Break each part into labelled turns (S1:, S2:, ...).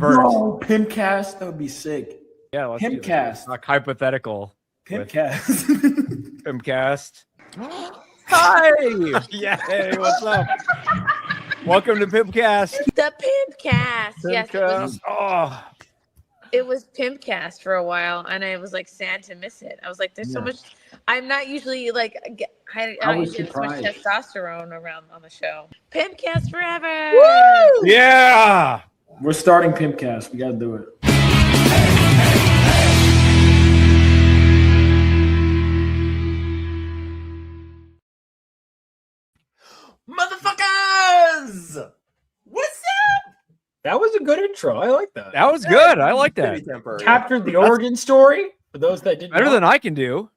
S1: No, PIMPCAST, that would be sick.
S2: Yeah, let's
S1: PIMPCAST.
S2: Like hypothetical.
S1: PIMPCAST.
S2: PIMPCAST. Hi! Yay, what's up? Welcome to PIMPCAST.
S3: The PIMPCAST. Yes,
S2: Oh,
S3: it was PIMPCAST for a while, and I was like sad to miss it. I was like, there's so much. I'm not usually like, I don't usually get as much testosterone around on the show. PIMPCAST forever.
S2: Woo! Yeah.
S1: We're starting PIMPCAST. We got to do it.
S4: Motherfuckers! What's up?
S5: That was a good intro. I like that.
S2: That was good. I like that.
S5: Captured the origin story for those that didn't.
S2: Better than I can do.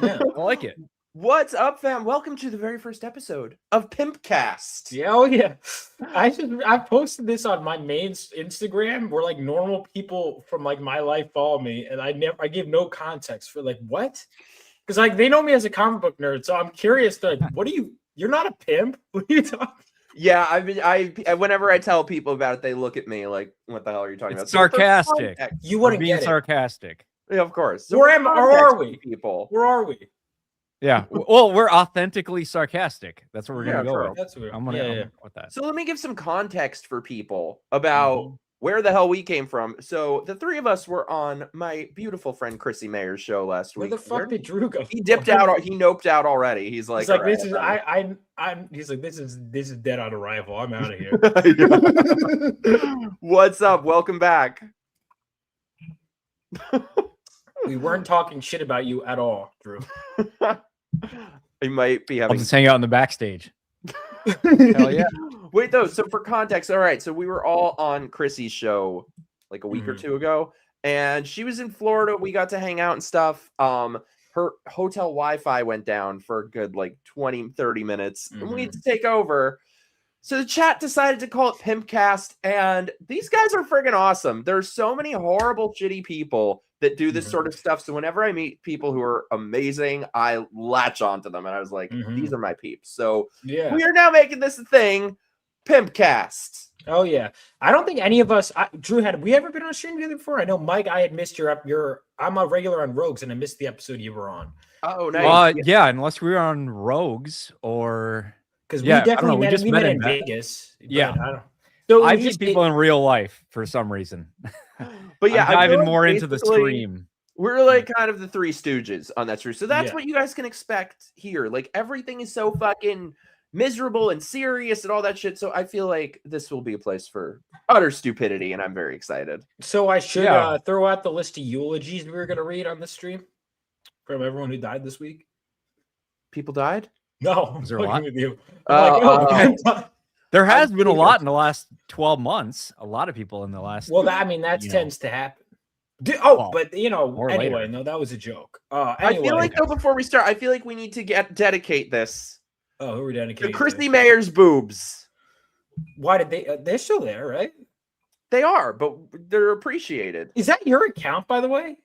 S5: Yeah.
S2: I like it.
S4: What's up, fam? Welcome to the very first episode of PIMPCAST.
S5: Yeah, oh yeah. I posted this on my main Instagram where like normal people from like my life follow me, and I give no context for like what? Because like they know me as a comic book nerd, so I'm curious to like, what do you? You're not a pimp. What are you talking?
S4: Yeah, I whenever I tell people about it, they look at me like, "What the hell are you talking about?"
S2: Sarcastic.
S5: You wouldn't
S2: being
S5: get
S2: sarcastic.
S4: Yeah, of course. So
S5: where are we?
S4: People.
S5: Where are we?
S2: Yeah. Well, we're authentically sarcastic. That's what we're gonna go with.
S5: That's what
S2: I'm gonna with that.
S4: So let me give some context for people about where the hell we came from. So the three of us were on my beautiful friend Chrissy Mayer's show last week.
S5: Where the fuck did Drew go?
S4: He dipped out. He noped out already. He's like,
S5: this is He's like, this is dead on arrival. I'm out of here.
S4: What's up? Welcome back.
S5: We weren't talking shit about you at all, Drew.
S4: He might be having.
S2: I'll just hang out in the backstage. Hell yeah.
S4: Wait, though. So for context, all right. So we were all on Chrissy's show like a week or two ago, and she was in Florida. We got to hang out and stuff. Her hotel Wi-Fi went down for a good like 20, 30 minutes, and we had to take over. So the chat decided to call it PIMPCAST, and these guys are friggin' awesome. There's so many horrible, shitty people that do this sort of stuff. So whenever I meet people who are amazing, I latch onto them, and I was like, these are my peeps. So we are now making this a thing, PIMPCAST.
S5: Oh yeah, I don't think any of us, Drew, had we ever been on stream together before? I know, Mike, I had missed your. I'm a regular on Rogues, and I missed the episode you were on.
S4: Oh, nice.
S2: Yeah, unless we were on Rogues or
S5: because we definitely met in Vegas.
S2: Yeah,
S5: so
S2: I meet people in real life for some reason.
S4: But yeah,
S2: I'm diving more into the stream.
S4: We're like kind of the Three Stooges on that stream. So that's what you guys can expect here. Like everything is so fucking miserable and serious and all that shit. So I feel like this will be a place for utter stupidity, and I'm very excited.
S5: So I should throw out the list of eulogies we were going to read on the stream from everyone who died this week.
S4: People died?
S5: No.
S2: Is there a lot?
S5: With you.
S2: There has been a lot in the last 12 months. A lot of people in the last.
S5: Well, that tends to happen. But anyway, no, that was a joke. Anyway.
S4: I feel like though, before we start, I feel like we need to dedicate this.
S5: Oh, who are we dedicating?
S4: To Chrissy Mayer's boobs.
S5: Why did they? They're still there, right?
S4: They are, but they're appreciated.
S5: Is that your account, by the way?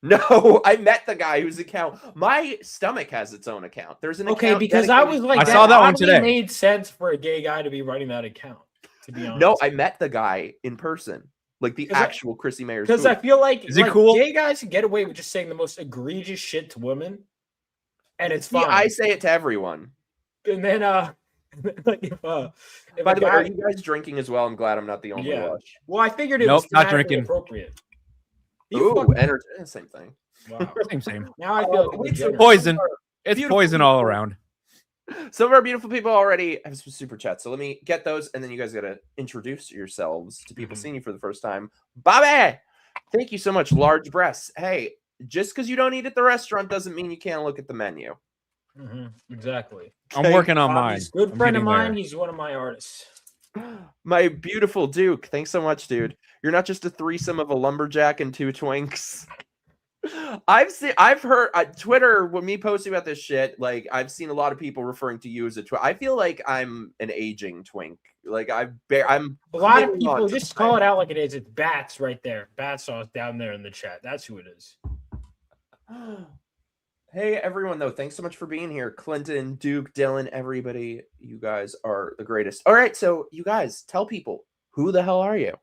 S4: No, I met the guy whose account. My stomach has its own account. There's an account
S5: because I was like,
S2: I saw that one today.
S5: Made sense for a gay guy to be running that account. To be honest,
S4: no, I met the guy in person, like the actual Chrissy Mayer's.
S5: Because I feel like
S2: is it cool?
S5: Gay guys can get away with just saying the most egregious shit to women, and it's fine.
S4: I say it to everyone.
S5: And then,
S4: by the way, are you guys drinking as well? I'm glad I'm not the only one.
S5: Well, I figured it was
S2: not drinking.
S5: Appropriate.
S4: Ooh, same thing.
S5: Wow.
S2: Same.
S5: Now I feel like
S2: it's poison. It's poison all around.
S4: Some of our beautiful people already have some super chats, so let me get those, and then you guys got to introduce yourselves to people seeing you for the first time. Bobby, thank you so much. Large breasts. Hey, just because you don't eat at the restaurant doesn't mean you can't look at the menu.
S5: Exactly.
S2: I'm working on mine.
S5: He's a good friend of mine. He's one of my artists.
S4: My beautiful Duke. Thanks so much, dude. You're not just a threesome of a lumberjack and two twinks. I've heard Twitter when me posting about this shit. Like I've seen a lot of people referring to you as a twink. I feel like I'm an aging twink. Like I'm
S5: a lot of people just call it out like it is. It's Bats right there. Bat sauce down there in the chat. That's who it is.
S4: Hey, everyone, though. Thanks so much for being here. Clinton, Duke, Dylan, everybody. You guys are the greatest. All right. So you guys tell people, who the hell are you?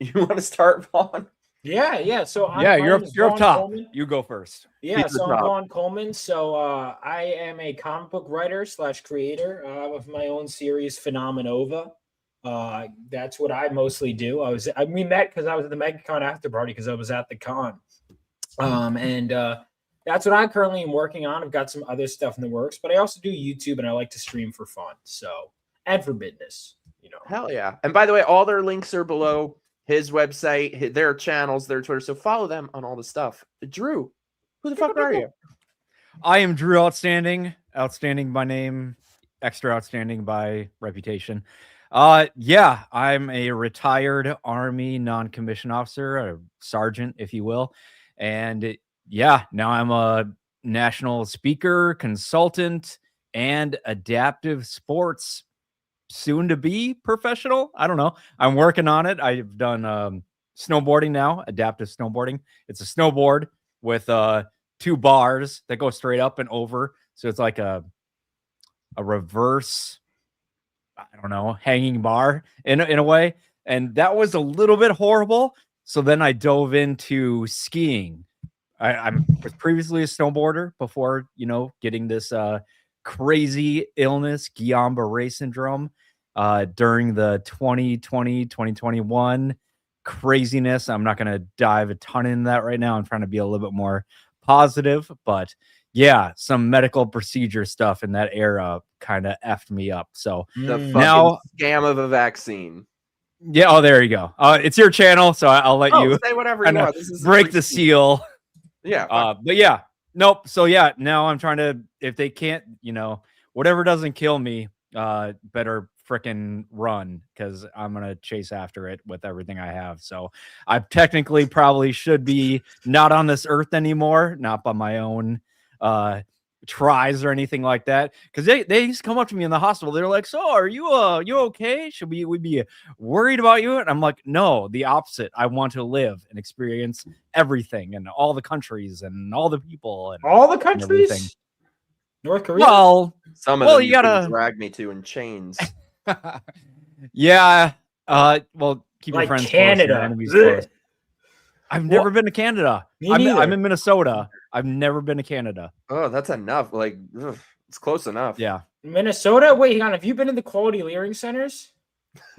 S4: You want to start, Vaughn?
S5: Yeah. So my
S2: you're
S5: name is
S2: up
S5: Vaughn
S2: top.
S5: Coleman.
S2: You go first.
S5: Yeah,
S4: He's the
S5: so I'm
S4: top.
S5: Vaughn Coleman. So I am a comic book writer / creator of my own series, Phenomenova. That's what I mostly do. We met because I was at the MegaCon after party because I was at the con. And that's what I currently am working on. I've got some other stuff in the works, but I also do YouTube and I like to stream for fun. So, and for business,
S4: Hell yeah. And by the way, all their links are below his website, their channels, their Twitter. So follow them on all the stuff. Drew, who the fuck are you?
S2: I am Drew Outstanding. Outstanding by name, extra outstanding by reputation. Yeah, I'm a retired Army non-commissioned officer, a sergeant, if you will. And yeah, now I'm a national speaker, consultant, and adaptive sports soon to be professional. I don't know. I'm working on it. I've done snowboarding now, adaptive snowboarding. It's a snowboard with 2 bars that go straight up and over. So it's like a reverse, I don't know, hanging bar in a way. And that was a little bit horrible. So then I dove into skiing. I was previously a snowboarder before, getting this crazy illness, Guillain-Barré syndrome, during the 2020, 2021 craziness. I'm not going to dive a ton into that right now. I'm trying to be a little bit more positive, but yeah, some medical procedure stuff in that era kind of effed me up. So
S4: The fucking
S2: now
S4: scam of a vaccine.
S2: yeah. Oh, there you go. It's your channel, so I'll let you
S4: say whatever you want. This is
S2: break the seal.
S4: Yeah.
S2: But yeah, nope. So yeah, now I'm trying to, if they can't, whatever doesn't kill me, better freaking run, because I'm gonna chase after it with everything I have. So I technically probably should be not on this earth anymore, not by my own tries or anything like that, because they used to come up to me in the hospital. They're like, so are you okay? Should we be worried about you? And I'm like, no, the opposite. I want to live and experience everything and all the countries and all the people and
S5: all the
S2: everything.
S5: countries. North Korea.
S2: Well,
S4: some of them
S2: you gotta
S4: drag me to in chains.
S2: Yeah. Well, keep your
S5: Like
S2: friends
S5: Canada.
S2: close, your enemies close. I've never been to Canada. I'm in Minnesota. I've never been to Canada.
S4: Oh, that's enough. Like, it's close enough.
S2: Yeah.
S5: Minnesota. Wait, hang on. Have you been in the quality leering centers?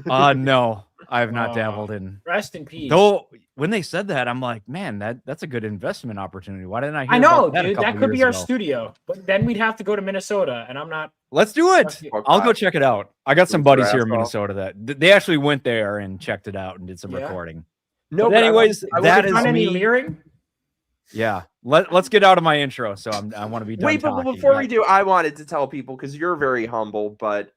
S2: No, I have not dabbled in.
S5: Rest in peace.
S2: Though when they said that, I'm like, man, that's a good investment opportunity. Why didn't I hear
S5: I know,
S2: about that
S5: dude. That could be our studio, but then we'd have to go to Minnesota, and I'm not.
S2: Let's do it. I'll go check it out. I got some buddies here in Minnesota that they actually went there and checked it out and did some recording.
S4: No,
S2: but anyways, that is
S5: done any
S2: me.
S5: leering.
S2: Yeah, let's get out of my intro. So I want to be done.
S4: Wait, but before we do, I wanted to tell people, because you're very humble, but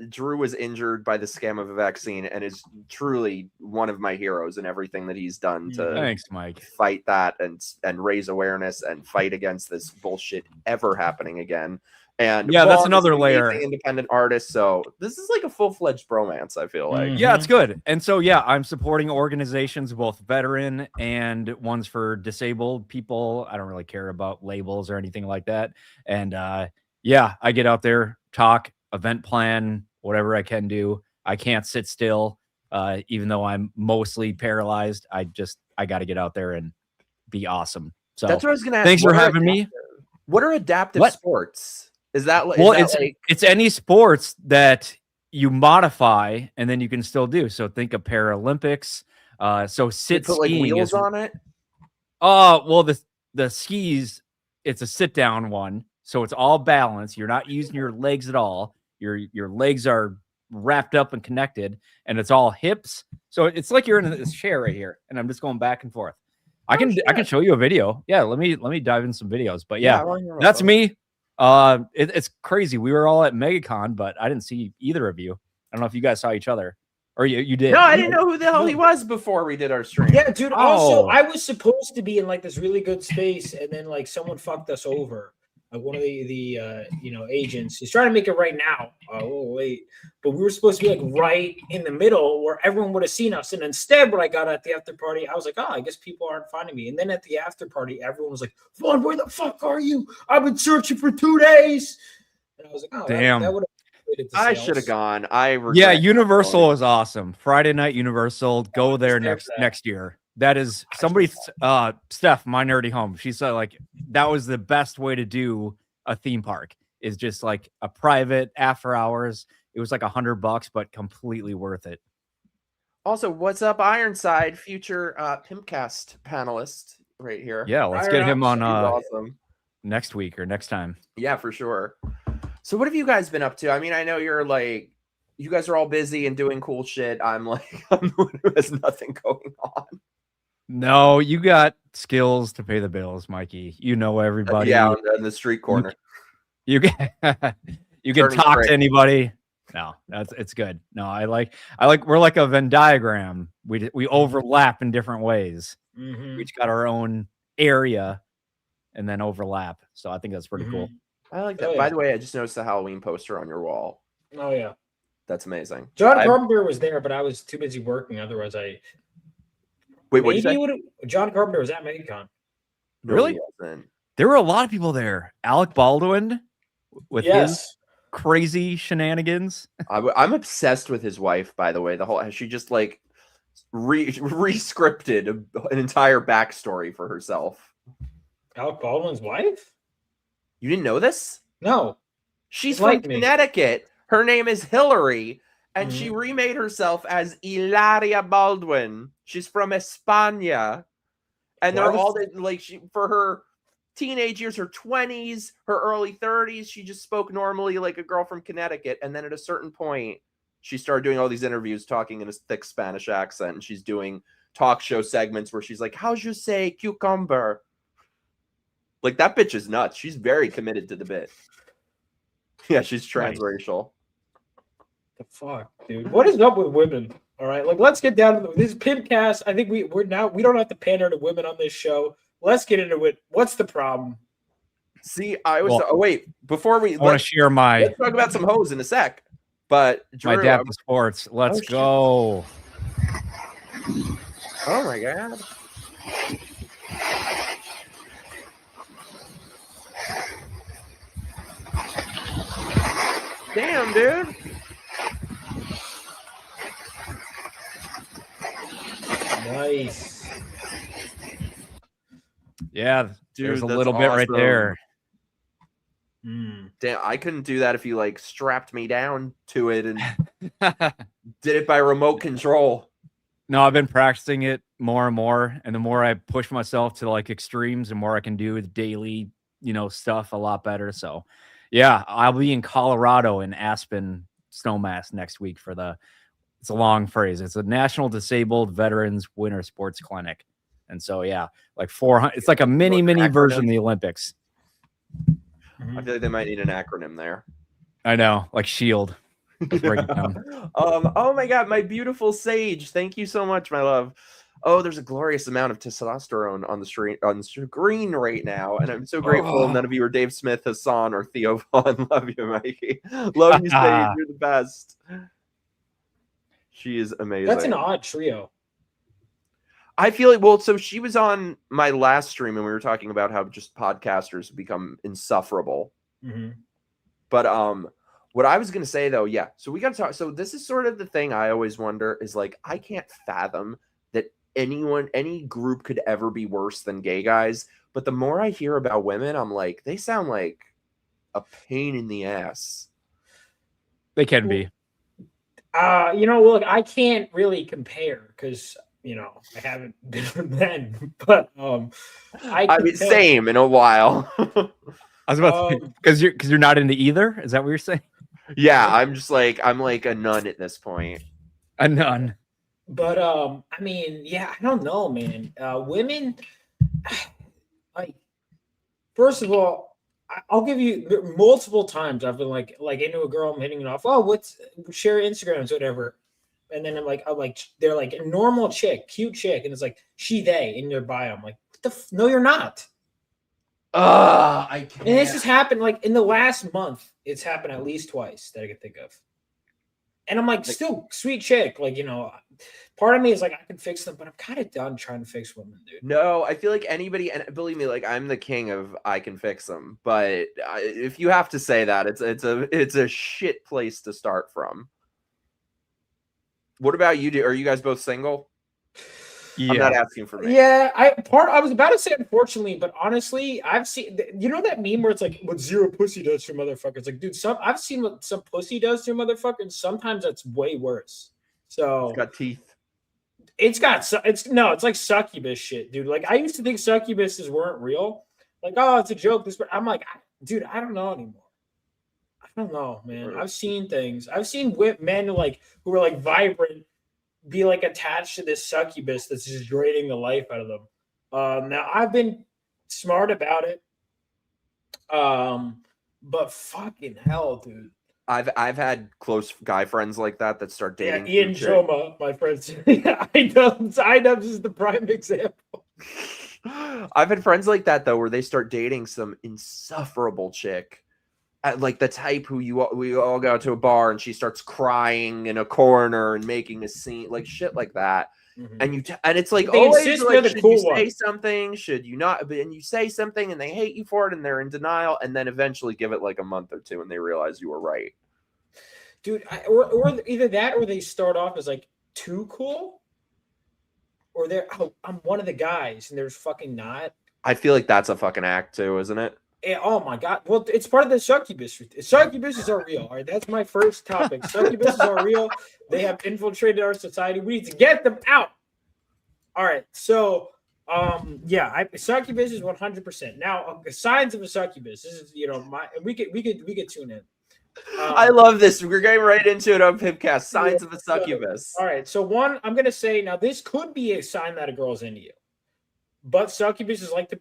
S4: Drew was injured by the scam of a vaccine and is truly one of my heroes in everything that he's done to
S2: thanks, Mike,
S4: fight that and raise awareness and fight against this bullshit ever happening again. And
S2: yeah, that's
S4: Vaughn
S2: another
S4: is an
S2: layer.
S4: amazing independent artist, so this is like a full-fledged bromance, I feel like.
S2: Yeah, it's good. And so yeah, I'm supporting organizations, both veteran and ones for disabled people. I don't really care about labels or anything like that. And yeah, I get out there, talk, event plan, whatever I can do. I can't sit still, even though I'm mostly paralyzed. I got to get out there and be awesome. So
S4: that's what I was gonna ask.
S2: Thanks for having me.
S4: What are adaptive sports? Is that
S2: it's any sports that you modify and then you can still do. So think of Paralympics. So sit
S4: put
S2: skiing
S4: like wheels on it.
S2: Well, the skis, it's a sit down one, so it's all balanced. You're not using your legs at all. Your legs are wrapped up and connected, and it's all hips. So it's like you're in this chair right here, and I'm just going back and forth. I can show you a video. Yeah, let me dive in some videos. But yeah, that's me. It's crazy. We were all at MegaCon, but I didn't see either of you. I don't know if you guys saw each other, or you did.
S4: No, I didn't know who the hell he was before we did our stream.
S5: Yeah, dude. Also, I was supposed to be in like this really good space, and then like someone fucked us over. One of the agents. He's trying to make it right now. A little late, but we were supposed to be like right in the middle where everyone would have seen us. And instead, when I got at the after party, I was like, I guess people aren't finding me. And then at the after party, everyone was like, Vaughn, where the fuck are you? I've been searching for 2 days. And I was like,
S2: damn.
S5: That would have
S4: I should have gone. I regret
S2: Yeah,
S4: not
S2: Universal
S4: going.
S2: is awesome. Friday night Universal. Go there next year. That is somebody. Steph, my nerdy home. She said like that was the best way to do a theme park. Is just like a private after hours. It was like $100, but completely worth it.
S4: Also, what's up, Ironside, future PIMPCAST panelist right here.
S2: Yeah, let's get him on
S4: awesome.
S2: Next week or next time.
S4: Yeah, for sure. So what have you guys been up to? I mean, I know you're like, you guys are all busy and doing cool shit. I'm like, I'm the one who has nothing going on.
S2: No, you got skills to pay the bills, Mikey. You know everybody.
S4: Yeah, on the street corner.
S2: You can you can talk to anybody. No, it's good. No, I like we're like a Venn diagram. We overlap in different ways.
S5: Mm-hmm.
S2: We each got our own area and then overlap. So I think that's pretty cool.
S4: I like that. By the way, I just noticed the Halloween poster on your wall.
S5: Oh yeah.
S4: That's amazing.
S5: John Carpenter was there, but I was too busy working. Otherwise, Wait,
S4: what did you say?
S5: John Carpenter was at MikeyCon.
S2: Really? There were a lot of people there. Alec Baldwin with his crazy shenanigans.
S4: I'm obsessed with his wife, by the way. She just like re-scripted an entire backstory for herself.
S5: Alec Baldwin's wife?
S4: You didn't know this?
S5: No.
S4: She's from Connecticut. Her name is Hillary, and she remade herself as Hilaria Baldwin. She's from España. And they're all like, for her teenage years, her 20s, her early 30s, she just spoke normally like a girl from Connecticut. And then at a certain point, she started doing all these interviews talking in a thick Spanish accent. And she's doing talk show segments where she's like, how'd you say cucumber? Like, that bitch is nuts. She's very committed to the bit. Yeah, she's transracial.
S5: The fuck, dude? What is up with women? All right, like let's get down to this PIMPCAST. I think we don't have to pander to women on this show. Let's get into it. What's the problem?
S4: See, wait, before we
S2: want to share
S4: let's talk about some hoes in a sec. But Drew,
S2: my dad was sports. Let's go.
S4: Oh my god. Damn, dude.
S5: Nice.
S2: Yeah, dude, there's a little bit right there.
S4: Damn, I couldn't do that if you like strapped me down to it and did it by remote control.
S2: No, I've been practicing it more and more, and the more I push myself to like extremes, the more I can do with daily, stuff a lot better. So, yeah, I'll be in Colorado in Aspen Snowmass next week for it's a long phrase. It's a National Disabled Veterans Winter Sports Clinic. And so, yeah, like 400, it's like a mini version of the Olympics.
S4: I feel like they might need an acronym there.
S2: I know, like SHIELD. Let's break it down.
S4: Oh my God, my beautiful Sage. Thank you so much, my love. Oh, there's a glorious amount of testosterone on the screen right now, and I'm so grateful none of you are Dave Smith, Hassan, or Theo Vaughn. Love you, Mikey. Love you, Sage. You're the best. She is amazing.
S5: That's an odd trio.
S4: I feel like, so she was on my last stream, and we were talking about how just podcasters have become insufferable.
S5: Mm-hmm.
S4: But what I was going to say, though, yeah, so we got to talk. So this is sort of the thing I always wonder is like, I can't fathom that any group could ever be worse than gay guys. But the more I hear about women, I'm like, they sound like a pain in the ass.
S2: They can be.
S5: Look, I can't really compare because, I haven't been with men, but
S4: I mean, same in a while.
S2: I was about to because you're not into either. Is that what you're saying?
S4: Yeah, I'm like a nun at this point.
S2: A nun.
S5: But I mean, yeah, I don't know, man. Women, like, first of all, I'll give you multiple times I've been like into a girl, I'm hitting it off. Oh, share Instagrams, whatever. And then I'm like, they're like a normal chick, cute chick, and it's like she, they in their bio. I'm like, no, you're not.
S4: I can't.
S5: And this has happened like in the last month. It's happened at least twice that I can think of. And I'm like still sweet chick, like part of me is like, I can fix them, but I'm kind of done trying to fix women, dude.
S4: No, I feel like anybody, and believe me, like I'm the king of I can fix them. But if you have to say that, it's a shit place to start from. What about you? Are you guys both single?
S2: Yeah.
S4: I'm not asking for me.
S5: Yeah, I was about to say unfortunately, but honestly, I've seen that meme where it's like what zero pussy does to motherfuckers. Like, dude, I've seen what some pussy does to motherfuckers. Sometimes that's way worse. So
S4: It's got teeth.
S5: it's like succubus shit, dude. Like I used to think succubuses weren't real. Like, oh, it's a joke. I'm like, dude, I don't know anymore. I don't know, man. I've seen things. I've seen men like who are like vibrant be like attached to this succubus that's just draining the life out of them. Now I've been smart about it. But fucking hell, dude.
S4: I've had close guy friends like that start dating.
S5: Yeah, Ian Joma, my friends. I know this is the prime example.
S4: I've had friends like that though, where they start dating some insufferable chick. Like the type who we all go to a bar and she starts crying in a corner and making a scene, like shit like that. Mm-hmm. And it's like, always like, should you say something? Should you not? And you say something and they hate you for it and they're in denial, and then eventually give it like a month or two and they realize you were right.
S5: Dude, or either that or they start off as like too cool, or I'm one of the guys and they're fucking not.
S4: I feel like that's a fucking act too, isn't it?
S5: Oh my god! Well, it's part of the succubus. Succubuses are real. All right, that's my first topic. Succubuses are real. They have infiltrated our society. We need to get them out. All right, so succubus is 100%. Now, signs of a succubus. This is we could tune in.
S4: I love this. We're getting right into it on PIMPCAST. Signs of a succubus.
S5: All right, so one, I'm gonna say now this could be a sign that a girl's into you. But succubuses like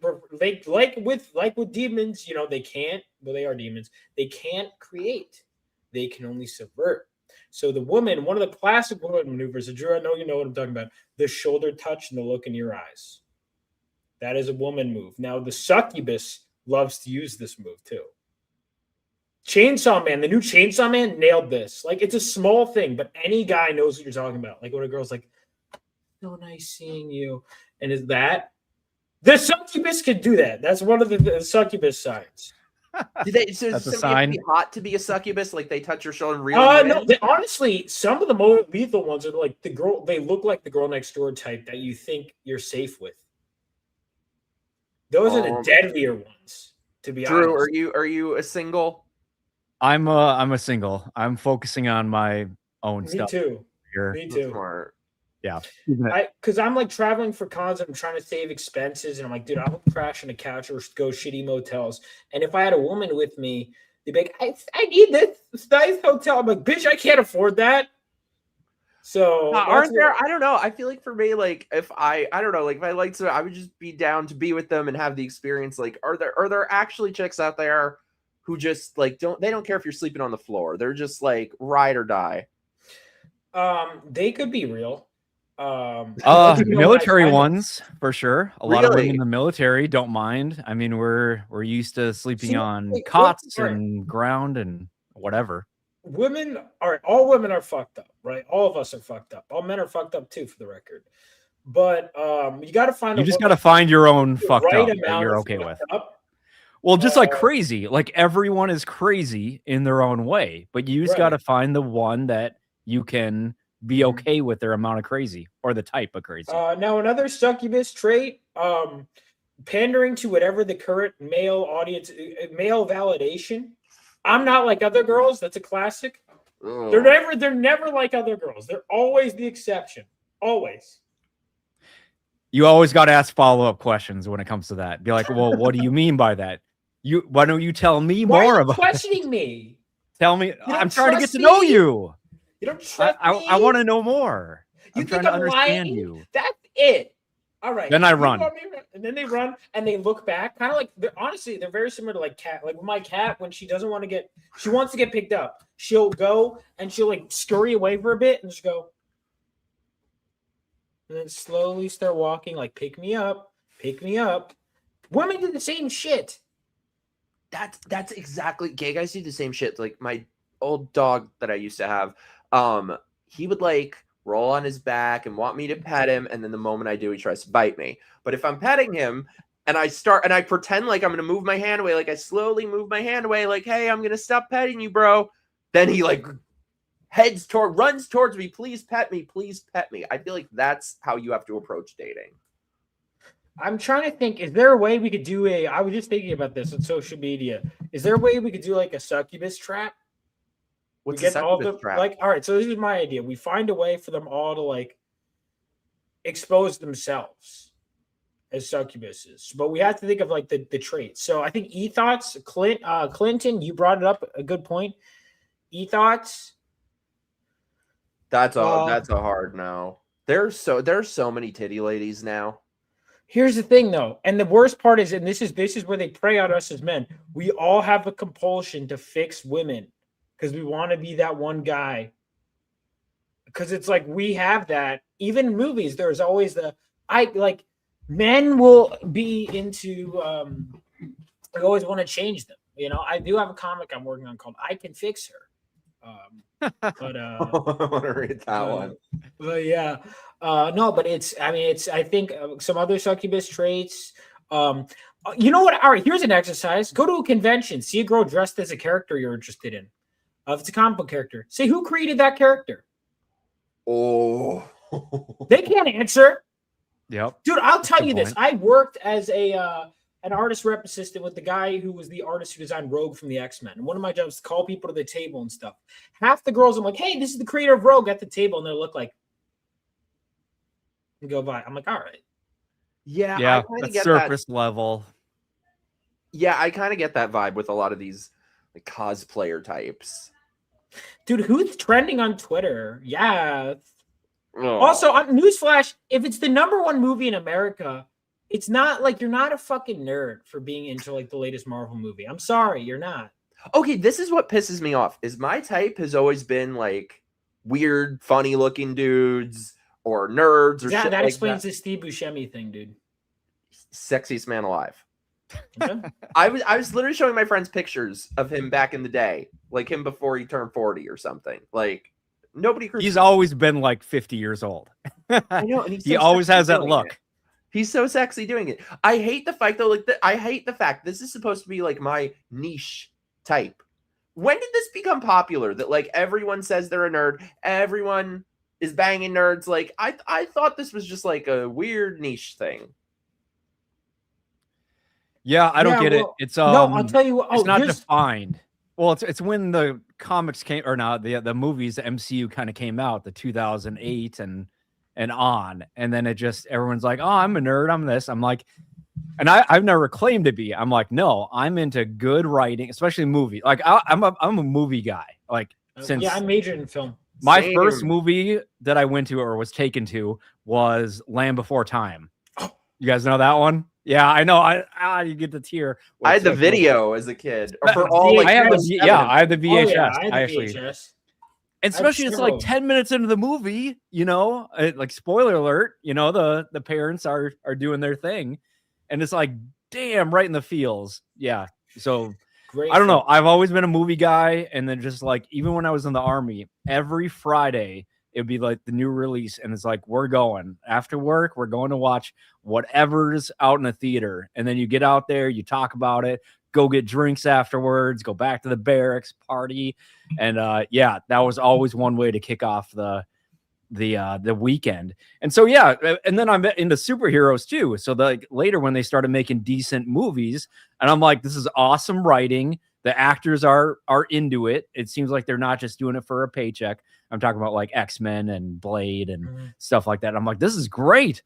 S5: with demons, they can't. Well, they are demons. They can't create. They can only subvert. So the woman, one of the classic woman maneuvers, Drew, I know you know what I'm talking about. The shoulder touch and the look in your eyes. That is a woman move. Now the succubus loves to use this move too. Chainsaw Man, the new Chainsaw Man nailed this. Like it's a small thing, but any guy knows what you're talking about. Like when a girl's like, "So nice seeing you," and is that. The succubus can do that. That's one of the succubus signs.
S4: That's a sign. Be hot to be a succubus, like they touch your shoulder and reel you
S5: no. Honestly, some of the more lethal ones are like the girl. They look like the girl next door type that you think you're safe with. Those are the deadlier ones. To be honest,
S4: Drew, are you a single?
S2: I'm a single. I'm focusing on my own stuff.
S5: Me too.
S2: Here.
S5: Me too.
S2: Yeah,
S5: because I'm like traveling for cons and I'm trying to save expenses, and I'm like, dude, I'll crash on a couch or go shitty motels. And if I had a woman with me, they'd be like, I need this nice hotel. I'm like, bitch, I can't afford that. So
S4: aren't there? I don't know. I feel like for me, like if I don't know, like if I like to, I would just be down to be with them and have the experience. Like, are there actually chicks out there who just like don't care if you're sleeping on the floor? They're just like ride or die.
S5: They could be real.
S2: Military ones for sure. A lot of women in the military don't mind. I mean, we're used to sleeping on cots and ground and whatever.
S5: All women are fucked up, right? All of us are fucked up. All men are fucked up too, for the record. But you got to find.
S2: You just got to find your own fucked up that you're okay with. Well, just like crazy, like everyone is crazy in their own way, but you just got to find the one that you can be okay with their amount of crazy or the type of crazy.
S5: Now another succubus trait, pandering to whatever the current male audience, male validation. I'm not like other girls. That's a classic. Ugh. They're never like other girls. They're always the exception. Always.
S2: You always got to ask follow-up questions when it comes to that. Be like, well, what do you mean by that? Why don't you tell me more about
S5: questioning me?
S2: Tell me. I'm trying to get to know you.
S5: You don't trust me?
S2: I want to know more.
S5: You
S2: I'm trying to understand you.
S5: That's it. All right.
S2: Then I run.
S5: And then they run and they look back. Kind of like, they're very similar to like cat. Like with my cat, when she wants to get picked up, she'll go and she'll like scurry away for a bit and just go. And then slowly start walking like, pick me up, pick me up. Women do the same shit.
S4: That's exactly, gay guys do the same shit. Like my old dog that I used to have, he would like roll on his back and want me to pet him, and then the moment I do, he tries to bite me. But if I'm petting him and I pretend like I'm gonna move my hand away, like I slowly move my hand away, like, hey, I'm gonna stop petting you, bro. Then he like runs towards me, please pet me, please pet me. I feel like that's how you have to approach dating.
S5: I'm trying to think, is there a way we could do I was just thinking about this on social media. Is there a way we could do like a succubus trap?
S4: What's
S5: We
S4: a
S5: get all
S4: succubus trap?
S5: like, all right, so this is my idea. We find a way for them all to like expose themselves as succubuses, but we have to think of like the traits. So I think E-Thoughts, Clinton, you brought it up, a good point. E-Thoughts.
S4: That's a hard no. There's so many titty ladies now.
S5: Here's the thing, though, and the worst part is, and this is where they prey on us as men. We all have a compulsion to fix women because we want to be that one guy. Because it's like we have that. Even in movies, there's always men will be into. I always want to change them. You know, I do have a comic I'm working on called "I Can Fix Her." But
S4: I want to read that one.
S5: But yeah, no, but I think some other succubus traits. You know what? All right, here's an exercise. Go to a convention, see a girl dressed as a character you're interested in. If it's a comic book character, say who created that character.
S4: Oh,
S5: they can't answer.
S2: Yep,
S5: dude, I'll tell you this.
S2: point.
S5: I worked as an artist rep assistant with the guy who was the artist who designed Rogue from the X-Men. And one of my jobs is to call people to the table and stuff. Half the girls, I'm like, hey, this is the creator of Rogue at the table. And they look like, and go by. I'm like, all right.
S2: Yeah, that's surface level.
S4: Yeah, I kind of get that vibe with a lot of these like cosplayer types.
S5: Dude, who's trending on Twitter? Yeah.
S4: Oh.
S5: Also, newsflash, if it's the #1 movie in America, it's not like you're not a fucking nerd for being into like the latest Marvel movie. I'm sorry, you're not.
S4: Okay, this is what pisses me off. Is my type has always been like weird, funny looking dudes or nerds or
S5: yeah,
S4: shit
S5: that
S4: like
S5: explains
S4: that.
S5: the Steve Buscemi thing, dude.
S4: Sexiest man alive.
S5: Okay.
S4: I was literally showing my friends pictures of him back in the day, like him before he turned 40 or something. Like nobody.
S2: He's always been like 50 years old.
S4: I know, and
S2: he always has that look.
S4: He's so sexy doing it. I hate the fact though, I hate the fact this is supposed to be like my niche type. When did this become popular? That like everyone says they're a nerd, everyone is banging nerds. Like I thought this was just like a weird niche thing.
S2: Yeah, I don't get it. It's
S5: no, I'll tell you what.
S2: It's not defined. Well, it's when the comics came, or not the movies, the MCU kind of came out, the 2008 and on, and then it just everyone's like, oh, I'm a nerd, I'm this, I'm like, and I've never claimed to be. I'm like, no, I'm into good writing, especially movie. Like I'm a movie guy. Like since
S5: I majored in film.
S2: My first movie that I went to or was taken to was Land Before Time. You guys know that one? Yeah, I know. You get the tear.
S4: I had the video as a kid. Or for all, like,
S2: I have the VHS.
S5: Oh, yeah, I
S2: actually.
S5: VHS.
S2: And especially it's like 10 minutes into the movie, you know, like spoiler alert, you know, the parents are doing their thing. And it's like, damn, right in the feels. Yeah. So
S5: Great
S2: I don't know. I've always been a movie guy. And then just like, even when I was in the Army, every Friday, it'd be like the new release. And it's like, we're going after work. We're going to watch whatever's out in the theater. And then you get out there, you talk about it, go get drinks afterwards, go back to the barracks, party. And yeah, that was always one way to kick off the weekend. And so, yeah. And then I'm into superheroes too. So like later when they started making decent movies, and I'm like, this is awesome writing. The actors are into it. It seems like they're not just doing it for a paycheck. I'm talking about like X-Men and Blade and stuff like that. I'm like, this is great.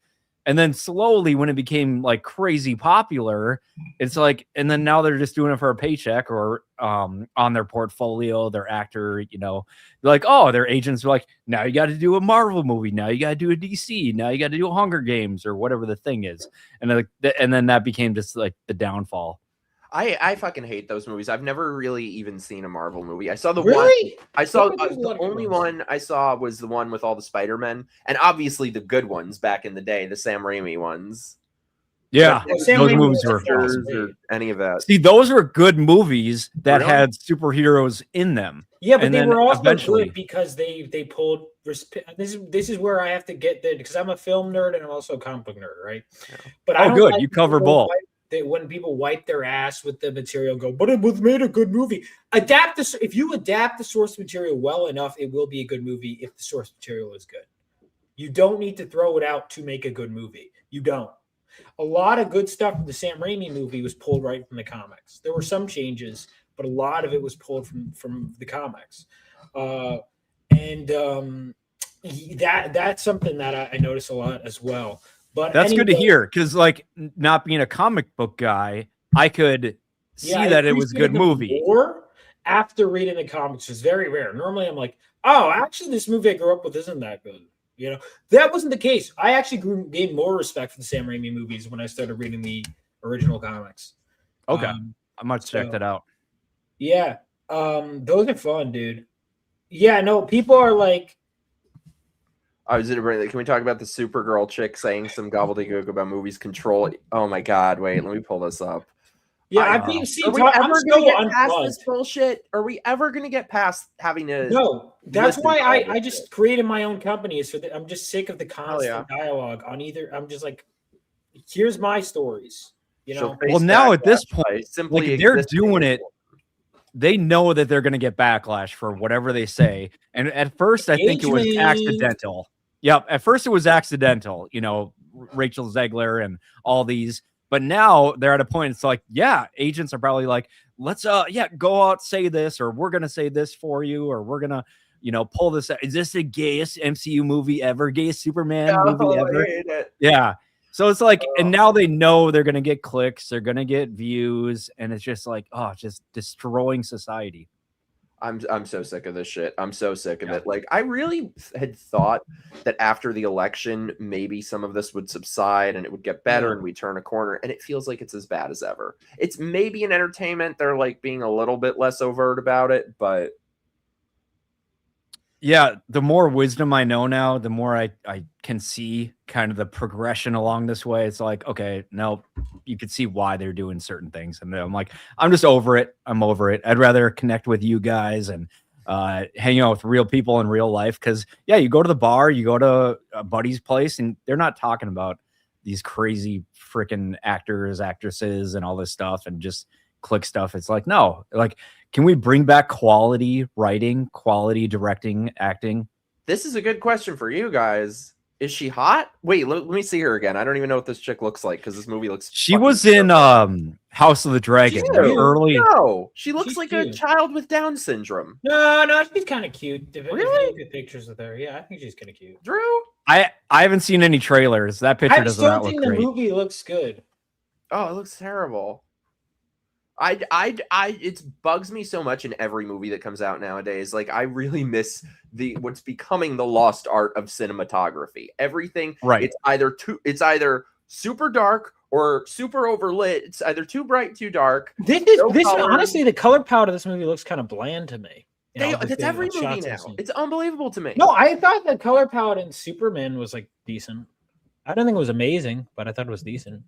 S2: And then slowly when it became like crazy popular, it's like, and then now they're just doing it for a paycheck or on their portfolio, their actor, you know, like, oh, their agents are like, now you got to do a Marvel movie. Now you got to do a DC. Now you got to do a Hunger Games or whatever the thing is. And then that became just like the downfall.
S4: I fucking hate those movies. I've never really even seen a Marvel movie. I saw the
S5: really?
S4: one. I saw the only one I saw was the one with all the Spider-Men, and obviously the good ones back in the day, the Sam Raimi ones.
S2: Yeah,
S5: Well, Sam
S2: those
S5: Raimi
S2: movies
S5: was
S2: were
S5: awesome.
S4: or any of that.
S2: See, those were good movies that
S4: Really?
S2: had superheroes in them.
S5: Yeah, but
S2: And
S5: they
S2: then
S5: were also
S2: eventually-
S5: good because they pulled. This is where I have to get there because I'm a film nerd and I'm also a comic book nerd, right?
S4: Yeah.
S5: But I
S2: Oh,
S5: don't
S2: good.
S5: like
S2: You cover
S5: people
S2: both.
S5: when people wipe their ass with the material, and go, but it was made a good movie. Adapt this. If you adapt the source material well enough, it will be a good movie if the source material is good. You don't need to throw it out to make a good movie. You don't. A lot of good stuff from the Sam Raimi movie was pulled right from the comics. There were some changes, but a lot of it was pulled from the comics. That's something that I notice a lot as well. But
S2: That's good to
S5: anyway,
S2: hear because, like, not being a comic book guy, I could see
S5: I
S2: that it was a good
S5: appreciated the
S2: movie.
S5: lore after reading the comics is very rare. Normally, I'm like, oh, actually, this movie I grew up with isn't that good. You know, that wasn't the case. I actually gained more respect for the Sam Raimi movies when I started reading the original comics.
S2: Okay, I might check
S5: so-
S2: that out.
S5: Yeah, those are fun, dude. Yeah, no, people are like,
S4: I was gonna bring. Can we talk about the Supergirl chick saying some gobbledygook about movies? Control. Oh my God! Wait, let me pull this up.
S5: yeah,
S2: I-
S5: I've been
S4: Are we
S5: I'm
S4: ever
S5: so
S4: gonna get past
S5: unplugged.
S4: this bullshit? Are we ever gonna get past having to?
S5: No, that's
S4: listen
S5: why
S4: to all
S5: I
S4: this
S5: just
S4: shit?
S5: created my own company. So that I'm just sick of the constant
S4: yeah.
S5: dialogue on either. I'm just like, here's my stories. You
S4: She'll
S5: know,
S4: face
S2: Well, now
S4: backlash
S2: at this
S4: by
S2: point,
S4: simply
S2: like, they're
S4: existing
S2: doing
S4: as
S2: it.
S4: one.
S2: They know that they're going to get backlash for whatever they say. And at first, I think it was
S5: Engagement.
S2: accidental. Yep. At first, it was accidental, you know, Rachel Zegler and all these. But now they're at a point, it's like, yeah, agents are probably like, let's, go out, say this, or we're going to say this for you, or we're going to, you know, pull this out. Is this the gayest MCU movie ever? Gayest Superman movie
S4: I
S2: ever?
S4: hate it.
S2: Yeah. So it's like, and now they know they're going to get clicks, they're going to get views, and it's just like, oh, just destroying society.
S4: I'm so sick of this shit. I'm so sick of it. Like, I really had thought that after the election, maybe some of this would subside and it would get better and we turn a corner. And it feels like it's as bad as ever. It's maybe an entertainment. They're like being a little bit less overt about it, but
S2: Yeah, the more wisdom I know now, the more I can see kind of the progression along this way. It's like, okay, no, you could see why they're doing certain things. And I'm like, I'm just over it. I'm over it. I'd rather connect with you guys and hang out with real people in real life. Because, yeah, you go to the bar, you go to a buddy's place, and they're not talking about these crazy freaking actors, actresses, and all this stuff and just click stuff. It's like, no, like, can we bring back quality writing, quality directing, acting?
S4: this is a good question for you guys. Is she hot? Wait, let me see her again. I don't even know what this chick looks like because this movie looks.
S2: She
S4: fucking
S2: was in
S4: terrible.
S2: House of the Dragon.
S4: Cute.
S2: The early.
S4: No, she looks
S5: She's
S4: like a
S5: cute.
S4: child with Down syndrome.
S5: no, she's kind of cute. If you
S4: Really?
S5: look at pictures with her, yeah, I think she's kind of cute.
S4: Drew?
S2: I haven't seen any trailers. That picture
S5: I
S2: does
S5: still
S2: not look
S5: think the
S2: great.
S5: movie looks good.
S4: Oh, it looks terrible. It bugs me so much in every movie that comes out nowadays. Like, I really miss what's becoming the lost art of cinematography. Everything,
S2: Right.
S4: it's either super dark or super overlit. It's either too bright, too dark.
S5: This
S4: No color.
S5: honestly, the color palette of this movie looks kind of bland to me. You know,
S4: That's
S5: the
S4: every movie
S5: shots
S4: now.
S5: I've seen.
S4: It's unbelievable to me.
S5: No, I thought the color palette in Superman was like decent. I don't think it was amazing, but I thought it was decent.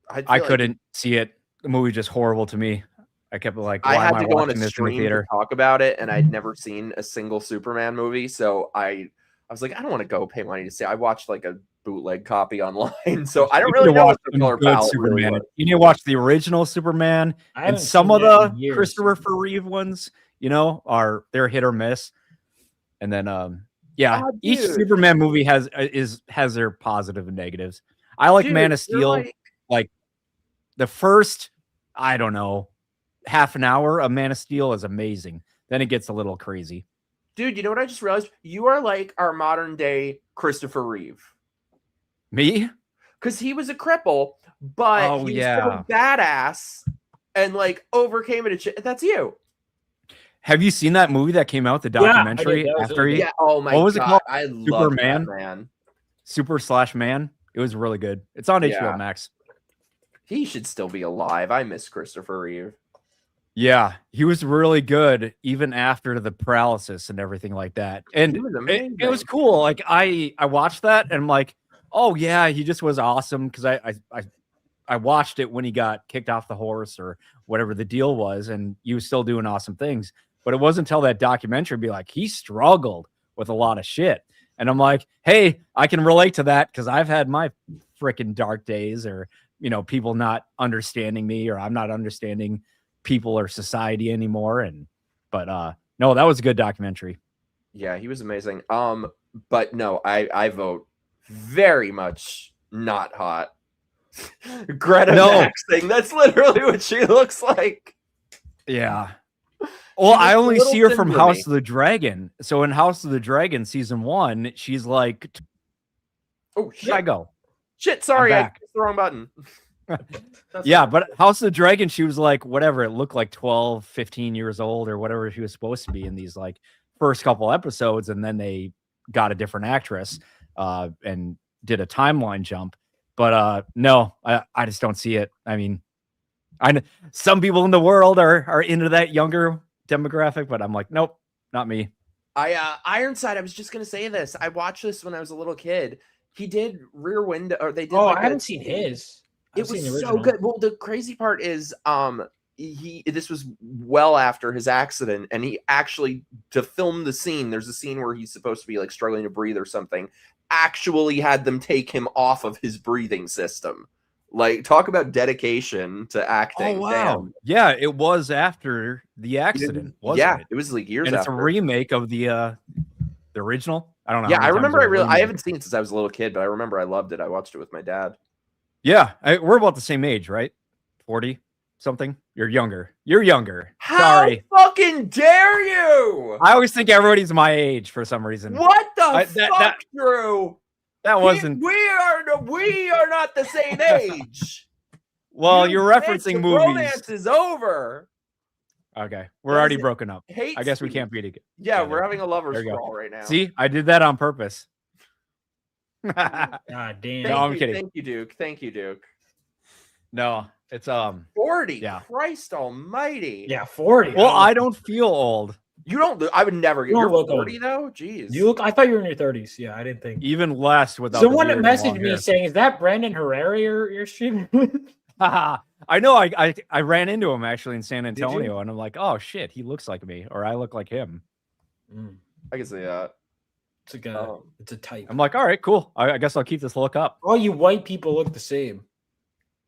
S4: I
S2: I
S4: feel like
S2: couldn't see it. The movie just horrible to me. I kept like, why
S4: I had
S2: am
S4: to
S2: I
S4: go on
S2: watching
S4: a
S2: this in the
S4: stream to
S2: theater?
S4: talk about it, and I'd never seen a single Superman movie, so I was like, I don't want to go pay money to see. I watched like a bootleg copy online, so I don't
S2: You
S4: really
S2: need to
S4: know
S2: watch
S4: what the
S2: some
S4: color
S2: good
S4: palette really
S2: Superman.
S4: was.
S2: You need to watch the original Superman
S5: I
S2: and
S5: haven't
S2: some
S5: seen
S2: of
S5: that
S2: the
S5: in years.
S2: Christopher Reeve ones. You know, they're hit or miss. And then, yeah,
S4: Oh,
S2: each
S4: dude.
S2: Superman movie has their positive and negatives. I like
S4: Dude,
S2: Man of
S4: you're
S2: Steel.
S4: like,
S2: The first, I don't know, half an hour of Man of Steel is amazing. Then it gets a little crazy.
S4: dude, you know what I just realized? You are like our modern day Christopher Reeve.
S2: Me?
S4: Because he was a cripple, but
S2: Oh,
S4: he was
S2: yeah.
S4: so badass and like overcame it. And shit. That's you.
S2: Have you seen that movie that came out, the
S5: Yeah, I did.
S2: documentary
S5: That was
S2: after
S5: really
S2: he
S4: Yeah. Oh my
S2: What was it
S4: god.
S2: called?
S4: I love
S2: Superman?
S4: that man.
S2: Super/Man? It was really good. It's on
S4: Yeah.
S2: HBO Max.
S4: He should still be alive. I miss Christopher Reeve.
S2: Yeah, he was really good even after the paralysis and everything like that. And
S4: He was
S2: it was
S4: amazing.
S2: cool. Like I watched that and I'm like, Oh yeah, he just was awesome because I watched it when he got kicked off the horse or whatever the deal was, and he was still doing awesome things. But it wasn't until that documentary be like, he struggled with a lot of shit. And I'm like, hey, I can relate to that because I've had my freaking dark days, or, people not understanding me, or I'm not understanding people or society anymore. But no, that was a good documentary.
S4: Yeah, he was amazing. But no, I vote very much not hot. Greta Max thing. That's literally what she looks like.
S2: Yeah. Well, I only see her from House of the Dragon. So in House of the Dragon season 1, she's like,
S4: oh shit,
S2: I go.
S4: Shit, sorry, I pressed the wrong button.
S2: Yeah, but House of the Dragon, she was like, whatever, it looked like 12, 15 years old or whatever she was supposed to be in these like first couple episodes, and then they got a different actress and did a timeline jump. But no, I just don't see it. I mean, some people in the world are into that younger demographic, but I'm like, nope, not me.
S4: Ironside, I was just gonna say this. I watched this when I was a little kid. He did Rear Window, or they did.
S5: Oh, I haven't seen his.
S4: It was so good. Well, the crazy part is, this was well after his accident, and he actually, to film the scene, there's a scene where he's supposed to be like struggling to breathe or something, actually had them take him off of his breathing system. Like, talk about dedication to acting.
S2: Oh, wow. Damn. Yeah, it was after the accident, wasn't it?
S4: It was like years
S2: and
S4: after.
S2: It's a remake of the original. I don't know.
S4: Yeah, I remember I haven't seen it since I was a little kid, but I remember I loved it. I watched it with my dad.
S2: Yeah, we're about the same age, right? 40 something. You're younger.
S4: How fucking dare you?
S2: I always think everybody's my age for some reason.
S4: What the fuck, Drew?
S2: That wasn't.
S4: We are not the same age.
S2: Well, you're referencing movies.
S4: Romance is over.
S2: Okay, we're already broken up. I guess we can't be together.
S4: Yeah, we're having a lover's brawl right now.
S2: See, I did that on purpose.
S5: God damn.
S2: No, I'm kidding.
S4: Thank you, Duke.
S2: No, it's
S4: 40.
S2: Yeah.
S4: Christ almighty.
S5: Yeah, 40.
S2: Well, I don't feel old.
S4: You don't. I would never get. You're 40
S5: old.
S4: though. Jeez.
S5: You look. I thought you were in your 30s. Yeah, I didn't think.
S2: Even less without.
S5: Someone messaged me saying, "Is that Brandon Herrera you're streaming with?"
S2: I know. I ran into him actually in San Antonio, and I'm like, oh shit, he looks like me, or I look like him.
S4: I can see that.
S5: It's a type.
S2: I'm like, all right, cool. I guess I'll keep this look up.
S5: All you white people look the same.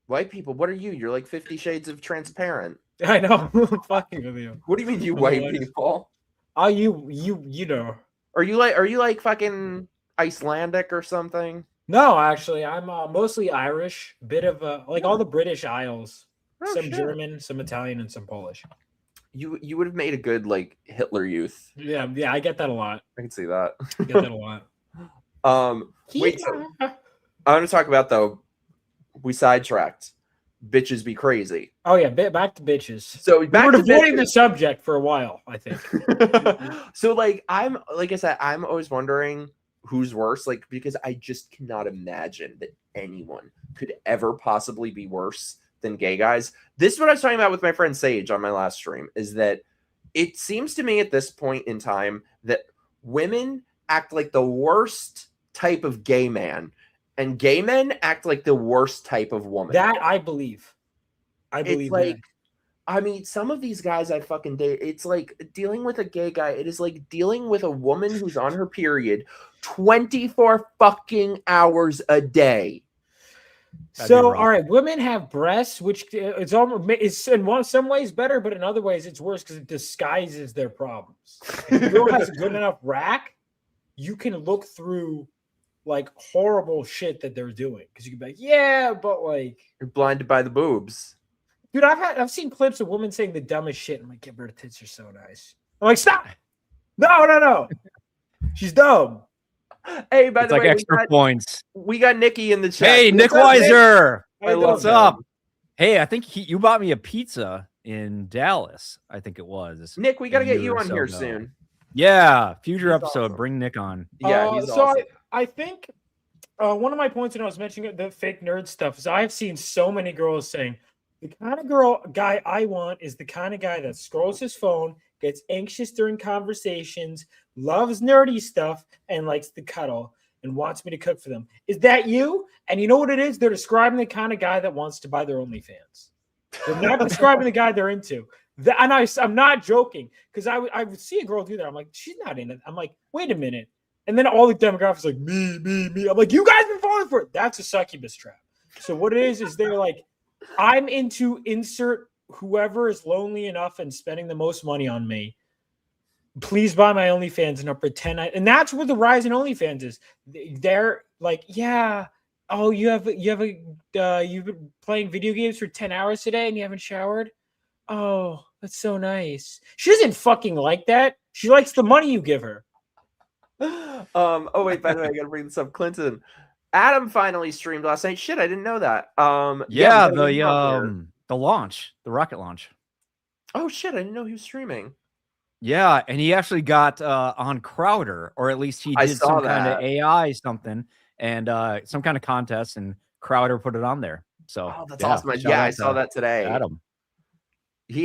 S4: White people? What are you? You're like 50 Shades of Transparent.
S5: I know. I'm fucking with you.
S4: What do you mean, you white people?
S5: Oh, you know.
S4: Are you like fucking Icelandic or something?
S5: No, actually, I'm mostly Irish. Bit of like all the British Isles. Some German, some Italian, and some Polish.
S4: You would have made a good like Hitler Youth.
S5: Yeah, I get that a lot.
S4: I can see that.
S5: I get that a lot.
S4: Wait, so I want to talk about though. We sidetracked. Bitches be crazy.
S5: Oh yeah, back to bitches.
S4: So
S5: we were avoiding the subject for a while, I think.
S4: So like I said, I'm always wondering who's worse, like, because I just cannot imagine that anyone could ever possibly be worse than gay guys. This is what I was talking about with my friend Sage on my last stream, is that it seems to me at this point in time that women act like the worst type of gay man, and gay men act like the worst type of woman.
S5: That I believe.
S4: It's like, I mean, some of these guys I fucking date, it's like dealing with a gay guy. It is like dealing with a woman who's on her period 24 fucking hours a day.
S5: So, all right, women have breasts, which it's in some ways better, but in other ways it's worse because it disguises their problems. If a girl has a good enough rack, you can look through like horrible shit that they're doing, because you can be like, yeah, but like
S4: you're blinded by the boobs.
S5: Dude, I've seen clips of women saying the dumbest shit. I'm like, yeah, but her tits are so nice. I'm like, stop! No. She's dumb.
S4: Hey, by the way,
S2: extra points.
S4: We got Nikki in the chat.
S2: Hey, Nick Weiser.
S4: Hey,
S2: what's up? Hey, I think you bought me a pizza in Dallas. I think it was.
S4: Nick, we got to get you on here soon.
S2: Yeah, future episode. Awesome. Bring Nick on.
S4: Yeah, he's awesome.
S5: I think one of my points when I was mentioning the fake nerd stuff is I've seen so many girls saying, the kind of guy I want is the kind of guy that scrolls his phone, gets anxious during conversations, loves nerdy stuff, and likes to cuddle. and wants me to cook for them. Is that you? And you know what it is? They're describing the kind of guy that wants to buy their OnlyFans. They're not describing the guy they're into. And I'm not joking, because I would see a girl do that. I'm like, she's not in it. I'm like, wait a minute. And then all the demographics like, me. I'm like, you guys been falling for it. That's a succubus trap. So what it is they're like, I'm into insert whoever is lonely enough and spending the most money on me. Please buy my OnlyFans, and I'll pretend and that's where the rise in OnlyFans is. They're like, yeah, oh, you've been playing video games for 10 hours today and you haven't showered? Oh, that's so nice. She doesn't fucking like that. She likes the money you give her.
S4: Oh wait, by the way, I gotta bring this up. Clinton, Adam finally streamed last night. Shit, I didn't know that.
S2: Yeah, the launch, the rocket launch.
S4: Oh shit, I didn't know he was streaming.
S2: Yeah, and he actually got on Crowder, or at least he did some kind of AI something, and some kind of contest, and Crowder put it on there. So
S4: that's awesome. Yeah, I saw that today.
S2: Adam.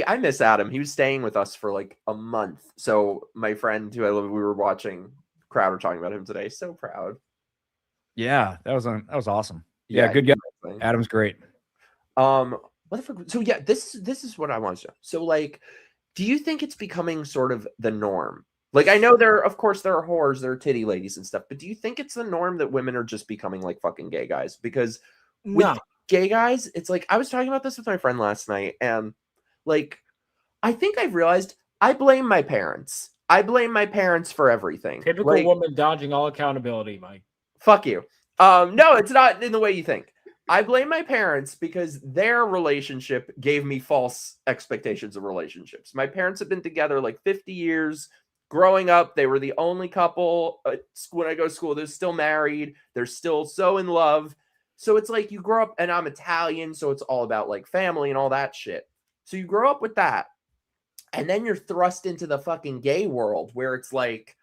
S4: I miss Adam. He was staying with us for like a month. So my friend who I love, we were watching Crowder talking about him today. So proud.
S2: Yeah, that was awesome. Yeah, good guy. Adam's great.
S4: What the fuck? So yeah, this is what I want to know. So like, do you think it's becoming sort of the norm? Like, I know of course there are whores, there are titty ladies and stuff, but do you think it's the norm that women are just becoming like fucking gay guys? Because with gay guys, it's like, I was talking about this with my friend last night, and like, I think I've realized I blame my parents. I blame my parents for everything.
S5: Typical woman dodging all accountability, Mike.
S4: Fuck you. No, it's not in the way you think. I blame my parents because their relationship gave me false expectations of relationships. My parents have been together like 50 years. Growing up, they were the only couple. When I go to school, they're still married. They're still so in love. So it's like you grow up, and I'm Italian, so it's all about like family and all that shit. So you grow up with that, and then you're thrust into the fucking gay world where it's like,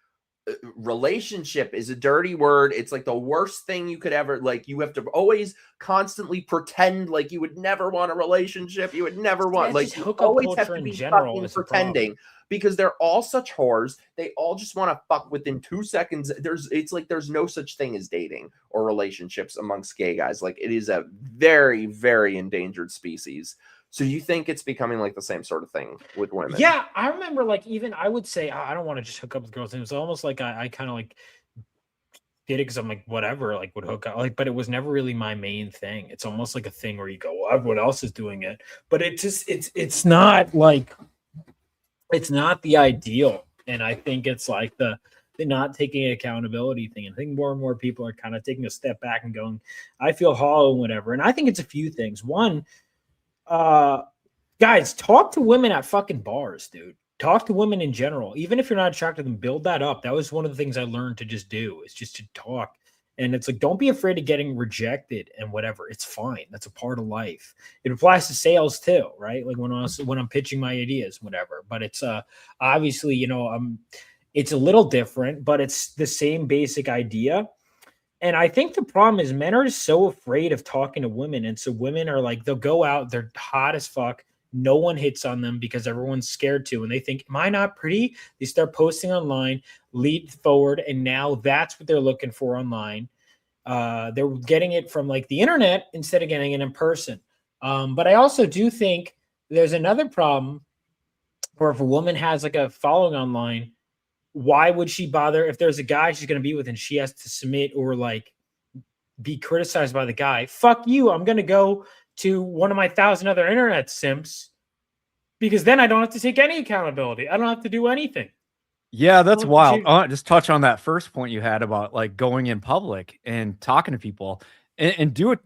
S4: relationship is a dirty word. It's like the worst thing you could ever, like, you have to always constantly pretend like you would never want a relationship. You would never want, like, you always have to be fucking pretending, because they're all such whores. They all just want to fuck within 2 seconds. It's like there's no such thing as dating or relationships amongst gay guys. Like, it is a very, very endangered species. So you think it's becoming like the same sort of thing with women?
S5: Yeah, I remember, like, even I would say, I don't want to just hook up with girls. It was almost like I kind of like did it because I'm like, whatever, like, would hook up, like, but it was never really my main thing. It's almost like a thing where you go, well, everyone else is doing it, but it just it's not like, it's not the ideal. And I think it's like the not taking accountability thing. And I think more and more people are kind of taking a step back and going, I feel hollow and whatever. And I think it's a few things. One, guys, talk to women at fucking bars, dude. Talk to women in general. Even if you're not attracted to them, build that up. That was one of the things I learned to just do, is just to talk. And it's like, don't be afraid of getting rejected and whatever. It's fine. That's a part of life. It applies to sales too, right? Like when I'm pitching my ideas, whatever. But it's obviously, you know, it's a little different, but it's the same basic idea. And I think the problem is men are so afraid of talking to women. And so women are like, they'll go out, they're hot as fuck. No one hits on them because everyone's scared to. And they think, am I not pretty? They start posting online, lead forward. And now that's what they're looking for online. They're getting it from like the internet instead of getting it in person. But I also do think there's another problem where if a woman has like a following online, why would she bother if there's a guy she's going to be with and she has to submit or like be criticized by the guy? Fuck you. I'm going to go to one of my 1,000 other internet simps, because then I don't have to take any accountability. I don't have to do anything.
S2: Yeah, that's wild. Just touch on that first point you had about like going in public and talking to people and do it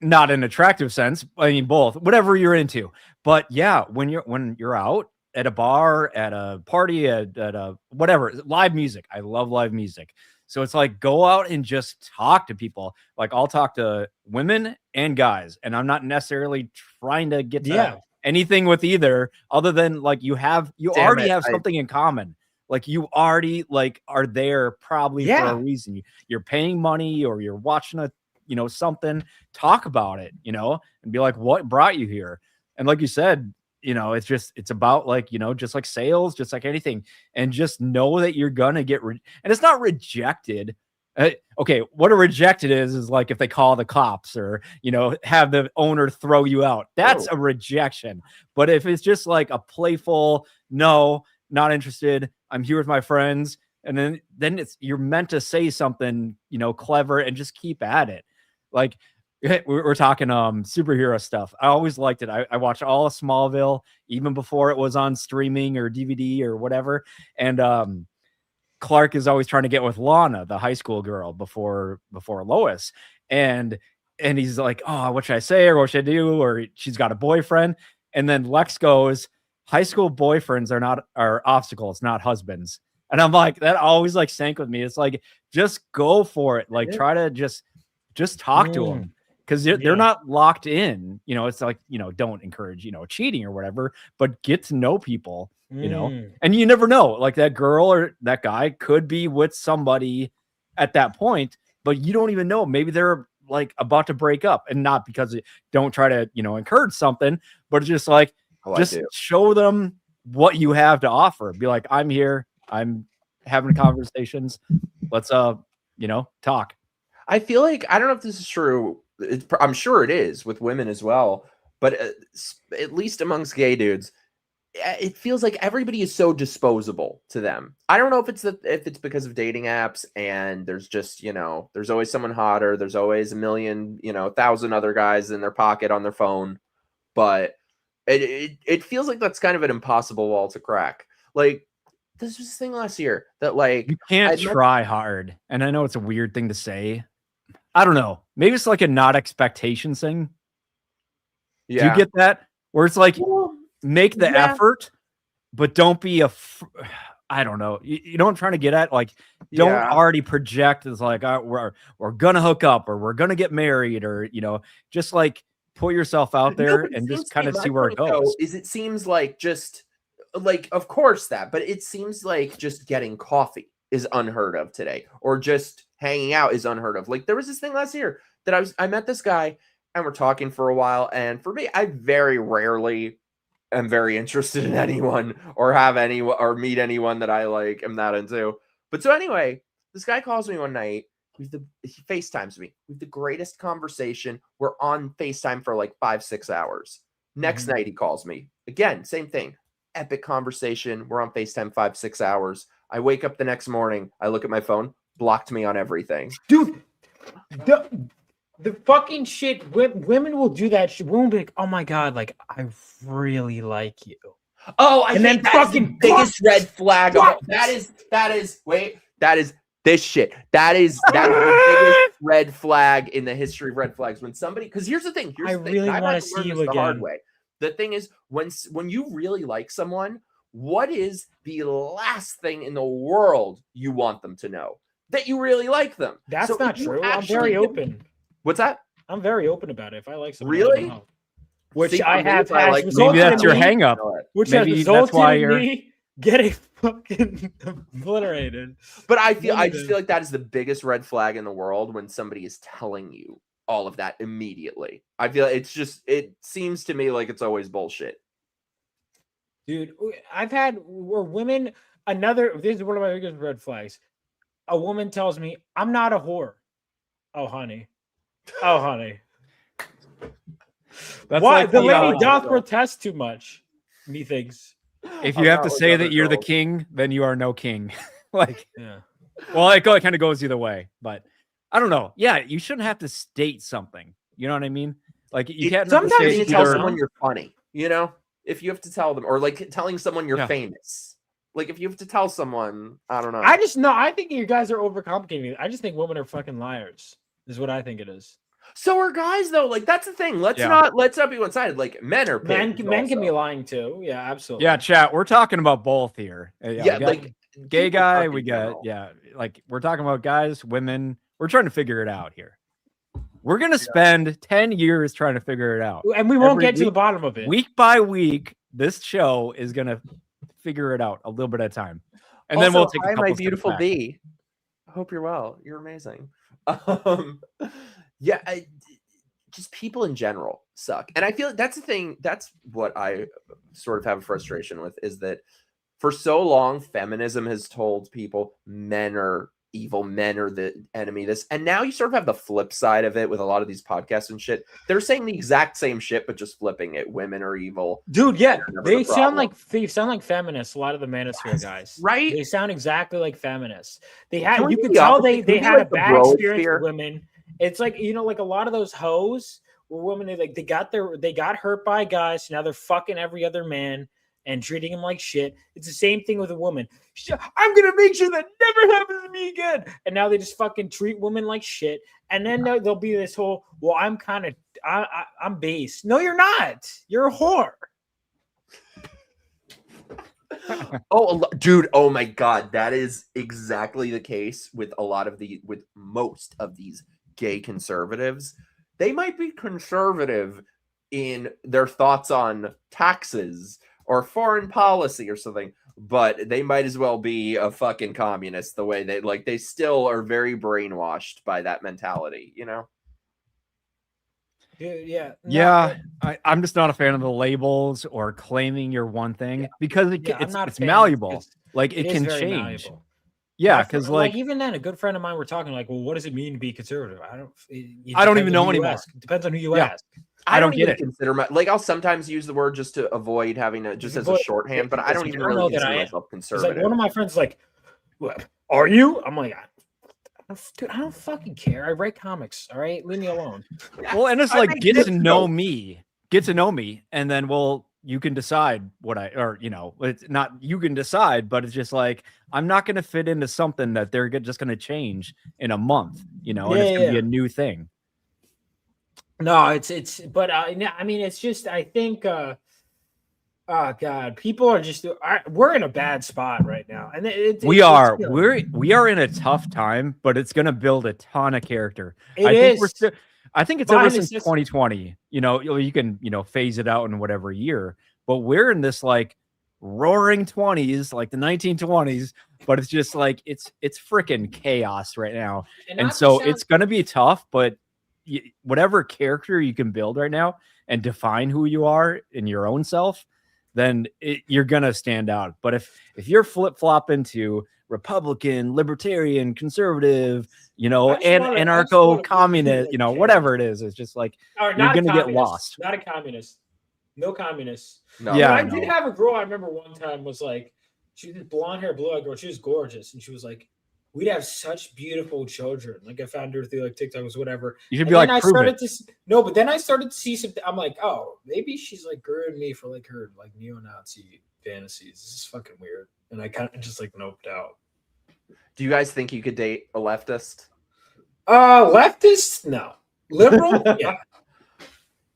S2: not in an attractive sense. I mean, both, whatever you're into. But yeah, when you're out at a bar, at a party, at a whatever, live music. I love live music. So it's like, go out and just talk to people. Like, I'll talk to women and guys, and I'm not necessarily trying to get to anything with either, other than like you already have something in common. Like, you already like are there probably for a reason. You're paying money or you're watching something. Talk about it, and be like, what brought you here? And like you said, it's about like, just like sales, just like anything, and just know that you're gonna get and it's not rejected, Okay, what a rejected is like if they call the cops or, have the owner throw you out. That's a rejection. But if it's just like a playful, no, not interested, I'm here with my friends, and then you're meant to say something, clever and just keep at it. Like we're talking superhero stuff. I always liked it. I watched all of Smallville even before it was on streaming or DVD or whatever. And Clark is always trying to get with Lana, the high school girl, before Lois. And he's like, oh, what should I say? Or what should I do? Or she's got a boyfriend. And then Lex goes, high school boyfriends are obstacles, not husbands. And I'm like, that always like sank with me. It's like, just go for it. Like, try to just talk to them. Because they're not locked in, it's like, don't encourage, cheating or whatever, but get to know people, and you never know, like that girl or that guy could be with somebody at that point, but you don't even know. Maybe they're like about to break up, and not because don't try to, encourage something, but it's just like, show them what you have to offer. Be like, I'm here. I'm having conversations. Let's, talk.
S4: I feel like, I don't know if this is true. I'm sure it is with women as well, but at least amongst gay dudes, it feels like everybody is so disposable to them. I don't know if it's because of dating apps and there's just, there's always someone hotter. There's always a million, 1,000 other guys in their pocket on their phone, but it feels like that's kind of an impossible wall to crack. Like, this was this thing last year that like
S2: you can't try hard. And I know it's a weird thing to say. I don't know. Maybe it's like a not expectations thing. Yeah. Do you get that? Where it's like, make the effort, but don't be I don't know. You know what I'm trying to get at? Like, don't already project as like, we're going to hook up or we're going to get married or, just like put yourself out there and just kind of see where it goes.
S4: It seems like just like, of course but it seems like just getting coffee is unheard of today, or just hanging out is unheard of. Like, there was this thing last year that I met this guy and we're talking for a while. And for me, I very rarely am very interested in anyone or meet anyone that I like am not into. But so anyway, this guy calls me one night. He FaceTimes me. We have the greatest conversation. We're on FaceTime for like 5-6 hours. Next night he calls me. Again, same thing. Epic conversation. We're on FaceTime 5-6 hours. I wake up the next morning. I look at my phone. Blocked me on everything.
S5: Dude, the fucking shit. Women will do that shit. Women will be like, oh my God, like, I really like you.
S4: Oh, and then fucking biggest red flag. That is this shit. That is the biggest red flag in the history of red flags. When somebody, because here's the thing.
S5: I really want to see you again.
S4: The hard way. The thing is, when you really like someone, what is the last thing in the world you want them to know? That you really like them.
S5: That's not true. I'm very open.
S4: What's that?
S5: I'm very open about it. If I like someone,
S4: really,
S5: which I have,
S2: like, maybe that's your hang up.
S5: Which has resulted in me getting fucking obliterated.
S4: But I just feel like that is the biggest red flag in the world when somebody is telling you all of that immediately. I feel it seems to me like it's always bullshit.
S5: Dude, I've had where women. This is one of my biggest red flags. A woman tells me, I'm not a whore. Oh, honey. That's why like the lady doth protest too much, methinks.
S2: If you have to say that you're the king, then you are no king. Like, yeah. Well, it kind of goes either way, but I don't know. Yeah, you shouldn't have to state something. You know what I mean? Like, you can't.
S4: Sometimes you tell someone you're funny. If you have to tell them, or like telling someone you're famous. Like, if you have to tell someone, I don't know.
S5: I think you guys are overcomplicating it. I just think women are fucking liars, is what I think it is.
S4: So are guys, though. Like, that's the thing. Let's not be one-sided. Like, men are
S5: men can be lying too. Yeah, absolutely.
S2: Yeah, chat. We're talking about both here. Yeah, like gay guy. We got like we're talking about guys, women. We're trying to figure it out here. We're gonna spend 10 years trying to figure it out,
S5: and we won't get to the bottom of it.
S2: Week by week, this show is gonna figure it out a little bit at a time, and then we'll take a couple
S4: my beautiful bee. I hope you're well. You're amazing. Just people in general suck, and I feel like that's the thing. That's what I sort of have a frustration with, is that for so long feminism has told people men are evil men are the enemy. This, and now you sort of have the flip side of it with a lot of these podcasts and shit. They're saying the exact same shit, but just flipping it. Women are evil,
S5: dude. Yeah, they sound like feminists. A lot of the Manosphere guys,
S4: right?
S5: They sound exactly like feminists. They had you could tell they had a bad experience with women. It's like, you know, like a lot of those hoes were women. They got hurt by guys. So now they're fucking every other man and treating him like shit. It's the same thing with a woman. I'm gonna make sure that never happens to me again. And now they just fucking treat women like shit. And then there'll be this whole, well, I'm base. No, you're not. You're a whore.
S4: Oh, dude. Oh my God. That is exactly the case with most of these gay conservatives. They might be conservative in their thoughts on taxes or foreign policy or something, but they might as well be a fucking communist the way they still are very brainwashed by that mentality, you know?
S5: Yeah.
S2: I'm just not a fan of the labels or claiming you're one thing because it's malleable. Like it can change. Malleable. Yeah, because like
S5: even then, a good friend of mine were talking like, well, what does it mean to be conservative?
S2: I don't even know anymore.
S5: It depends on who you ask.
S4: I don't get it. Consider I'll sometimes use the word just to avoid having to just as a shorthand, but I don't even really consider myself conservative.
S5: Like one of my friends is like, what, are you? I'm like, dude, I don't fucking care. I write comics. All right, leave me alone.
S2: Well, and it's like get to know me, and then you can decide it's not you can decide, but it's just like I'm not going to fit into something that they're just going to change in a month, and it's going to be a new thing.
S5: No, but I mean, it's just, I think, oh God, people are just, we're in a bad spot right now. And
S2: we are in a tough time, but it's going to build a ton of character. I think it's ever since 2020, you can, phase it out in whatever year, but we're in this like roaring 20s, like the 1920s, but it's just like, it's freaking chaos right now. And so it's going to be tough, but whatever character you can build right now and define who you are in your own self, then you're gonna stand out. But if you're flip-flop into Republican, libertarian, conservative, and anarcho-communist, whatever it is, it's just like you're gonna get lost.
S5: Not a communist. No communists.
S4: No.
S5: Yeah, I did have a girl I remember one time was like, she was blonde hair, blue-eyed girl. She was gorgeous, and she was like, we'd have such beautiful children. Like I found her through like TikToks, whatever.
S2: You should be like,
S5: but then I started to see something. I'm like, oh, maybe she's like grooming me for like her like neo-Nazi fantasies. This is fucking weird. And I kind of just like noped out.
S4: Do you guys think you could date a leftist?
S5: Leftist? No. Liberal? Yeah.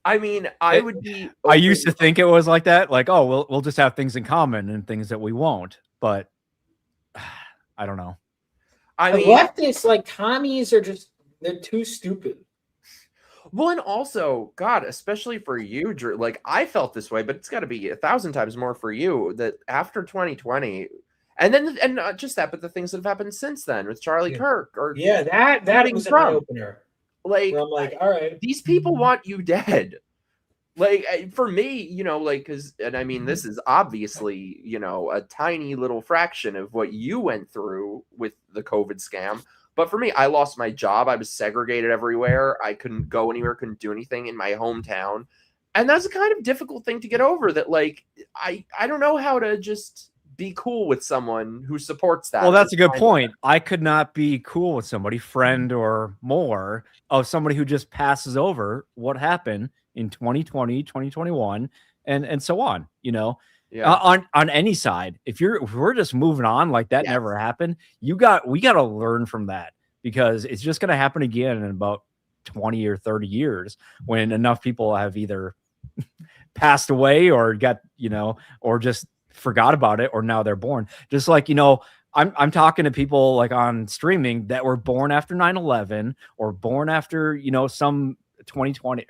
S4: I mean, I would be.
S2: I used to think it was like that. Like, oh, we'll just have things in common and things that we won't. But I don't know.
S5: I mean, leftists, like commies, they're too stupid.
S4: Well, and also, God, especially for you, Drew, like I felt this way, but it's got to be 1,000 times more for you that after 2020, and not just that, but the things that have happened since then with Charlie Kirk
S5: that was an eye opener.
S4: Like,
S5: I'm like, all right,
S4: these people want you dead. Like for me, and I mean, this is obviously, a tiny little fraction of what you went through with the COVID scam. But for me, I lost my job. I was segregated everywhere. I couldn't go anywhere, couldn't do anything in my hometown. And that's a kind of difficult thing to get over that, like, I don't know how to just be cool with someone who supports that.
S2: Well, that's a good point. I could not be cool with somebody, friend or more, of somebody who just passes over what happened in 2020, 2021, and so on, on any side. If we're just moving on like that never happened, we got to learn from that, because it's just going to happen again in about 20 or 30 years when enough people have either passed away or got, or just forgot about it, or now they're born. Just like, I'm talking to people like on streaming that were born after 9/11 or born after, some 2020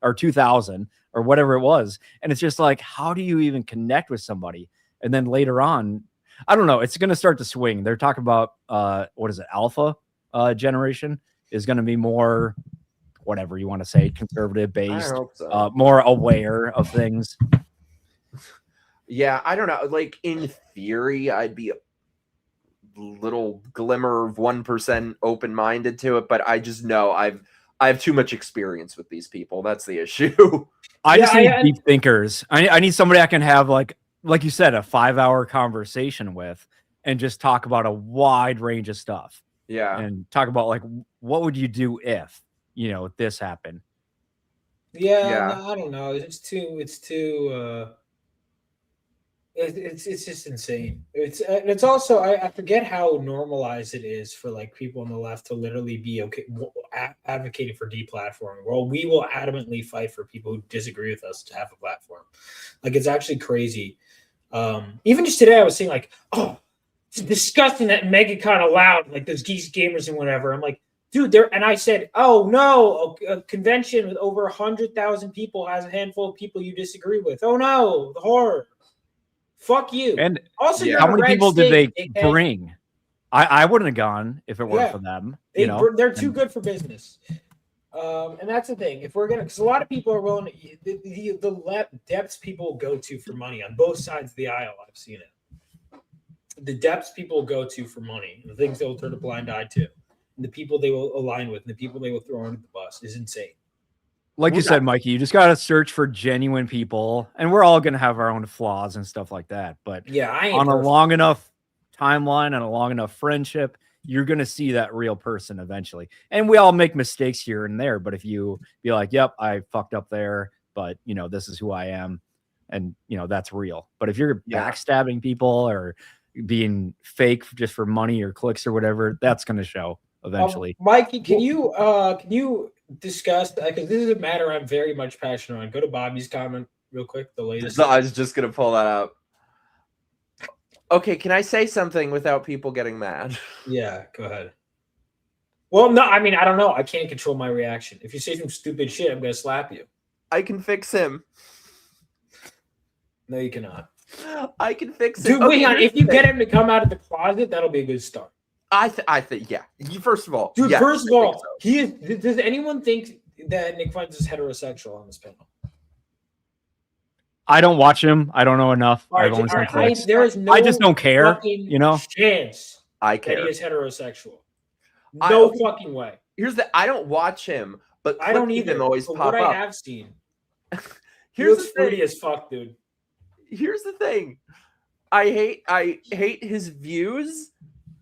S2: or 2000 or whatever it was. And it's just like, how do you even connect with somebody? And then later on, I don't know, it's going to start to swing. They're talking about, what is it? Alpha generation is going to be more, whatever you want to say, conservative based, more aware of things.
S4: Yeah. I don't know. Like in theory, I'd be little glimmer of 1% open-minded to it, but I just know I have too much experience with these people. That's the issue.
S2: I just need deep thinkers. I need somebody I can have, like you said, a 5-hour conversation with and just talk about a wide range of stuff.
S4: Yeah.
S2: And talk about, like, what would you do if, this happened?
S5: Yeah. No, I don't know. It's just insane. It's also, I forget how normalized it is for like people on the left to literally be advocating for deplatforming. Well, we will adamantly fight for people who disagree with us to have a platform. Like, it's actually crazy. Even just today, I was saying like, oh, it's disgusting that MegaCon allowed like those geese gamers and whatever. I'm like, dude, and I said, oh no, a convention with over 100,000 people has a handful of people you disagree with. Oh no, the horror. Fuck you.
S2: And
S5: also,
S2: how many people did they bring? I wouldn't have gone if it weren't for them.
S5: They're too good for business. And that's the thing. If we're gonna, because a lot of people are willing to, the depths people go to for money on both sides of the aisle. I've seen it. The depths people go to for money, the things they'll turn a blind eye to, and the people they will align with, and the people they will throw under the bus is insane.
S2: Like you said, Mikey, you just got to search for genuine people, and we're all going to have our own flaws and stuff like that. But on a long enough timeline and a long enough friendship, you're going to see that real person eventually. And we all make mistakes here and there. But if you be like, yep, I fucked up there, but this is who I am. And that's real. But if you're backstabbing people or being fake just for money or clicks or whatever, that's going to show eventually.
S5: Mikey, can you discuss, because this is a matter I'm very much passionate on. Go to Bobby's comment real quick, the latest.
S4: I was just gonna pull that up. Okay, can I say something without people getting mad?
S5: Yeah, go ahead. Well, no, I mean, I don't know. I can't control my reaction. If you say some stupid shit, I'm gonna slap you.
S4: I can fix him.
S5: No, you cannot.
S4: I can fix him.
S5: Dude, wait on. If you get him to come out of the closet, that'll be a good start.
S4: I think, yeah. First of all,
S5: dude.
S4: Yes,
S5: first of all, he is. Does anyone think that Nick Fuentes is heterosexual on this panel?
S2: I don't watch him. I don't know enough.
S5: Right,
S2: I've only seen clips.
S5: There is no.
S2: I just don't care.
S5: Chance.
S4: I care.
S5: That he is heterosexual. No fucking way.
S4: I don't watch him, but
S5: I don't even
S4: always pop
S5: up.
S4: I
S5: have seen.
S4: Here's
S5: the fruity as fuck, dude.
S4: Here's the thing. I hate his views,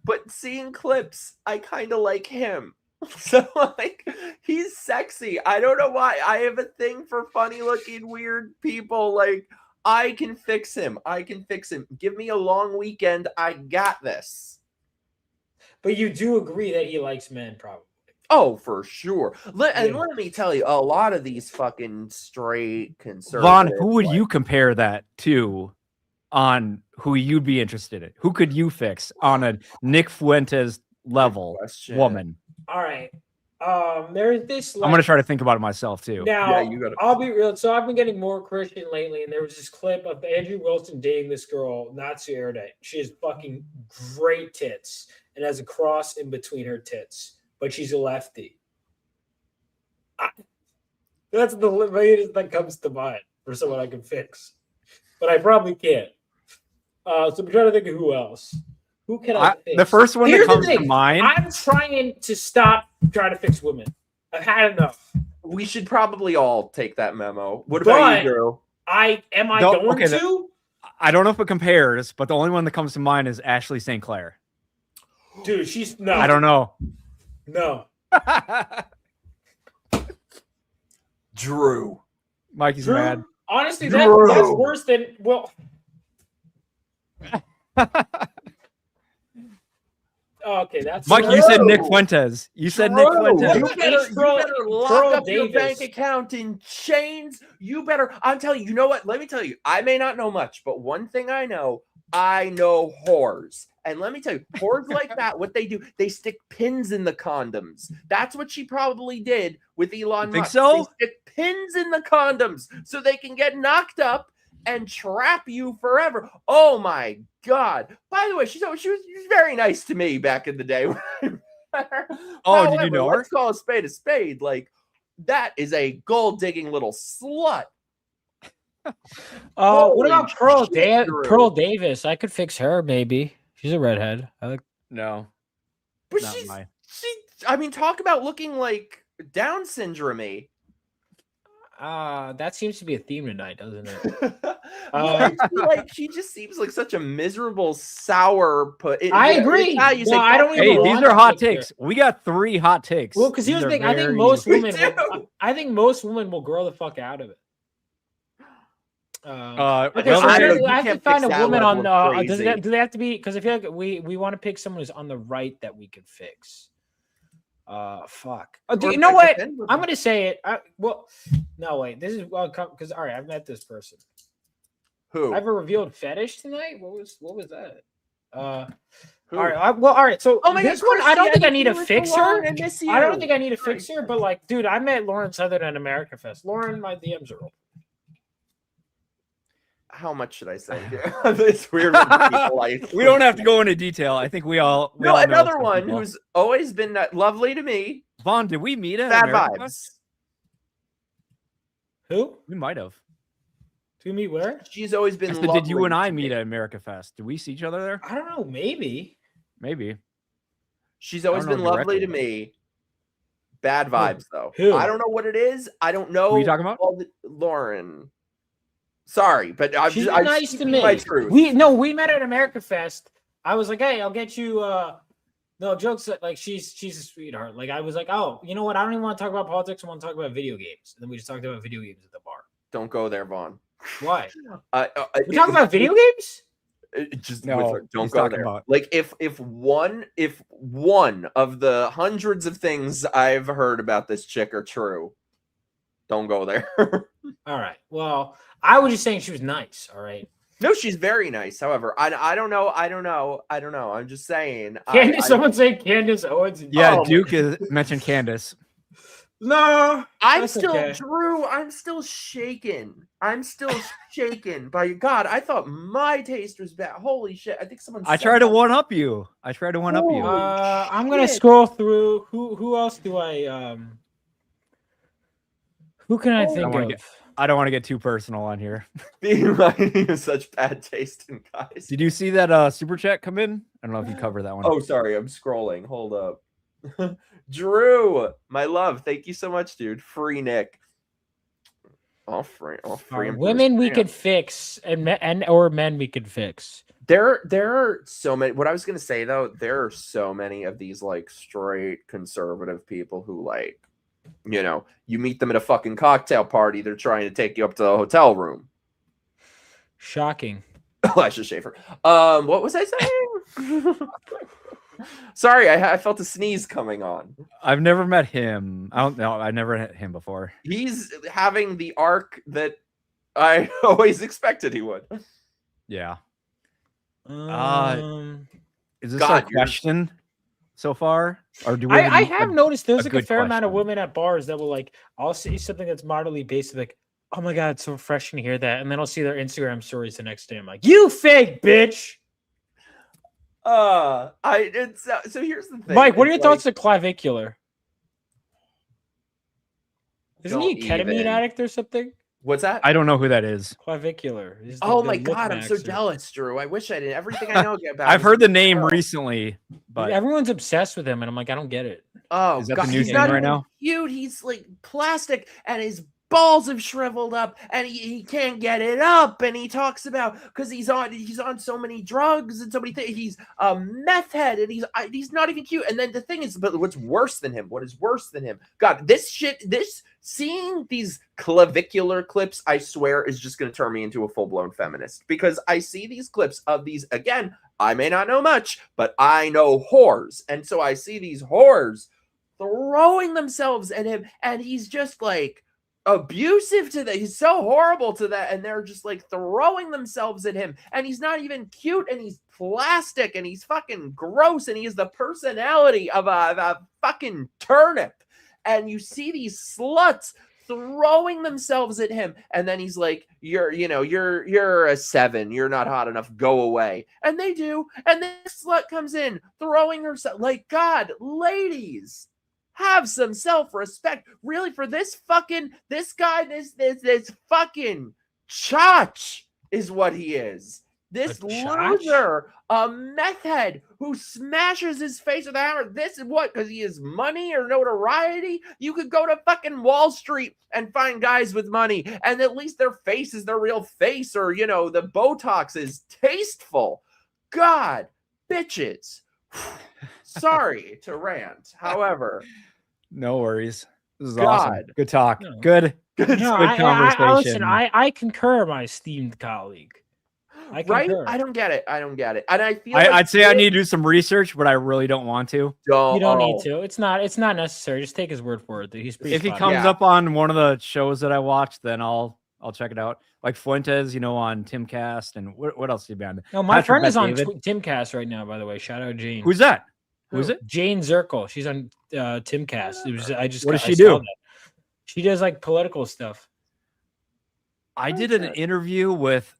S4: but seeing clips, I kind of like him. So like, he's sexy. I don't know why. I have a thing for funny looking weird people. Like, I can fix him. Give me a long weekend. I got this.
S5: But you do agree that he likes men, probably.
S4: Oh, for sure. Let me tell you, a lot of these fucking straight conservative.
S2: Vaughn, who would you compare that to on who you'd be interested in? Who could you fix on a Nick Fuentes level woman?
S5: All right. There's this.
S2: I'm going to try to think about it myself, too.
S5: Now, I'll be real. So I've been getting more Christian lately, and there was this clip of Andrew Wilson dating this girl, Natsu Erday. She has fucking great tits and has a cross in between her tits, but she's a lefty. That's the latest that comes to mind for someone I can fix, but I probably can't. So I'm trying to think of who else. Who can I fix?
S2: The first one that comes to mind.
S5: I'm trying to stop trying to fix women. I've had enough.
S4: We should probably all take that memo. What about you, Drew?
S5: I don't
S2: know if it compares, but the only one that comes to mind is Ashley St. Clair.
S5: Dude, she's no.
S2: I don't know.
S5: No.
S4: Drew.
S2: Mikey's mad.
S5: Honestly, that's worse than okay, that's
S2: Mike. You said Nick Fuentes. You said Nick Fuentes.
S4: You better lock up your bank account in chains. You better. I'm telling you. You know what? Let me tell you. I may not know much, but one thing I know whores. And let me tell you, whores like that, what they do, they stick pins in the condoms. That's what she probably did with Elon Musk.
S2: Think so?
S4: They stick pins in the condoms so they can get knocked up and trap you forever. Oh my God. By the way, she was very nice to me back in the day.
S2: Oh, did you know her?
S4: Let's call a spade a spade. Like, that is a gold digging little slut.
S6: What about Pearl Davis? I could fix her, maybe. She's a redhead.
S2: No.
S4: But
S2: Not
S4: she's
S2: mine.
S4: I mean, talk about looking like Down syndrome-y.
S5: That seems to be a theme tonight, doesn't it?
S4: She just seems like such a miserable sour
S5: I agree.
S4: You say,
S5: I don't even
S2: Hey, these
S5: want
S2: are
S5: to
S2: hot
S5: fix
S2: takes. We got 3 hot takes.
S5: Well, because here's
S2: These
S5: the
S2: are
S5: thing. I think
S2: very-
S5: most
S4: We
S5: women.
S4: do.
S5: I think most women will grow the fuck out of it.
S2: well,
S5: Okay, so
S4: I
S5: I
S4: you
S5: have to
S4: can't
S5: find a
S4: fix that
S5: woman
S4: level
S5: on.
S4: of
S5: Do
S4: crazy.
S5: they have to be? Because I feel like we want to pick someone who's on the right that we can fix. Fuck. You know what? I'm gonna say it. No wait. This is because all right. I've met this person.
S4: Who?
S5: I have a revealed fetish tonight. What was that?
S4: Who?
S5: All right. All right. So
S4: Oh my
S5: this
S4: God,
S5: one, I don't
S4: Christy,
S5: think I
S4: miss
S5: need
S4: you
S5: to
S4: so
S5: fix
S4: long.
S5: her.
S4: I miss
S5: I don't
S4: you.
S5: think I need to fix her, but like, dude, I met Lauren Southern at America Fest. Lauren, my DMs are open.
S4: How much should I say? It's weird when people like.
S2: We don't have to go into detail. I think we all
S4: No,
S2: all know
S4: another
S2: some
S4: one
S2: people.
S4: who's always been lovely to me.
S2: Vaughn, did we meet at
S4: Bad
S2: America
S4: vibes.
S2: Fest?
S5: Who?
S2: We might have.
S5: To meet where?
S4: She's always been.
S2: I said, did you
S4: lovely
S2: and I
S4: to
S2: meet
S4: me.
S2: at America Fest? Did we see each other there?
S5: I don't know. Maybe.
S2: Maybe.
S4: She's always
S2: I don't
S4: been
S2: know
S4: lovely to
S2: directly.
S4: me. Bad vibes though.
S5: Who?
S4: I don't know what it is. I don't know.
S2: Who are you talking about?
S4: Lauren. Sorry, but I'm
S5: She's
S4: just
S5: been
S4: I'm
S5: nice to
S4: speaking
S5: me.
S4: my truth.
S5: We met at America Fest. I was like, hey, I'll get you. No jokes. Like she's a sweetheart. Like I was like, oh, you know what? I don't even want to talk about politics. I want to talk about video games. And then we just talked about video games at the bar.
S4: Don't go there, Vaughn.
S5: Why? We
S4: We
S5: talk about video games?
S4: Just
S2: No,
S4: with her. Don't
S2: he's
S4: go
S2: talking
S4: there.
S2: about-
S4: Like if one of the hundreds of things I've heard about this chick are true, don't go there.
S5: All right. Well, I was just saying she was nice. All right.
S4: No, she's very nice. However, I don't know. I'm just saying.
S5: Someone say Candace Owens.
S2: Yeah,
S4: Oh,
S2: Duke mentioned Candace.
S5: No,
S4: I'm
S5: that's
S4: still
S5: okay.
S4: Drew. I'm still shaken. By God, I thought my taste was bad. Holy shit! I think someone.
S2: I tried to one up you. I'm
S5: gonna scroll through. Who else do I? Who can I think of?
S2: I don't want to get too personal on here.
S4: Being reminding of such bad taste in guys.
S2: Did you see that super chat come in? I don't know if you covered that one.
S4: Oh, sorry, I'm scrolling. Hold up. Drew, my love, thank you so much, dude. Free Nick. All free.
S5: Women we could fix, and men we could fix.
S4: There are so many. What I was gonna say though, there are so many of these like straight conservative people who like, you know, you meet them at a fucking cocktail party, they're trying to take you up to the hotel room.
S5: Shocking.
S4: Elijah Schaefer. What was I saying? Sorry, I felt a sneeze coming on.
S2: I've never met him. I don't know. I never met him before.
S4: He's having the arc that I always expected he would.
S2: Yeah.
S5: Um,
S2: Is this
S4: God,
S2: a question so far? Or do we
S5: I have noticed there's like a
S2: good
S5: fair amount of
S2: question.
S5: women at bars that will like, I'll see something that's moderately basic, like, oh my God, it's so refreshing to hear that. And then I'll see their Instagram stories the next day. I'm like, you fake bitch.
S4: So here's the thing.
S5: Mike, what are your
S4: It's
S5: thoughts on clavicular? Isn't he a
S4: Don't
S5: ketamine
S4: even.
S5: addict or something?
S4: What's that?
S2: I don't know who that is.
S5: Clavicular. He's the-
S4: Oh
S5: the
S4: my
S5: lip
S4: God, I'm so
S5: maxer.
S4: jealous, Drew. I wish I did everything I know about.
S2: I've
S4: him.
S2: heard the name
S4: Oh.
S2: recently, but
S5: Everyone's obsessed with him, and I'm like, I don't get it.
S4: Oh,
S2: Is that the
S4: God,
S2: new
S4: he's
S2: thing
S4: not
S2: right
S4: even
S2: now?
S4: cute. He's like plastic, and his balls have shriveled up, and he can't get it up. And he talks about because he's on so many drugs and so many things. He's a meth head, and he's not even cute. And then the thing is, but what's worse than him? What is worse than him? God, seeing these clavicular clips, I swear, is just going to turn me into a full-blown feminist because I see these clips of these again. I may not know much, but I know whores, and so I see these whores throwing themselves at him, and he's just like abusive to that. He's so horrible to that, and they're just like throwing themselves at him, and he's not even cute, and he's plastic, and he's fucking gross, and he has the personality of a fucking turnip. And you see these sluts throwing themselves at him, and then he's like, you're a 7, you're not hot enough, go away. And they do, and then this slut comes in throwing herself. Like, God, ladies, have some self-respect. Really, for this fucking this fucking chotch is what he is. This
S5: A shot?
S4: loser, a meth head who smashes his face with a hammer. This is what? Because he has money or notoriety? You could go to fucking Wall Street and find guys with money, and at least their face is their real face, or, you know, the Botox is tasteful. God, bitches. Sorry to rant. However,
S2: No worries. This is
S4: God.
S2: awesome. Good talk.
S5: No.
S2: Good.
S5: No,
S2: Good
S5: listen,
S2: conversation.
S5: I concur, my esteemed colleague. I
S4: right?
S5: concur.
S4: I don't get it. I don't get it. And I feel
S2: I'd say I need to do some research, but I really don't want to.
S5: You don't need to. It's not necessary. Just take his word for it. He's pretty
S2: If he
S5: spot
S2: comes
S4: Yeah.
S2: up on one of the shows that I watch, then I'll check it out. Like Fuentes, you know, on TimCast, and what else did he be on?
S5: No, my
S2: Patrick
S5: friend is
S2: Bet
S5: on
S2: David.
S5: Timcast right now, by the way. Shout out Jane.
S2: Who's that? Who's it?
S5: Jane Zirkle. She's on Timcast. It was
S2: What does
S5: I
S2: she
S5: saw
S2: do?
S5: that. She does like political stuff.
S2: I did an interview with,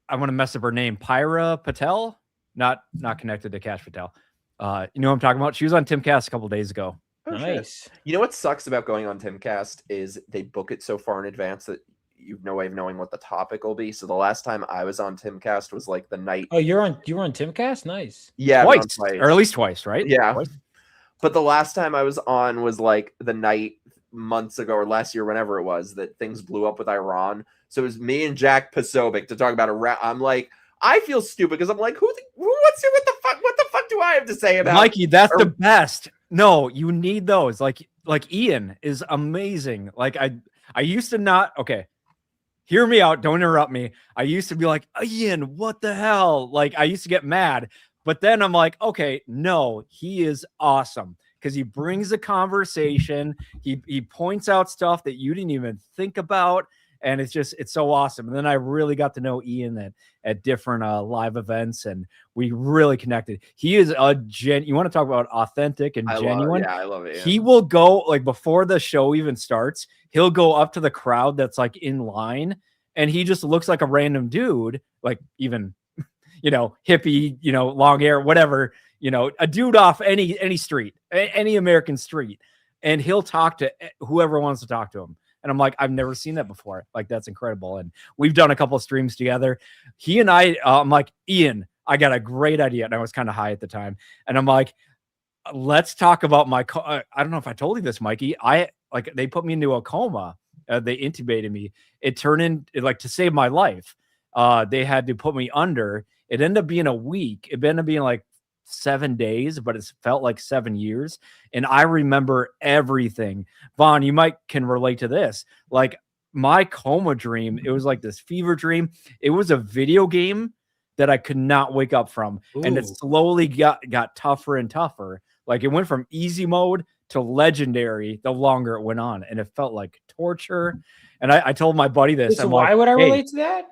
S2: I want to mess up her name, Pyra Patel, not connected to Cash Patel. You know what I'm talking about? She was on Timcast a couple days ago.
S4: Oh, shit.
S5: Nice.
S4: You know what sucks about going on Timcast is they book it so far in advance that you've no way of knowing what the topic will be. So the last time I was on Timcast was like the night.
S5: Oh, you were on Timcast? Nice.
S4: Yeah, I've been on
S2: Twice, or at least twice, right?
S4: Yeah.
S2: Twice.
S4: But the last time I was on was like the night months ago or last year, whenever it was, that things blew up with Iran. So it was me and Jack Posobiec to talk about I'm like, I feel stupid because I'm like, what the fuck do I have to say about
S2: Mikey, that's the best. No, you need those. Like Ian is amazing. Like I used to not. Okay, hear me out. Don't interrupt me. I used to be like, Ian, what the hell? Like I used to get mad, but then I'm like, okay, no, he is awesome because he brings a conversation. He points out stuff that you didn't even think about. And it's so awesome. And then I really got to know Ian at different live events, and we really connected. He is you want to talk about authentic and genuine?
S4: I love it. Yeah.
S2: He will go, like, before the show even starts, he'll go up to the crowd that's like in line, and he just looks like a random dude, like even, you know, hippie, you know, long hair, whatever, you know, a dude off any street, any American street, and he'll talk to whoever wants to talk to him. And I'm like, I've never seen that before. Like, that's incredible. And we've done a couple of streams together. He and I'm like, Ian, I got a great idea. And I was kind of high at the time. And I'm like, let's talk about my, I don't know if I told you this, Mikey. They put me into a coma. They intubated me. It turned in, like, to save my life. They had to put me under. It ended up being a week. It ended up being like 7 days, but it felt like 7 years. And I remember everything. Vaughn, you can relate to this. Like, my coma dream, it was like this fever dream. It was a video game that I could not wake up from.
S5: Ooh.
S2: And it slowly got tougher and tougher. Like, it went from easy mode to legendary the longer it went on. And it felt like torture. And I told my buddy this.
S5: So why would I relate to that?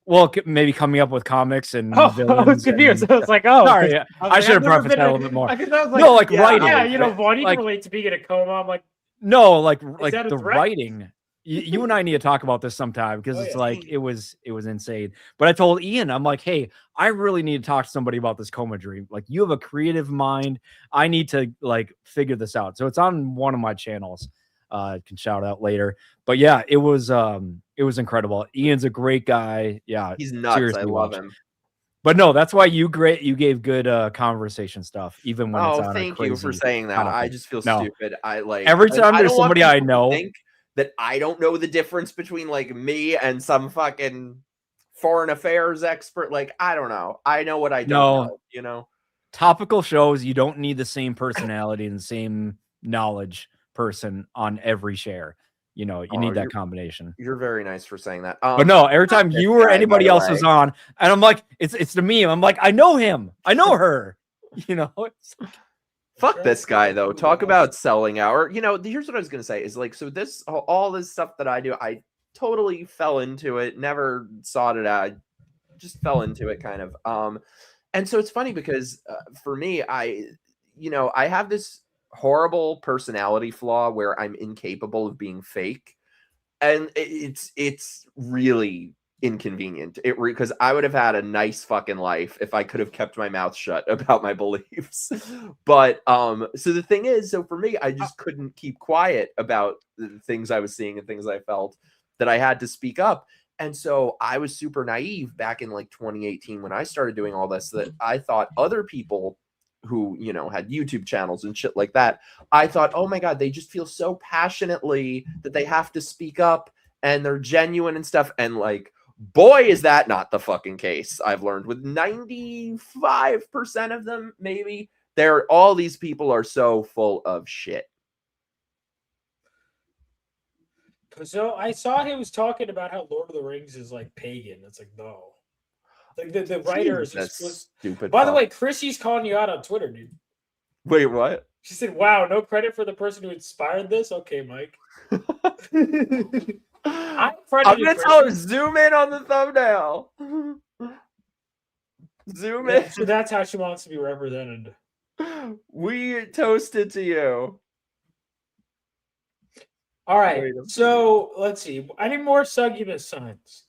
S2: Well, maybe coming up with comics and
S5: I was confused. I was like, oh,
S2: sorry. I should have prefaced that a little bit more.
S5: Writing.
S2: Yeah,
S5: you know, Vaughn, you
S2: like,
S5: can relate to being in a coma. I'm like,
S2: no, like
S5: that a
S2: the
S5: threat?
S2: writing. You and I need to talk about this sometime because it's like it was insane. But I told Ian, I'm like, hey, I really need to talk to somebody about this coma dream. Like, you have a creative mind. I need to, like, figure this out. So it's on one of my channels. I can shout out later. But yeah, it was incredible. Ian's a great guy. Yeah,
S4: he's nuts.
S2: seriously,
S4: I love him.
S2: But no, that's why you gave good conversation stuff, even when it's on.
S4: Thank you for saying that. I just feel stupid. I like
S2: every time there's somebody I know.
S4: Think that I don't know the difference between, like, me and some fucking foreign affairs expert. Like, I don't know. I know what I don't know, you know.
S2: Topical shows, you don't need the same personality and the same knowledge person on every share. You know, you need that combination.
S4: You're very nice for saying that.
S2: But no, every time you or anybody else is on, and I'm like, it's the meme. I'm like, I know him. I know her. You know,
S4: fuck this guy though. Talk about selling out. Or, you know, here's what I was gonna say is, like, so this all this stuff that I do, I totally fell into it. Never sought it out. I just fell into it, kind of. And so it's funny because for me, I have this horrible personality flaw where I'm incapable of being fake, and it's really inconvenient. Because I would have had a nice fucking life if I could have kept my mouth shut about my beliefs. But so the thing is, so for me, I just couldn't keep quiet about the things I was seeing and things I felt, that I had to speak up. And so I was super naive back in like 2018 when I started doing all this, that I thought other people who, you know, had YouTube channels and shit like that, I thought, oh my God, they just feel so passionately that they have to speak up and they're genuine and stuff. And like, boy, is that not the fucking case. I've learned with 95% of them, maybe, all these people are so full of shit.
S5: So I saw he was talking about how Lord of the Rings is like pagan. It's like, no. Like the writer is
S4: stupid.
S5: By the way, Chrissy's calling you out on Twitter, dude.
S4: Wait, what?
S5: She said, wow, no credit for the person who inspired this? Okay, Mike.
S4: I'm gonna tell her, zoom in on the thumbnail. Zoom in.
S5: So that's how she wants to be represented.
S4: We toasted to you.
S5: All right, so let's see. Any more succubus signs?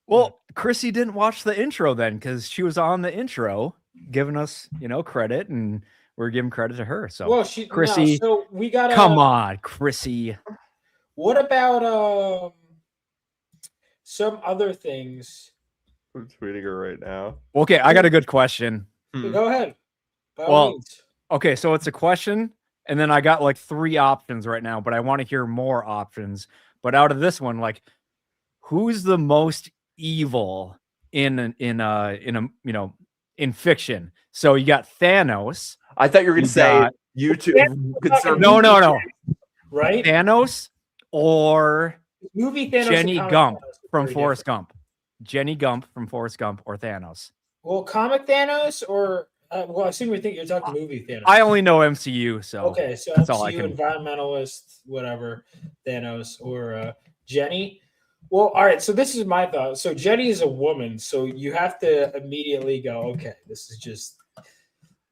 S2: Well, Chrissy didn't watch the intro then because she was on the intro giving us, you know, credit, and we're giving credit to her. So,
S5: well,
S2: Chrissy,
S5: so we got
S2: come on, Chrissy.
S5: What about some other things?
S4: I'm tweeting her right now.
S2: Okay, I got a good question.
S5: Go ahead.
S2: Well, okay, so it's a question, and then I got like 3 options right now, but I want to hear more options. But out of this one, like, who's the most evil in fiction? So you got Thanos.
S4: I thought you were going to say YouTube.
S2: No.
S5: Right?
S2: Thanos or
S5: movie Thanos
S2: Jenny Gump from Forrest Gump. Jenny Gump from Forrest Gump or Thanos.
S5: Well, comic Thanos or well, I assume you're talking movie Thanos.
S2: I only know MCU, so
S5: okay, so
S2: that's
S5: MCU,
S2: all I can.
S5: Environmentalist, whatever, Thanos or Jenny. Well, all right. So this is my thought. So Jenny is a woman, so you have to immediately go, okay, this is just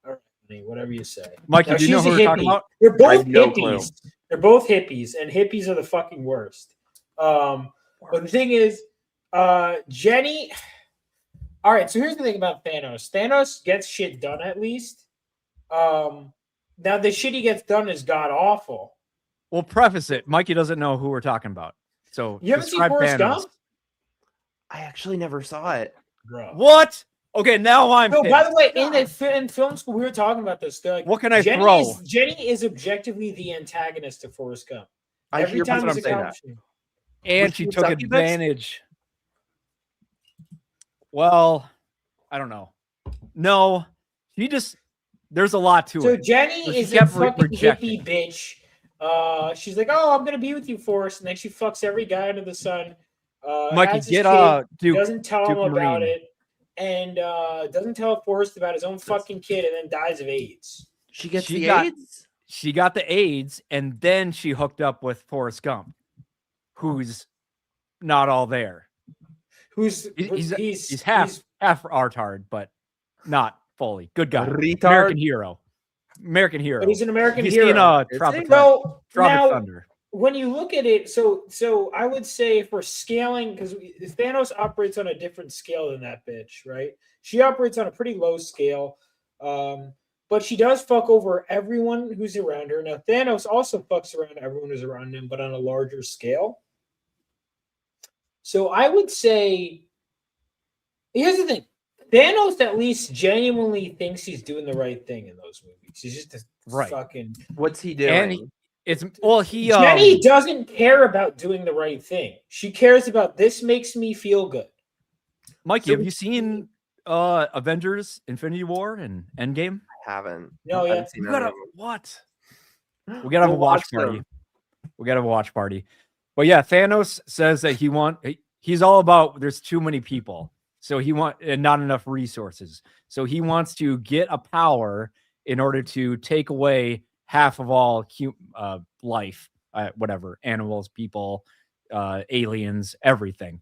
S5: all right, whatever you say.
S2: Mikey,
S5: now,
S2: do you know who we're talking about?
S5: They're both hippies. They're both hippies, and hippies are the fucking worst. But the thing is, Jenny. All right, so here's the thing about Thanos. Thanos gets shit done at least. Now the shit he gets done is god awful.
S2: We'll preface it. Mikey doesn't know who we're talking about. So
S5: you haven't seen Forrest Gump?
S4: I actually never saw it.
S5: Bro.
S2: What? Okay, now I'm.
S5: No, by the way, in film school, we were talking about this. They're like,
S2: what can I throw?
S5: Jenny is objectively the antagonist of Forrest Gump.
S4: Every time he's
S2: accomplishing. And she took advantage. Well, I don't know. No, she just. There's a lot to it.
S5: So Jenny is a fucking hippie bitch. She's like, "Oh, I'm gonna be with you, Forrest," and then she fucks every guy under the sun.
S2: Mikey,
S5: doesn't tell him about it, and doesn't tell Forrest about his own fucking kid, and then dies of AIDS.
S4: She gets AIDS.
S2: She got the AIDS, and then she hooked up with Forrest Gump, who's not all there. He's half retard, but not fully. Good guy.
S4: Retard.
S2: American hero.
S5: But he's an American
S2: hero.
S5: He's
S2: in Tropic
S5: Thunder. When you look at it, so I would say for scaling, because Thanos operates on a different scale than that bitch, right? She operates on a pretty low scale, but she does fuck over everyone who's around her. Now Thanos also fucks around everyone who's around him, but on a larger scale. So I would say, here's the thing. Thanos at least genuinely thinks he's doing the right thing in those movies. He's just fucking.
S4: What's he doing?
S5: Jenny doesn't care about doing the right thing. She cares about this makes me feel good.
S2: Mikey, have you seen Avengers: Infinity War and Endgame?
S4: I haven't.
S5: No, yeah.
S2: We gotta have a watch party. We gotta have a watch party. But yeah, Thanos says that he's all about there's too many people. So and not enough resources. So he wants to get a power in order to take away half of all life, whatever, animals, people, aliens, everything.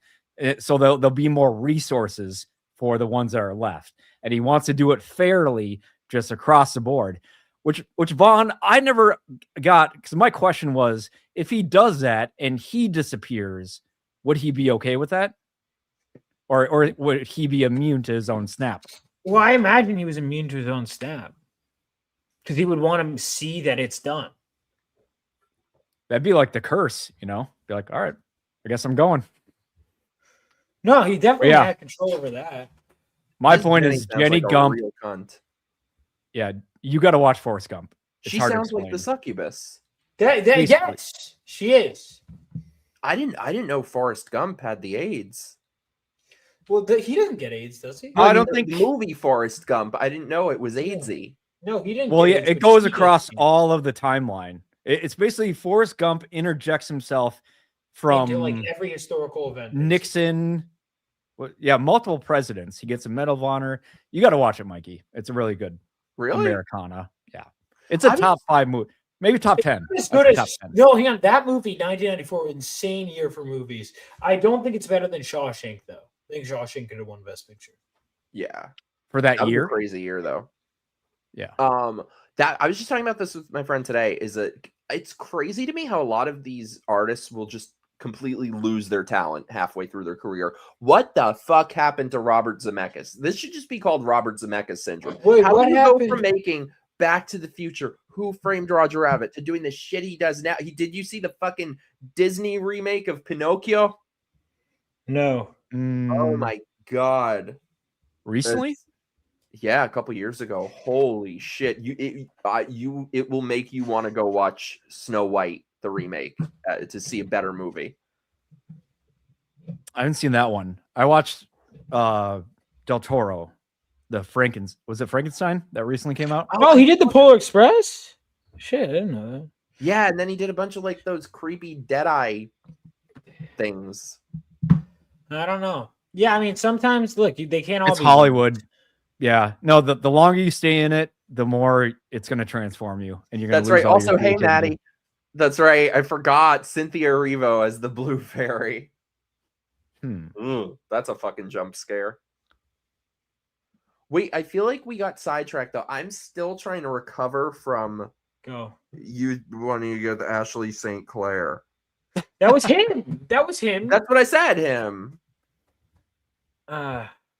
S2: So there'll be more resources for the ones that are left. And he wants to do it fairly just across the board, which Vaughn, I never got, because my question was, if he does that and he disappears, would he be okay with that? Or would he be immune to his own snap?
S5: Well, I imagine he was immune to his own snap. Because he would want to see that it's done.
S2: That'd be like the curse, you know? Be like, all right, I guess I'm going.
S5: No, he definitely
S2: Yeah.
S5: had control over that.
S2: My
S4: This
S2: point
S4: Jenny
S2: is
S4: sounds
S2: Jenny
S4: like a
S2: Gump.
S4: real cunt.
S2: Yeah, you got to watch Forrest Gump. It's
S4: She
S2: hard to
S4: sounds like the
S2: explain.
S4: succubus.
S2: Basically.
S5: Yes, she is.
S4: I didn't know Forrest Gump had the AIDS.
S5: Well, he doesn't get AIDS, does he?
S2: I
S4: mean,
S2: don't
S4: the
S2: think-
S4: movie Forrest Gump. I didn't know it was AIDSy.
S5: No, he didn't.
S2: Well,
S5: get
S2: yeah,
S5: AIDS,
S2: it
S5: but
S2: goes
S5: she gets
S2: across
S5: AIDS.
S2: all of the timeline. It's basically Forrest Gump interjects himself from
S5: into like every historical event.
S2: Nixon. Yeah, multiple presidents. He gets a Medal of Honor. You got to watch it, Mikey. It's a really good
S4: Really?
S2: Americana. Yeah, it's a
S4: I
S2: top 5 movie, maybe top 10.
S5: As
S2: I'd
S5: good
S2: say top
S5: as
S2: 10.
S5: no, hang on. That movie, 1994, insane year for movies. I don't think it's better than Shawshank, though. I think Shawshank could have won Best Picture.
S4: Yeah.
S2: for that
S4: That was a
S2: year.
S4: crazy year, though.
S2: Yeah.
S4: That I was just talking about this with my friend today. Is that it's crazy to me how a lot of these artists will just completely lose their talent halfway through their career. What the fuck happened to Robert Zemeckis? This should just be called Robert Zemeckis syndrome.
S5: Wait,
S4: how
S5: what
S4: do you
S5: happened?
S4: go from making Back to the Future, Who Framed Roger Rabbit, to doing the shit he does now? Did you see the fucking Disney remake of Pinocchio?
S5: No.
S4: Oh my god!
S2: Recently?
S4: It's- yeah, a couple years ago. Holy shit! It will make you want to go watch Snow White, the remake, to see a better movie.
S2: I haven't seen that one. I watched Del Toro, was it Frankenstein that recently came out?
S5: Oh, he did the Polar Express? Shit, I didn't know that.
S4: Yeah, and then he did a bunch of like those creepy Deadeye things.
S5: I don't know. Yeah, I mean, sometimes look, they can't all
S2: It's
S5: be
S2: Hollywood. Yeah. No, the longer you stay in it, the more it's going to transform you, and you're going to
S4: That's
S2: lose
S4: right.
S2: all
S4: Also,
S2: your
S4: hey
S2: creativity.
S4: Maddie. That's right. I forgot Cynthia Erivo as the Blue Fairy. Ooh, that's a fucking jump scare. Wait, I feel like we got sidetracked though. I'm still trying to recover from
S5: Go.
S4: you wanting to get the Ashley St. Clair.
S5: That was him. That was him.
S4: That's what I said. Him.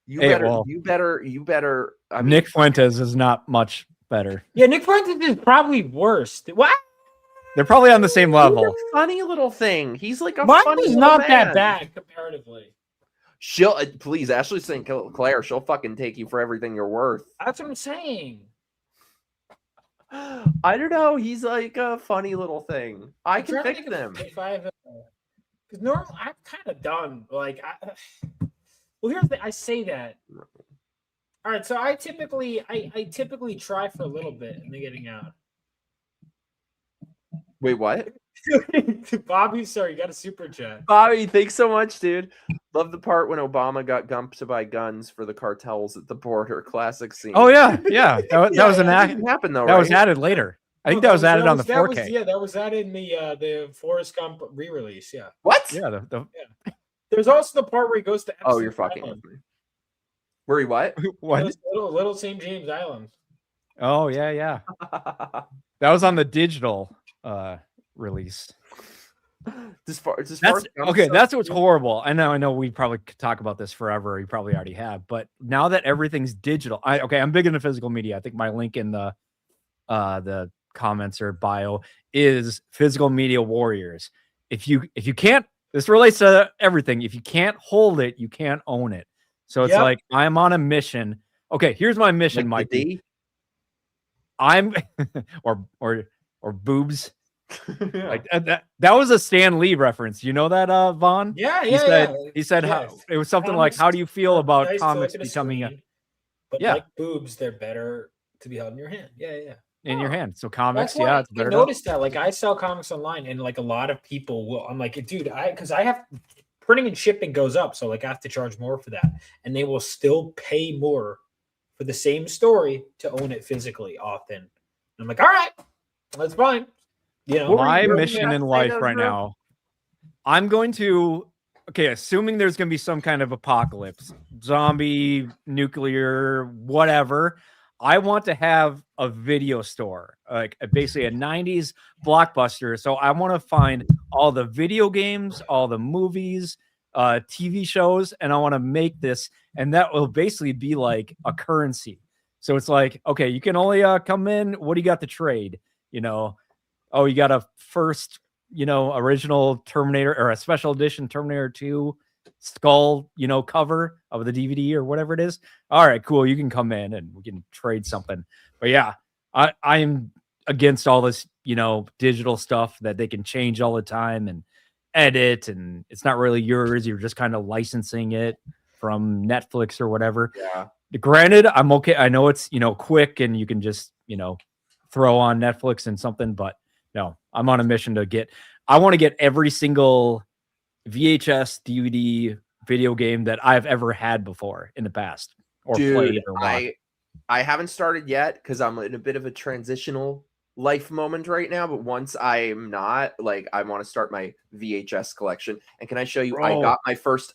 S4: You
S2: Hey,
S4: better.
S2: well,
S4: You better. I mean,
S2: Nick Fuentes is not much better.
S5: Yeah, Nick Fuentes is probably worse. What?
S2: They're probably on the same
S4: he's
S2: level.
S4: a funny little thing. He's like a
S5: Mine
S4: funny
S5: was
S4: little
S5: not
S4: man.
S5: that bad comparatively.
S4: She'll please Ashley St. Clair. She'll fucking take you for everything you're worth.
S5: That's what I'm saying.
S4: I don't know. He's like a funny little thing. I
S5: I'm
S4: can
S5: trying to
S4: fix
S5: think
S4: him.
S5: If I've, because normal, I'm kind of done. Like, well, here's the. I say that. All right, so I typically try for a little bit and then getting out.
S4: Wait, what?
S5: Bobby, sorry, you got a super chat.
S4: Bobby, thanks so much, dude. Love the part when Obama got Gump to buy guns for the cartels at the border. Classic scene.
S2: Oh yeah, yeah. That was an
S4: that
S2: act.
S4: didn't happen though.
S2: That was
S4: right?
S2: added later. I think that was added on the 4K.
S5: Yeah, that was added in the Forrest Gump re-release. Yeah.
S4: What?
S2: Yeah.
S5: There's also the part where he goes to.
S4: Oh, you're
S5: Epstein
S4: fucking
S5: Island.
S4: with me. Where he what?
S2: What?
S5: Little St. James Island.
S2: Oh yeah, yeah. That was on the digital release. That's what's horrible. I know we probably could talk about this forever. You probably already have, but now that everything's digital, I'm big into physical media. I think my link in the comments or bio is Physical Media Warriors. If you can't, this relates to everything. If you can't hold it, you can't own it. So it's like I'm on a mission. Okay, here's my mission,
S4: like
S2: Mikey. I'm or boobs. Like that was a Stan Lee reference. You know that, Vaughn?
S5: Yeah,
S2: He said how it was something like, "How do you feel about comics becoming
S5: but like boobs, they're better to be held in your hand." Yeah.
S2: In your hand. So comics,
S5: That's why
S2: it's better.
S5: I noticed that. Like I sell comics online, and like a lot of people will. I'm like, dude, because I have printing and shipping goes up, so like I have to charge more for that, and they will still pay more for the same story to own it physically often. And I'm like, all right, that's fine. You know,
S2: my mission in life right now, I'm going to, assuming there's going to be some kind of apocalypse, zombie, nuclear, whatever, I want to have a video store, like basically a 90s blockbuster. So I want to find all the video games, all the movies, TV shows, and I want to make this, and that will basically be like a currency. So it's like, okay, you can only come in. What do you got to trade? Oh, you got a first, original Terminator or a special edition Terminator 2 skull, cover of the DVD or whatever it is. All right, cool. You can come in and we can trade something. But yeah, I am against all this, digital stuff that they can change all the time and edit, and it's not really yours. You're just kind of licensing it from Netflix or whatever.
S4: Yeah.
S2: Granted, I'm okay. I know it's, quick and you can just, throw on Netflix and something, but no, I'm on a mission I want to get every single VHS, DVD, video game that I've ever had before in the past or played or watched.
S4: I haven't started yet because I'm in a bit of a transitional life moment right now, but once I'm not, I want to start my VHS collection. And can I show you? I got my first.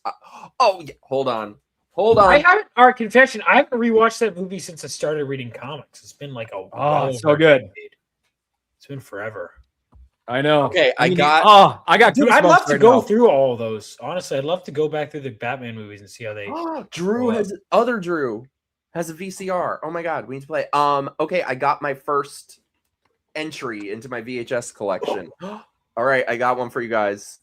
S4: Oh, yeah, hold on.
S5: I haven't. Our confession. I haven't rewatched that movie since I started reading comics. It's been like
S2: it's so good.
S5: It's been forever.
S2: I know.
S4: Okay, I got.
S5: Dude, I'd love to go through all of those. Honestly, I'd love to go back through the Batman movies and see how they.
S4: Drew has a VCR. Oh my god, we need to play. Okay, I got my first entry into my VHS collection. All right, I got one for you guys.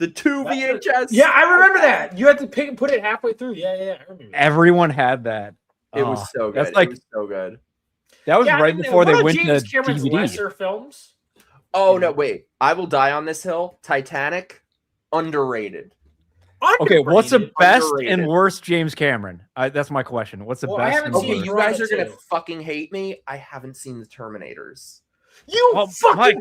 S4: The 2 VHS.
S5: Yeah, I remember that. You had to put it halfway through. Yeah. I remember that.
S2: Everyone had that.
S4: It was so good. It was so good.
S2: That was right before they went
S5: James
S2: to
S5: Cameron's
S2: DVD.
S5: lesser films.
S4: Oh no, wait! I will die on this hill. Titanic, underrated.
S2: Okay, what's the best
S4: Underrated.
S2: and worst James Cameron? That's my question. What's the
S5: Well, I
S2: best?
S5: haven't
S2: and
S5: seen
S2: worst?
S4: You guys are
S5: Too.
S4: gonna fucking hate me. I haven't seen the Terminators.
S2: Mike,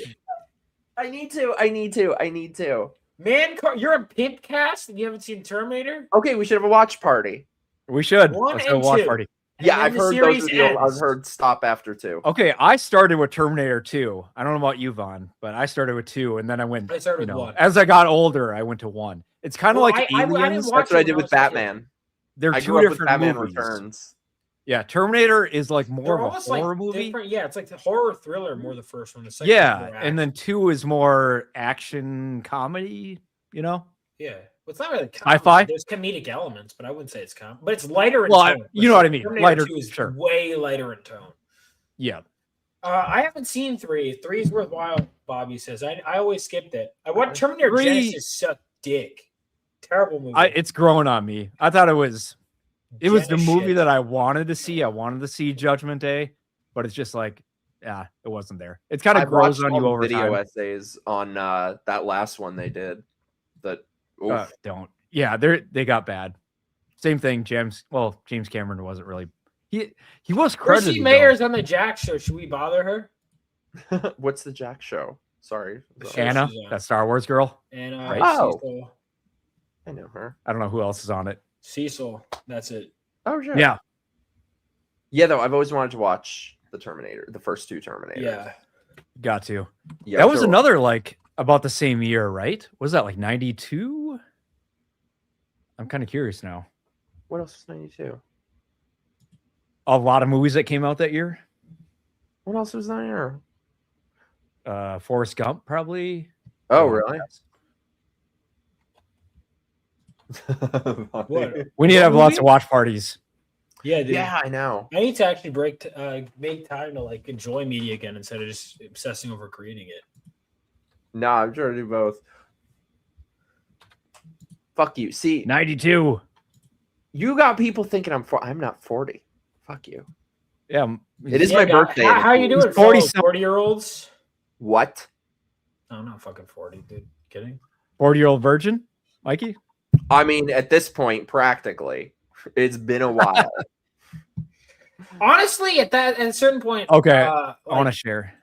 S4: I need to.
S5: Man, you're a pimpcast and you haven't seen Terminator?
S4: Okay, we should have a watch party.
S2: we should.
S5: One
S2: Let's go
S5: and
S2: watch
S5: two.
S2: party.
S5: And
S4: Yeah,
S5: then
S4: I've
S5: the
S4: heard
S5: series
S4: those are the
S5: ends.
S4: I've heard stop after 2.
S2: Okay, I started with Terminator 2. I don't know about you, Vaughn, but I started with 2, and then I went.
S5: I started with 1.
S2: As I got older, I went to 1. It's kind of
S5: Well,
S2: like
S5: I didn't
S2: Aliens.
S5: watch
S4: That's what I
S5: it
S4: did
S5: when
S4: with
S5: I was a kid.
S4: Batman.
S2: They're
S4: I
S2: two
S4: grew up with
S2: different
S4: Batman
S2: movies.
S4: Returns.
S2: Yeah, Terminator is like more
S5: They're
S2: of a
S5: almost
S2: horror
S5: like
S2: movie.
S5: different. Yeah, it's like the horror thriller more the first one. The second
S2: Yeah,
S5: one more
S2: and then 2 is more action comedy.
S5: yeah. Well, it's not really comedy.
S2: Sci-fi?
S5: There's comedic elements, but I wouldn't say it's comedy. But it's lighter in
S2: Well,
S5: tone.
S2: you know what I mean.
S5: Terminator
S2: Lighter,
S5: 2 is
S2: sure.
S5: way lighter in tone.
S2: Yeah.
S5: I haven't seen 3. 3 is worthwhile, Bobby says. I always skipped it. I want Terminator
S2: 3
S5: Genesis suck dick. Terrible movie.
S2: It's growing on me. I thought it was the
S5: Genesis
S2: movie
S5: shit.
S2: that I wanted to see. I wanted to see Judgment Day, but it's just like, yeah, it wasn't there. It's kind of
S4: I've
S2: grows
S4: watched
S2: on
S4: all
S2: you
S4: the
S2: over
S4: video
S2: time.
S4: essays on that last one they did.
S2: Don't. Yeah, they got bad. Same thing. James Cameron wasn't really. He was credited.
S5: Chrissy Mayer's on the Jack Show. Should we bother her?
S4: What's the Jack Show? Sorry,
S2: Anna,
S5: she's on.
S2: that Star Wars girl.
S5: And
S2: Right.
S5: Cecil.
S4: I know her.
S2: I don't know who else is on it.
S5: Cecil. That's it.
S4: Oh, sure.
S2: Yeah.
S4: Yeah, though, I've always wanted to watch the Terminator, the first 2 Terminators.
S5: Yeah.
S2: Got to.
S4: Yeah,
S2: That was
S4: sure.
S2: another about the same year, right? Was that like 92? I'm kind of curious now.
S4: What else was 92?
S2: A lot of movies that came out that year.
S4: What else was that year?
S2: Forrest Gump, probably.
S4: Oh, really?
S5: What?
S2: We need to have lots
S5: movie?
S2: of watch parties.
S5: Yeah, dude.
S4: Yeah, I know.
S5: I need to actually make time to enjoy media again instead of just obsessing over creating it.
S4: Nah, I'm trying to do both. Fuck you. See,
S2: 92.
S4: you got people thinking I'm not 40. Fuck you.
S2: Yeah.
S4: It is my birthday.
S5: How you doing?
S2: He's 40
S5: 40-year-olds?
S4: What?
S5: I'm not fucking 40, dude. Kidding?
S2: 40-year-old virgin, Mikey?
S4: I mean, at this point, practically. It's been a while.
S5: Honestly, at a certain point,
S2: Okay. I want to share.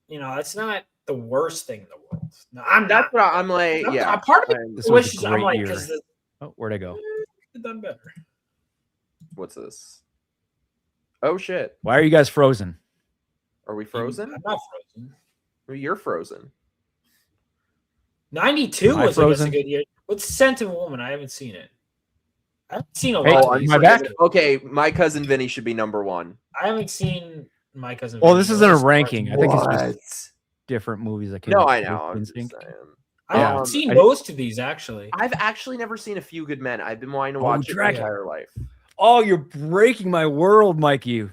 S5: It's not the worst thing in the world. No, I'm
S4: That's
S5: not.
S4: what I'm like. Yeah.
S5: A part of me
S2: This was
S5: wishes
S2: a
S5: I'm
S2: great
S5: like,
S2: year.
S5: because
S2: Oh, where'd I go?
S5: they've done better.
S4: What's this? Oh shit.
S2: Why are you guys frozen?
S4: Are we frozen?
S5: I'm not frozen.
S4: Well, you're frozen.
S5: 92
S2: Am I
S5: was
S2: frozen?
S5: a good year. What's Scent of a Woman? I haven't seen it. I haven't seen a
S2: Hey,
S5: lot.
S4: Oh,
S5: of these.
S2: my back?
S4: Okay, my cousin Vinny should be number 1.
S5: I haven't seen My Cousin.
S2: Well,
S5: Vinny.
S2: this isn't a ranking. I think it's
S4: What?
S2: just different movies that came
S4: No,
S2: out.
S4: I know. I'm just
S2: Instinct.
S4: saying.
S5: I haven't
S4: Um,
S5: seen
S2: I-
S5: most of these actually.
S4: I've actually never seen A Few Good Men. I've been wanting to
S2: Oh,
S4: watch it my
S2: Dracula.
S4: entire life.
S2: Oh, you're breaking my world, Mikey.
S5: Oh,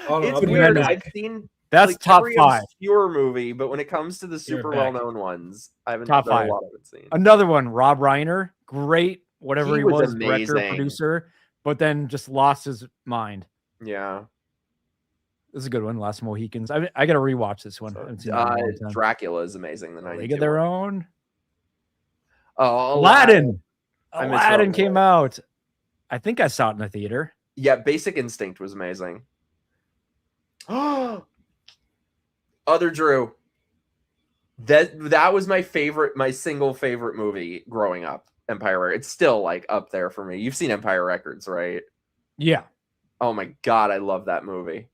S5: no,
S4: It's
S5: I'll be
S4: weird.
S5: right
S4: I've
S5: back.
S4: seen
S2: That's
S4: like,
S2: top
S4: every
S2: 5.
S4: obscure movie, but when it comes to the
S5: You're
S4: super
S5: back.
S4: well-known ones, I haven't
S2: Top
S4: there are
S2: 5.
S4: a lot I haven't seen.
S2: Another one, Rob Reiner, great, whatever
S4: He
S2: he
S4: was
S2: was, director,
S4: amazing.
S2: producer, but then just lost his mind.
S4: Yeah.
S2: This is a good one. Last Mohicans. I got to rewatch this one. I haven't seen that in a long time.
S4: Dracula is amazing. The
S2: League of Their Own.
S4: Oh,
S2: Aladdin.
S4: I miss
S2: Aladdin
S4: Aladdin.
S2: came out. I think I saw it in the theater.
S4: Yeah, Basic Instinct was amazing. Other Drew. That was my single favorite movie growing up. Empire. It's still like up there for me. You've seen Empire Records, right?
S2: Yeah.
S4: Oh my god, I love that movie.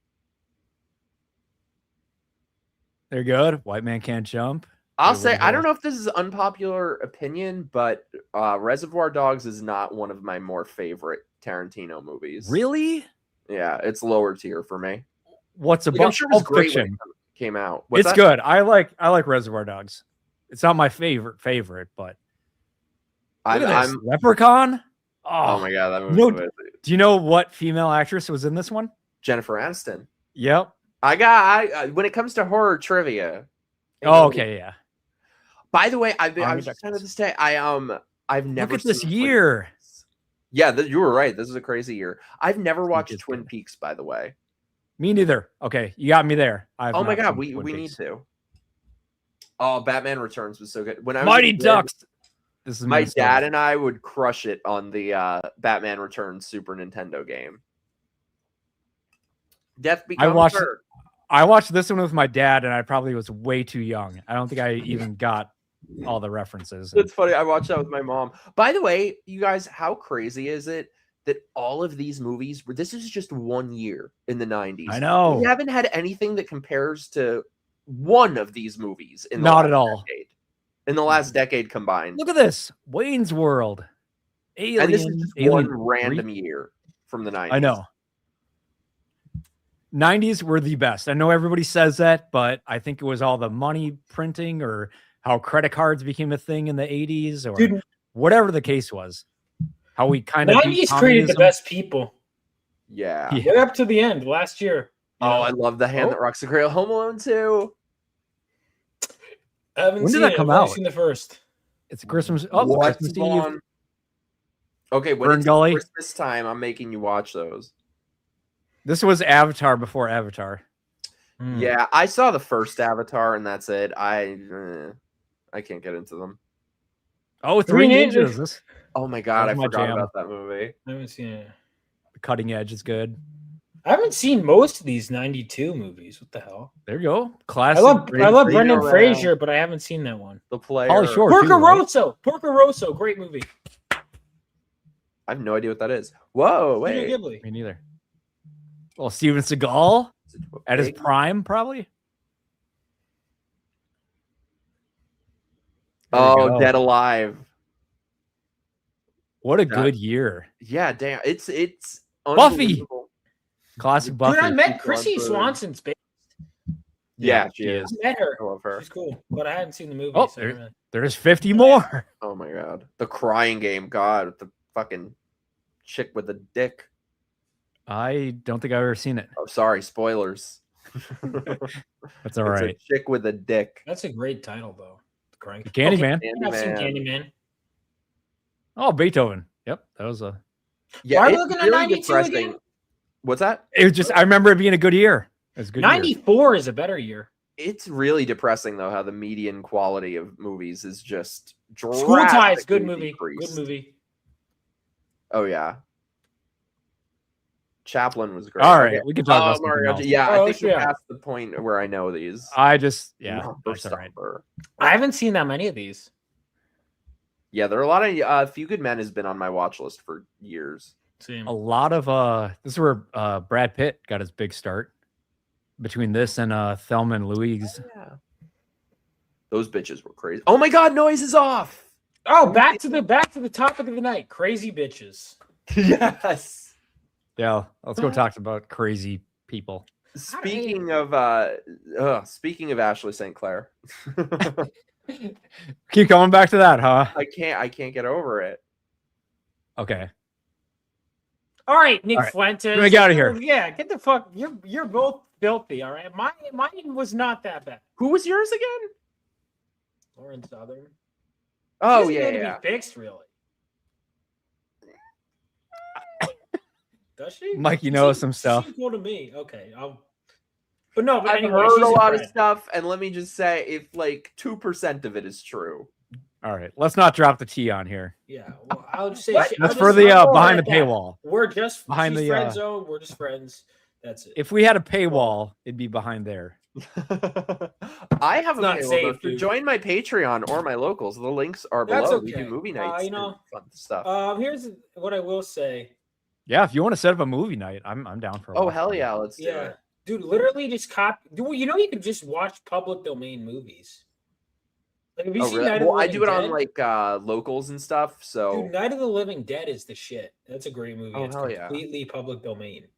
S2: They're good. White Man Can't Jump.
S4: I'll say, I don't know if this is an unpopular opinion, but Reservoir Dogs is not one of my more favorite Tarantino movies.
S2: Really?
S4: Yeah, it's lower tier for me.
S2: What's
S4: I'm
S2: about
S4: sure it was
S2: Pulp
S4: great when
S2: Fiction?
S4: it came out. What's
S2: It's
S4: that?
S2: good. I like Reservoir Dogs. It's not my favorite, but look at this. Leprechaun.
S4: Oh my god, that movie.
S2: No,
S4: was
S2: do you know what female actress was in this one?
S4: Jennifer Aniston.
S2: Yep.
S4: I when it comes to horror trivia.
S2: Oh, okay, yeah.
S4: By the way, I
S2: Army
S4: was just trying to
S2: Ducks.
S4: say I've never
S2: Look at this
S4: seen
S2: year.
S4: Yeah, you were right. This is a crazy year. I've never watched
S2: it's
S4: Twin
S2: good.
S4: Peaks, by the way.
S2: Me neither. Okay, you got me there.
S4: Oh my god, we need to. Oh, Batman Returns was so good. When I was
S2: Mighty
S4: a kid,
S2: Ducks. This is
S4: my
S2: Minnesota.
S4: dad and I would crush it on the Batman Returns Super Nintendo game. Death Becomes Her.
S2: I watched this one with my dad, and I probably was way too young. I don't think I even got all the references.
S4: It's funny. I watched that with my mom. By the way, you guys, how crazy is it that all of these movies, this is just 1 year in the 90s.
S2: I know.
S4: We haven't had anything that compares to one of these movies in the
S2: Not
S4: last
S2: at all.
S4: decade. In the last decade combined.
S2: Look at this. Wayne's World. Alien.
S4: And this is just
S2: Alien
S4: one random year from the 90s.
S2: I know. 90s were the best. I know everybody says that, but I think it was all the money printing or how credit cards became a thing in the 80s or whatever the case was. How we kind of
S5: 90s created the best people.
S4: Yeah.
S5: Right up to the end last year.
S4: Oh, I love The Hand That Rocks the Cradle. Home Alone 2.
S5: I haven't
S2: When did
S5: seen
S2: that
S5: it.
S2: come
S5: I've only
S2: out?
S5: seen the first.
S2: It's Christmas. Oh,
S4: What's
S2: Christmas Eve.
S4: on? Okay, when
S2: Fern
S4: it's
S2: Gully.
S4: Christmas time, I'm making you watch those.
S2: This was Avatar before Avatar.
S4: Yeah, I saw the first Avatar, and that's it. I can't get into them.
S2: Oh, Three
S5: Three
S2: Ninjas.
S5: Ninjas.
S2: This
S4: Oh my god, I
S2: That was my
S4: forgot
S2: jam.
S4: about that movie.
S5: I haven't seen it.
S2: Cutting Edge is good.
S5: I haven't seen most of these 92 movies. What the hell?
S2: There you go.
S5: I
S2: Classic.
S5: love
S4: Reno
S5: Brendan
S4: Man.
S5: Fraser, but I haven't seen that one.
S4: The Player.
S2: Pauly Shore.
S5: Porco
S2: too, right?
S5: Rosso. Porco Rosso. Great movie.
S4: I have no idea what that is. Whoa, wait.
S5: Studio Ghibli.
S2: Me neither. Well, Steven Seagal at his prime, probably. There you
S4: Oh,
S2: go.
S4: Dead Alive.
S2: What a
S4: Yeah.
S2: good year.
S4: Yeah, damn. It's
S2: Buffy.
S4: unbelievable.
S2: Classic Buffy.
S5: Dude, I met
S4: Keep
S5: Chrissy
S4: going,
S5: Swanson's baby.
S4: Yeah, she is.
S5: I met her.
S4: I love her.
S5: She's cool, but I hadn't seen the movie.
S2: Oh,
S5: so I don't know.
S2: There's 50 more.
S4: Oh my god. The Crying Game. God, with the fucking chick with the dick.
S2: I don't think I've ever seen it.
S4: Oh, sorry. Spoilers.
S2: That's all
S4: It's
S2: right.
S4: a chick with a dick.
S5: That's a great title, though. Crank.
S2: Candyman.
S5: I've seen
S4: Candyman.
S5: Candyman.
S2: Oh, Beethoven. Yep, that was a.
S4: Yeah,
S5: Why are we
S4: it's
S5: looking at
S4: really
S5: 92
S4: depressing.
S5: again?
S4: What's that?
S2: It was just. I remember it being a good year. It was a good. Year.
S5: 94 is a better year.
S4: It's really depressing though how the median quality of movies is just
S5: School Ties, good
S4: drastically
S5: movie.
S4: decreased.
S5: Good movie.
S4: Oh yeah. Chaplin was great.
S2: All right, we can talk about something
S4: Mario.
S2: else.
S4: Yeah,
S5: Oh,
S4: I think we're
S5: yeah.
S4: past the point where I know these.
S2: I just yeah,
S4: Number
S2: that's all right.
S4: Stomper.
S5: I haven't seen that many of these.
S4: Yeah, there are a lot of Few Good Men has been on my watch list for years.
S5: Same.
S2: A lot of this is where Brad Pitt got his big start. Between this and Thelma and Louise.
S4: Yeah. Those bitches were crazy. Oh my god, Noise is off.
S5: Oh, back to the topic of the night. Crazy bitches.
S4: Yes.
S2: Yeah, let's go talk about crazy people.
S4: Speaking of Ashley St. Clair.
S2: Keep going back to that, huh?
S4: I can't get over it.
S2: Okay.
S5: All right, Nick
S2: All right.
S5: Fuentes.
S2: Get me out of here.
S5: Yeah, get the fuck. You're both filthy. All right, mine was not that bad.
S4: Who was yours again?
S5: Lauren Southern.
S4: Oh
S5: She
S4: yeah,
S5: doesn't need
S4: yeah.
S5: to be fixed, really. Does she?
S2: Mikey knows some stuff.
S5: She's cool to me. Okay, but no. But
S4: I've
S5: anyway,
S4: heard
S5: she's
S4: a lot
S5: friend.
S4: of stuff, and let me just say, if like 2% of it is true.
S2: All right, let's not drop the T on here.
S5: Yeah, well, I'll just say
S2: That's for the behind the paywall.
S5: We're just
S2: Behind
S5: she's
S2: the,
S5: friend zone. We're just friends. That's it.
S2: If we had a paywall, it'd be behind there.
S4: I have a
S5: not
S4: paywall,
S5: safe,
S4: though. To
S5: dude.
S4: join my Patreon or my locals, the links are below.
S5: That's
S4: We
S5: okay.
S4: do movie nights,
S5: You know,
S4: and fun stuff.
S5: Here's what I will say.
S2: Yeah, if you want to set up a movie night, I'm down for.
S4: Oh hell yeah, let's do
S5: Yeah,
S4: it.
S5: dude, literally just copy. You know, you can just watch public domain movies. Like, have you
S4: Oh
S5: seen
S4: really?
S5: Night of the
S4: Well, I
S5: Living
S4: do it
S5: Dead?
S4: on like locals and stuff. So
S5: Dude, Night of the Living Dead is the shit. That's a great movie.
S4: Oh,
S5: It's
S4: hell yeah.
S5: completely public domain.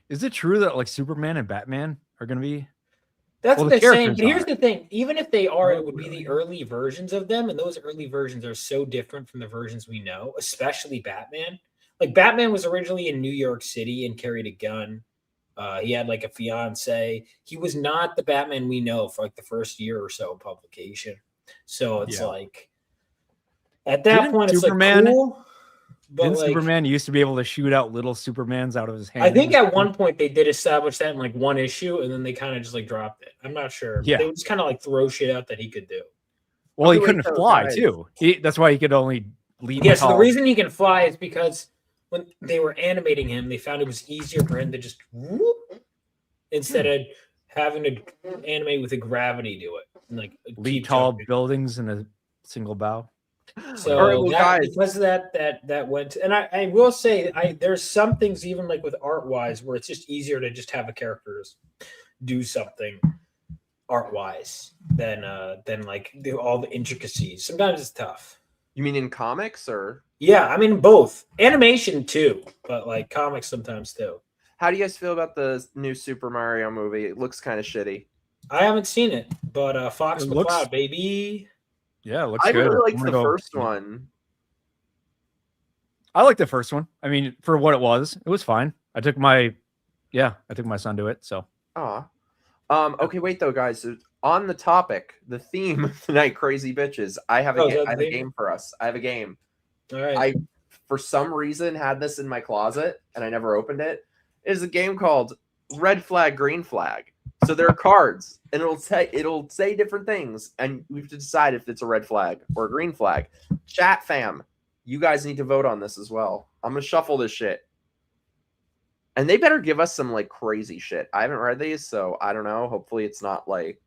S2: Is it true that like Superman and Batman are going to be?
S5: That's
S2: Well,
S5: what
S2: the
S5: they're saying.
S2: characters
S5: But here's
S2: are.
S5: the thing: even if they are, it would be
S1: Really?
S5: the early versions of them, and those early versions are so different from the versions we know, especially Batman. Like Batman was originally in New York City and carried a gun. He had like a fiance. He was not the Batman we know for like the first year or so of publication. So it's
S2: Yeah.
S5: like at that
S2: Didn't
S5: point, it's
S2: Superman-
S5: like cool. But
S2: Didn't
S5: like,
S2: Superman used to be able to shoot out little Supermans out of his hand?
S5: I think at one point they did establish that in like one issue, and then they kind of just like dropped it. I'm not sure.
S2: Yeah.
S5: They would just kind of like throw shit out that he could do.
S2: Well, he
S4: Wait,
S2: couldn't
S4: so
S2: fly
S4: guys-
S2: too. That's why he could only leap.
S5: Yeah, so the
S2: tall.
S5: reason he can fly is because when they were animating him, they found it was easier for him to just whoop instead of having to animate with a gravity do it. And like
S2: leap
S5: keep
S2: tall
S5: jumping.
S2: buildings in a single bow.
S5: So
S4: All right, well,
S5: that,
S4: guys.
S5: because of that went. And I will say, there's some things even like with art wise where it's just easier to just have a characters do something art wise than like do all the intricacies. Sometimes it's tough.
S4: You mean in comics or
S5: Yeah, I mean both animation too, but like comics sometimes too.
S4: how do you guys feel about the new Super Mario movie? It looks kind of shitty.
S5: I haven't seen it, but Fox
S2: It looks-
S5: McCloud, baby.
S2: Yeah, it looks
S4: I
S2: good.
S4: really liked
S2: I'm gonna
S4: the
S2: go
S4: first
S2: see it.
S4: one.
S2: I like the first one. I mean, for what it was fine. I took my son to it. So
S4: Aw. Okay, wait though, guys. So on the topic, the theme of tonight, crazy bitches. I have
S5: Oh, is that
S4: I have
S5: the
S4: a
S5: theme?
S4: game for us. I have a game.
S5: All right.
S4: I for some reason had this in my closet and I never opened it. It is a game called Red Flag, Green Flag. So there are cards, and it'll say different things, and we have to decide if it's a red flag or a green flag. Chat fam, you guys need to vote on this as well. I'm gonna shuffle this shit, and they better give us some like crazy shit. I haven't read these, so I don't know. Hopefully, it's not like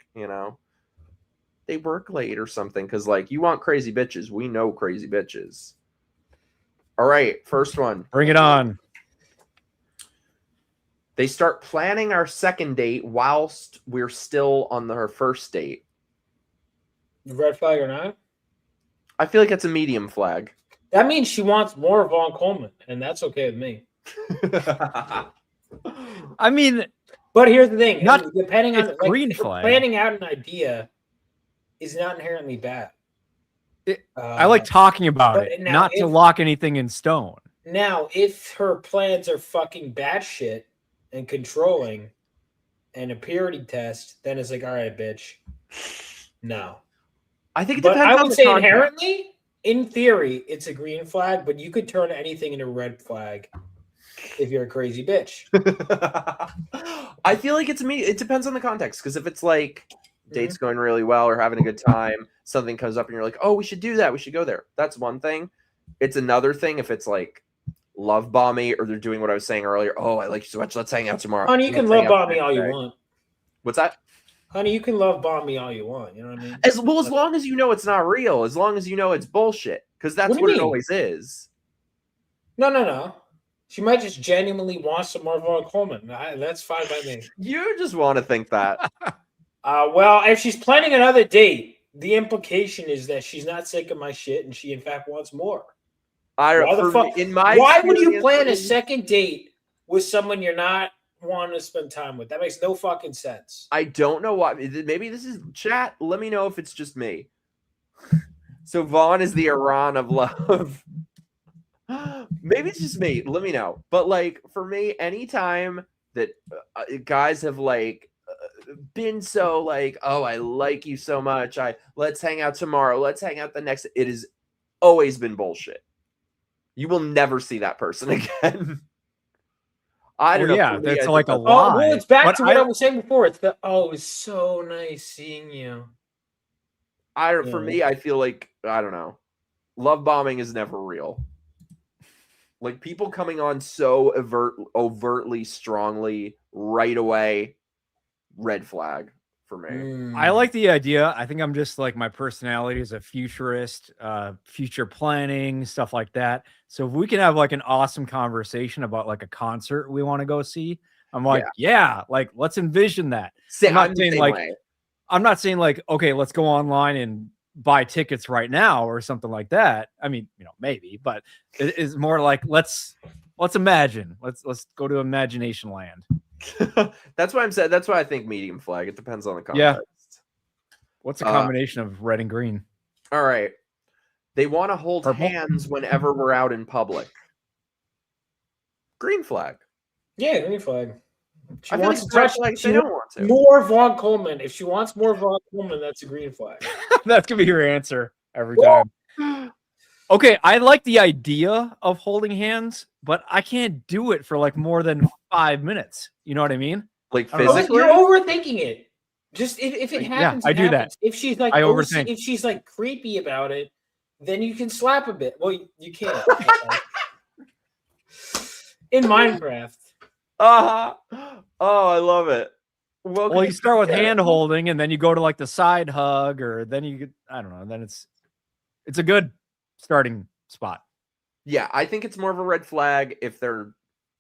S4: they work late or something. Because like you want crazy bitches, we know crazy bitches. All right, first one.
S2: bring it on.
S4: They start planning our second date whilst we're still on our first date.
S5: Red flag or not?
S4: I feel like it's a medium flag.
S5: That means she wants more of Vaughn Coleman, and that's okay with me.
S2: I mean,
S5: But here's the thing:
S2: Not-
S5: depending on
S2: it's green
S5: if
S2: flag.
S5: planning out an idea is not inherently bad.
S2: I like talking about
S5: but
S2: it,
S5: now
S2: not to
S5: if-
S2: lock anything in stone.
S5: Now, if her plans are fucking batshit and controlling, and a purity test, then it's like, all right, bitch, no.
S4: I think it
S5: But
S4: depends
S5: I
S4: on
S5: would
S4: the
S5: say
S4: context.
S5: inherently, in theory, it's a green flag, but you could turn anything into a red flag if you're a crazy bitch.
S4: I feel like it depends on the context, because if it's like date's going really well or having a good time, something comes up and you're like, oh, we should do that, we should go there. That's one thing. It's another thing if it's like love bomb or they're doing what I was saying earlier. Oh, I like you so much. Let's hang out tomorrow.
S5: Honey, you can
S4: Let's hang
S5: love
S4: out
S5: bomb
S4: the
S5: me all
S4: next
S5: you
S4: day.
S5: want.
S4: What's that?
S5: Honey, you can love bomb me all you want. You know what I mean?
S4: As long as you know it's not real, as long as you know it's bullshit, because that's
S5: What do you
S4: what it
S5: mean?
S4: always is.
S5: No. She might just genuinely want some more Vaughn Coleman. That's fine by me.
S4: You just want to think that.
S5: Well, if she's planning another date, the implication is that she's not sick of my shit and she, in fact, wants more.
S4: I
S5: Why the
S4: don't.
S5: fuck-
S4: In my
S5: Why would you
S4: experience,
S5: plan a second date with someone you're not wanting to spend time with? That makes no fucking sense.
S4: I don't know why. Maybe this is chat. Let me know if it's just me. So Vaughn is the Iran of love. Maybe it's just me. Let me know. But like for me, anytime that guys have like been so like, oh, I like you so much. Let's hang out tomorrow. Let's hang out the next. It has always been bullshit. You will never see that person again. I don't know.
S2: Yeah,
S4: Me,
S2: that's
S4: I
S2: like
S4: think
S2: a
S4: that's-
S2: lie.
S5: Well, it's back
S2: But
S5: to what I was saying before. It's the it was so nice seeing you.
S4: For me, I feel like I don't know. Love bombing is never real. Like people coming on so overtly, strongly right away, red flag for me.
S2: I like the idea. I think I'm just like my personality is a futurist, future planning, stuff like that. So if we can have like an awesome conversation about like a concert we want to go see, I'm like, yeah, like let's envision that. I'm not saying like, okay, let's go online and buy tickets right now or something like that. I mean, maybe, but it is more like let's imagine. Let's go to imagination land.
S4: That's why I'm saying. That's why I think medium flag. It depends on the context.
S2: Yeah. What's a combination of red and green?
S4: All right. They want to hold hands whenever we're out in public. Green flag.
S5: Yeah, green flag.
S4: I feel like it's red flag if they don't want to.
S5: More Vaughn Coleman. If she wants more Vaughn Coleman, that's a green flag.
S2: That's gonna be your answer every time. Okay, I like the idea of holding hands, but I can't do it for like more than 5 minutes. You know what I mean?
S4: Like physically,
S5: you're overthinking it. Just if it happens,
S2: I do that.
S5: If she's like,
S2: I overthink.
S5: If she's like creepy about it, then you can slap a bit. Well, you can't. In Minecraft.
S4: Oh, I love it.
S2: Well, you start with hand holding, and then you go to like the side hug, or then I don't know. Then it's a good starting spot.
S4: Yeah, I think it's more of a red flag if they're,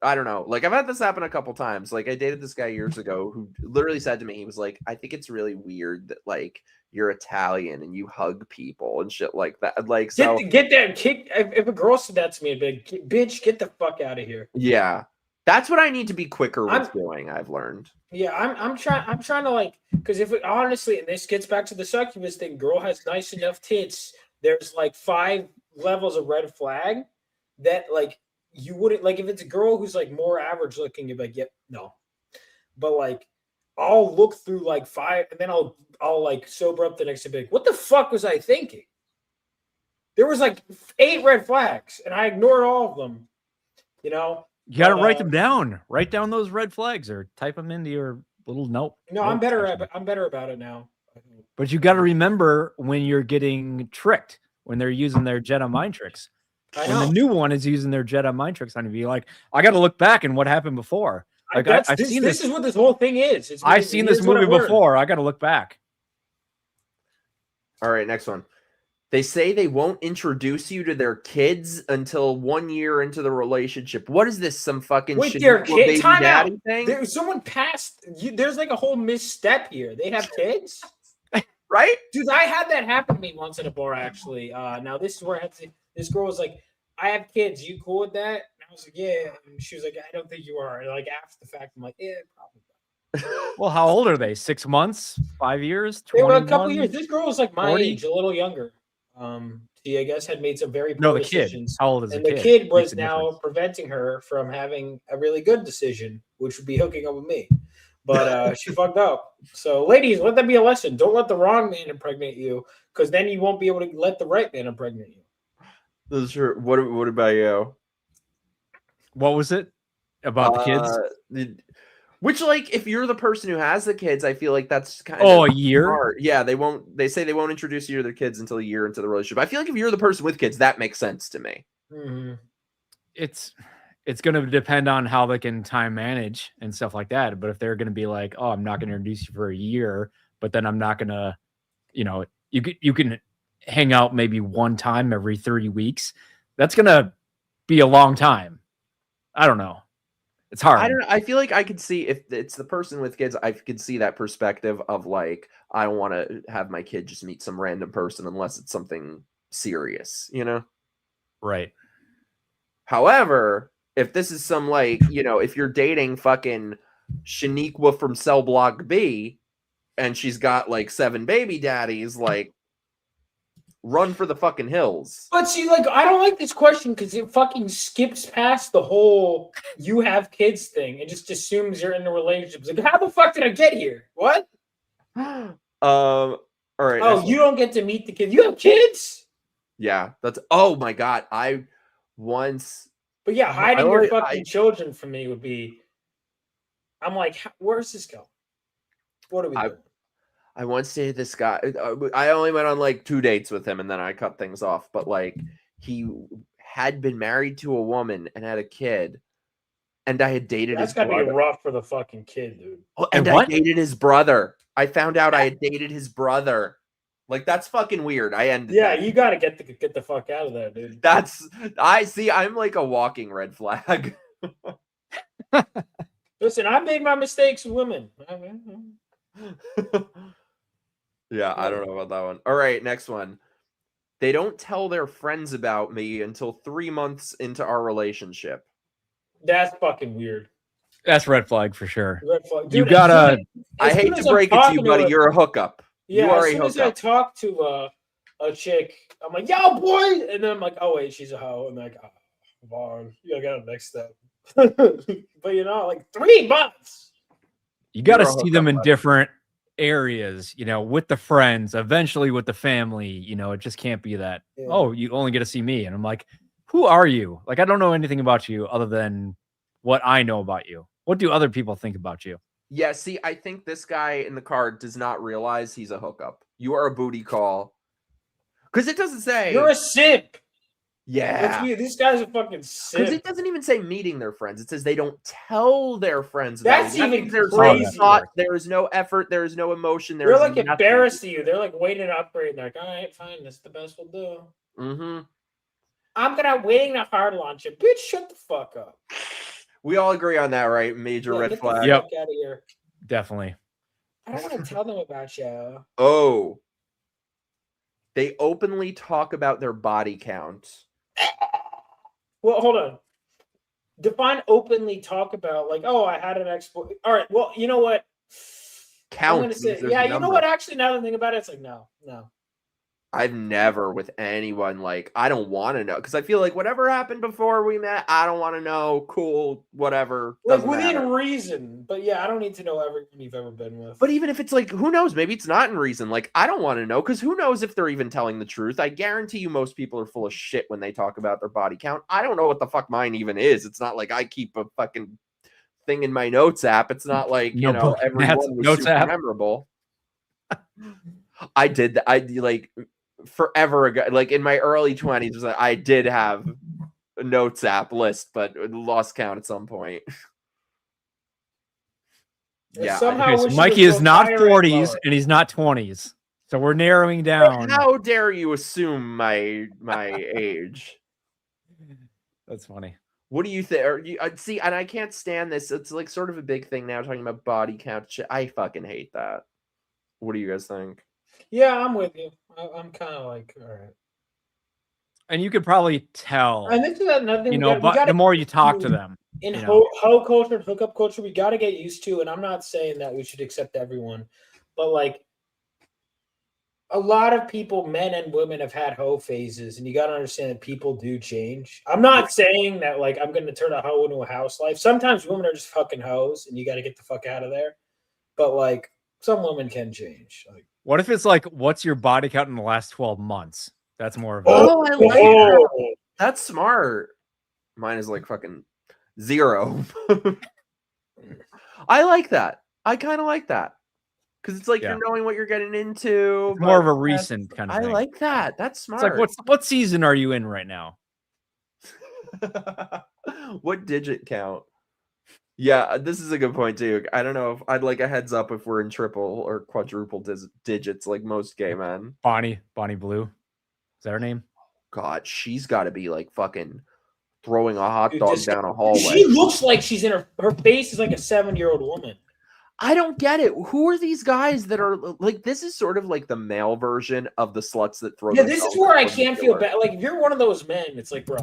S4: I don't know. Like I've had this happen a couple times. Like I dated this guy years ago who literally said to me, he was like, I think it's really weird that like you're Italian and you hug people and shit like that. Like, so
S5: get that kick. If a girl said that to me, I'd be like, bitch, get the fuck out of here.
S4: Yeah. That's what I need to be quicker with doing, I've learned.
S5: Yeah, I'm trying to like, because if it honestly, and this gets back to the succubus thing, girl has nice enough tits, there's like 5 levels of red flag that like you wouldn't like if it's a girl who's like more average looking, you'd be like, yep, no. But like I'll look through like 5 and then I'll like sober up the next day and be like, what the fuck was I thinking? There was like 8 red flags and I ignored all of them, You
S2: got to write them down. Write down those red flags or type them into your little note.
S5: No, I'm better about it now.
S2: But you got to remember when you're getting tricked, when they're using their Jedi mind tricks.
S5: I know.
S2: When the new one is using their Jedi mind tricks on you, be like, I got to look back and what happened before. Like I've seen this.
S5: This is what this whole thing is.
S2: I've seen this movie before. I got to look back.
S4: All right, next one. They say they won't introduce you to their kids until 1 year into the relationship. What is this? Some fucking
S5: their kid time out
S4: thing?
S5: There's someone passed. There's like a whole misstep here. They have kids,
S4: right?
S5: Dude, I had that happen to me once at a bar. Actually, now this is where I had to. This girl was like, "I have kids. You cool with that?" And I was like, "Yeah." And she was like, "I don't think you are." And like after the fact, I'm like, "Yeah, probably."
S2: Well, how old are they? 6 months? 5 years?
S5: They were a couple years. This girl was like my
S2: 40?
S5: age, a little younger. She, I guess, had made some very poor
S2: no, the
S5: decisions.
S2: kid. How old is
S5: and
S2: the
S5: kid?
S2: kid?
S5: The kid was now preventing her from having a really good decision, which would be hooking up with me. But she fucked up. So, ladies, let that be a lesson. Don't let the wrong man impregnate you, because then you won't be able to let the right man impregnate you.
S4: That's true. What about you?
S2: What was it about the kids?
S4: Which, like, if you're the person who has the kids, I feel like that's kind of
S2: a year.
S4: Hard. Yeah, they say they won't introduce you to their kids until a year into the relationship. I feel like if you're the person with kids, that makes sense to me.
S5: Mm-hmm.
S2: It's going to depend on how they can time manage and stuff like that. But if they're going to be like, "Oh, I'm not going to introduce you for a year," but then I'm not going to, you can hang out maybe one time every 30 weeks. That's going to be a long time. I don't know. It's hard.
S4: I don't know. I feel like I could see if it's the person with kids, I could see that perspective of like, I don't want to have my kid just meet some random person unless it's something serious,
S2: Right.
S4: However, if this is some like, if you're dating fucking Shaniqua from Cell Block B and she's got like 7 baby daddies, like run for the fucking hills.
S5: But see, like, I don't like this question because it fucking skips past the whole you have kids thing and just assumes you're in a relationship. It's like, how the fuck did I get here? What?
S4: All right.
S5: Oh, you don't get to meet the kids. You have kids?
S4: Yeah, that's. Oh my god, I once.
S5: But yeah, hiding your fucking children from me would be. I'm like, where's this going? What are we doing?
S4: I once dated this guy. I only went on like 2 dates with him, and then I cut things off. But like, he had been married to a woman and had a kid, and I had dated.
S5: That's gotta be rough for the fucking kid, dude.
S4: Oh, and I dated his brother. I found out I had dated his brother. Like, that's fucking weird. I ended.
S5: Yeah, you gotta get the fuck out of there, dude.
S4: I'm like a walking red flag.
S5: Listen, I made my mistakes with women.
S4: Yeah, I don't know about that one. All right, next one. They don't tell their friends about me until 3 months into our relationship.
S5: That's fucking weird.
S2: That's red flag for sure.
S5: Red flag. Dude,
S2: You gotta.
S4: I hate to break it to you, buddy. You're a hookup.
S5: Yeah,
S4: you are
S5: as soon as I talk to a chick, I'm like, yo, boy. And then I'm like, oh, wait, she's a hoe. And I'm like, oh, Vaughn, you gotta get a next step. But, you know, like 3 months.
S2: You got to see them in different areas, you know, with the friends, eventually with the family. You know, it just can't be that, oh, you only get to see me. And I'm like, who are you? Like, I don't know anything about you other than what I know about you. What do other people think about you?
S4: Yeah, see, I think this guy in the card does not realize he's a hookup. You are a booty call. Because it doesn't say.
S5: You're a simp.
S4: Yeah.
S5: These guys are fucking simp.
S4: Because it doesn't even say meeting their friends. It says they don't tell their friends.
S5: That's even
S4: there's
S5: crazy.
S4: No thought, there is no effort. There is no emotion.
S5: They're like embarrassed of you. They're like waiting to upgrade. They're like, all right, fine. That's the best we'll do.
S4: Mm-hmm.
S5: I'm waiting to hard launch it. Bitch, shut the fuck up.
S4: We all agree on that, right? Major red flag.
S2: Yep.
S5: Out of here.
S2: Definitely.
S5: I don't want to tell them about you.
S4: Oh. They openly talk about their body count.
S5: Well, hold on. Define openly talk about, like, oh, I had an export. All right. Well, you know what?
S4: Count.
S5: I'm gonna say, yeah, you know what? Actually, now that I think about it, it's like, no.
S4: I've never with anyone, like, I don't want to know. Because I feel like whatever happened before we met, I don't want to know. Cool, whatever.
S5: Like, within reason. But yeah, I don't need to know everyone you've ever been with.
S4: But even if it's like, who knows? Maybe it's not in reason. Like, I don't want to know. Because who knows if they're even telling the truth? I guarantee you most people are full of shit when they talk about their body count. I don't know what the fuck mine even is. It's not like I keep a fucking thing in my notes app. It's not like, you know, everyone was super memorable. I did that. I like forever ago, like in my early 20s, I did have a notes app list, but lost count at some point. Yeah.
S5: Okay,
S2: so Mikey is not 40s and he's not 20s. So we're narrowing down.
S4: How dare you assume my age?
S2: That's funny.
S4: What do you think? See, and I can't stand this. It's like sort of a big thing now talking about body count shit. I fucking hate that. What do you guys think?
S5: Yeah, I'm with you. I'm kind of like, all right.
S2: And you could probably tell.
S5: And this is another thing.
S2: You know, but the more you talk to them.
S5: In hoe culture and hookup culture, we got to get used to, and I'm not saying that we should accept everyone, but like a lot of people, men and women, have had hoe phases, and you got to understand that people do change. I'm not saying that like I'm going to turn a hoe into a house life. Sometimes women are just fucking hoes, and you got to get the fuck out of there. But like some women can change. Like,
S2: what if it's like, what's your body count in the last 12 months? That's more of
S4: I like that. That's smart. Mine is like fucking 0. I like that. I kind of like that. Because it's like you're knowing what you're getting into.
S2: It's more of a recent kind of thing.
S4: I like that. That's smart.
S2: It's like, what season are you in right now?
S4: What digit count? Yeah, this is a good point too. I don't know if I'd like a heads up if we're in triple or quadruple digits like most gay men.
S2: Bonnie Blue. Is that her name?
S4: God, she's got to be like fucking throwing a hot dog down a hallway.
S5: She looks like she's in her face is like a 7-year-old woman.
S4: I don't get it. Who are these guys that are like, this is sort of like the male version of the sluts that throw.
S5: Yeah, this is where I can't feel bad. Like if you're one of those men, it's like, bro,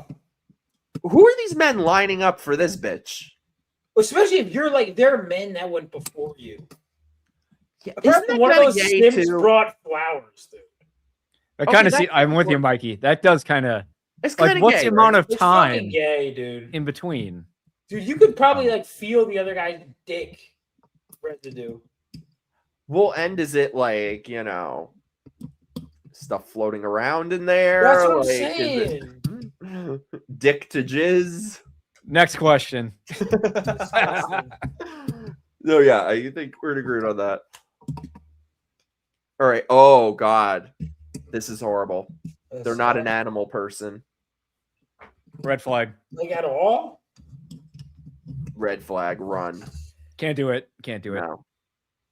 S4: who are these men lining up for this bitch?
S5: Especially if you're like, there are men that went before you.
S4: Yeah,
S5: apparently one of those Sims brought flowers, dude.
S2: I
S5: Okay,
S2: kind of
S5: that
S2: see. I'm with you,
S5: works.
S2: Mikey. That does kind of
S4: It's kind
S2: like
S4: of
S2: what's
S4: gay,
S2: the amount
S4: right?
S2: of
S5: It's fucking
S2: time
S5: gay, dude.
S2: in between?
S5: Dude, you could probably like feel the other guy's dick residue.
S4: Well, and is it like, stuff floating around in there?
S5: That's what I'm
S4: Like, is
S5: saying.
S4: it dick to jizz?
S2: Next question.
S5: Disgusting.
S4: No, yeah, I think we're agreed on that. All right. Oh God, this is horrible. They're not an animal person.
S2: Red flag.
S5: Like at all?
S4: Red flag. Run.
S2: Can't do it. Can't do it.
S4: No.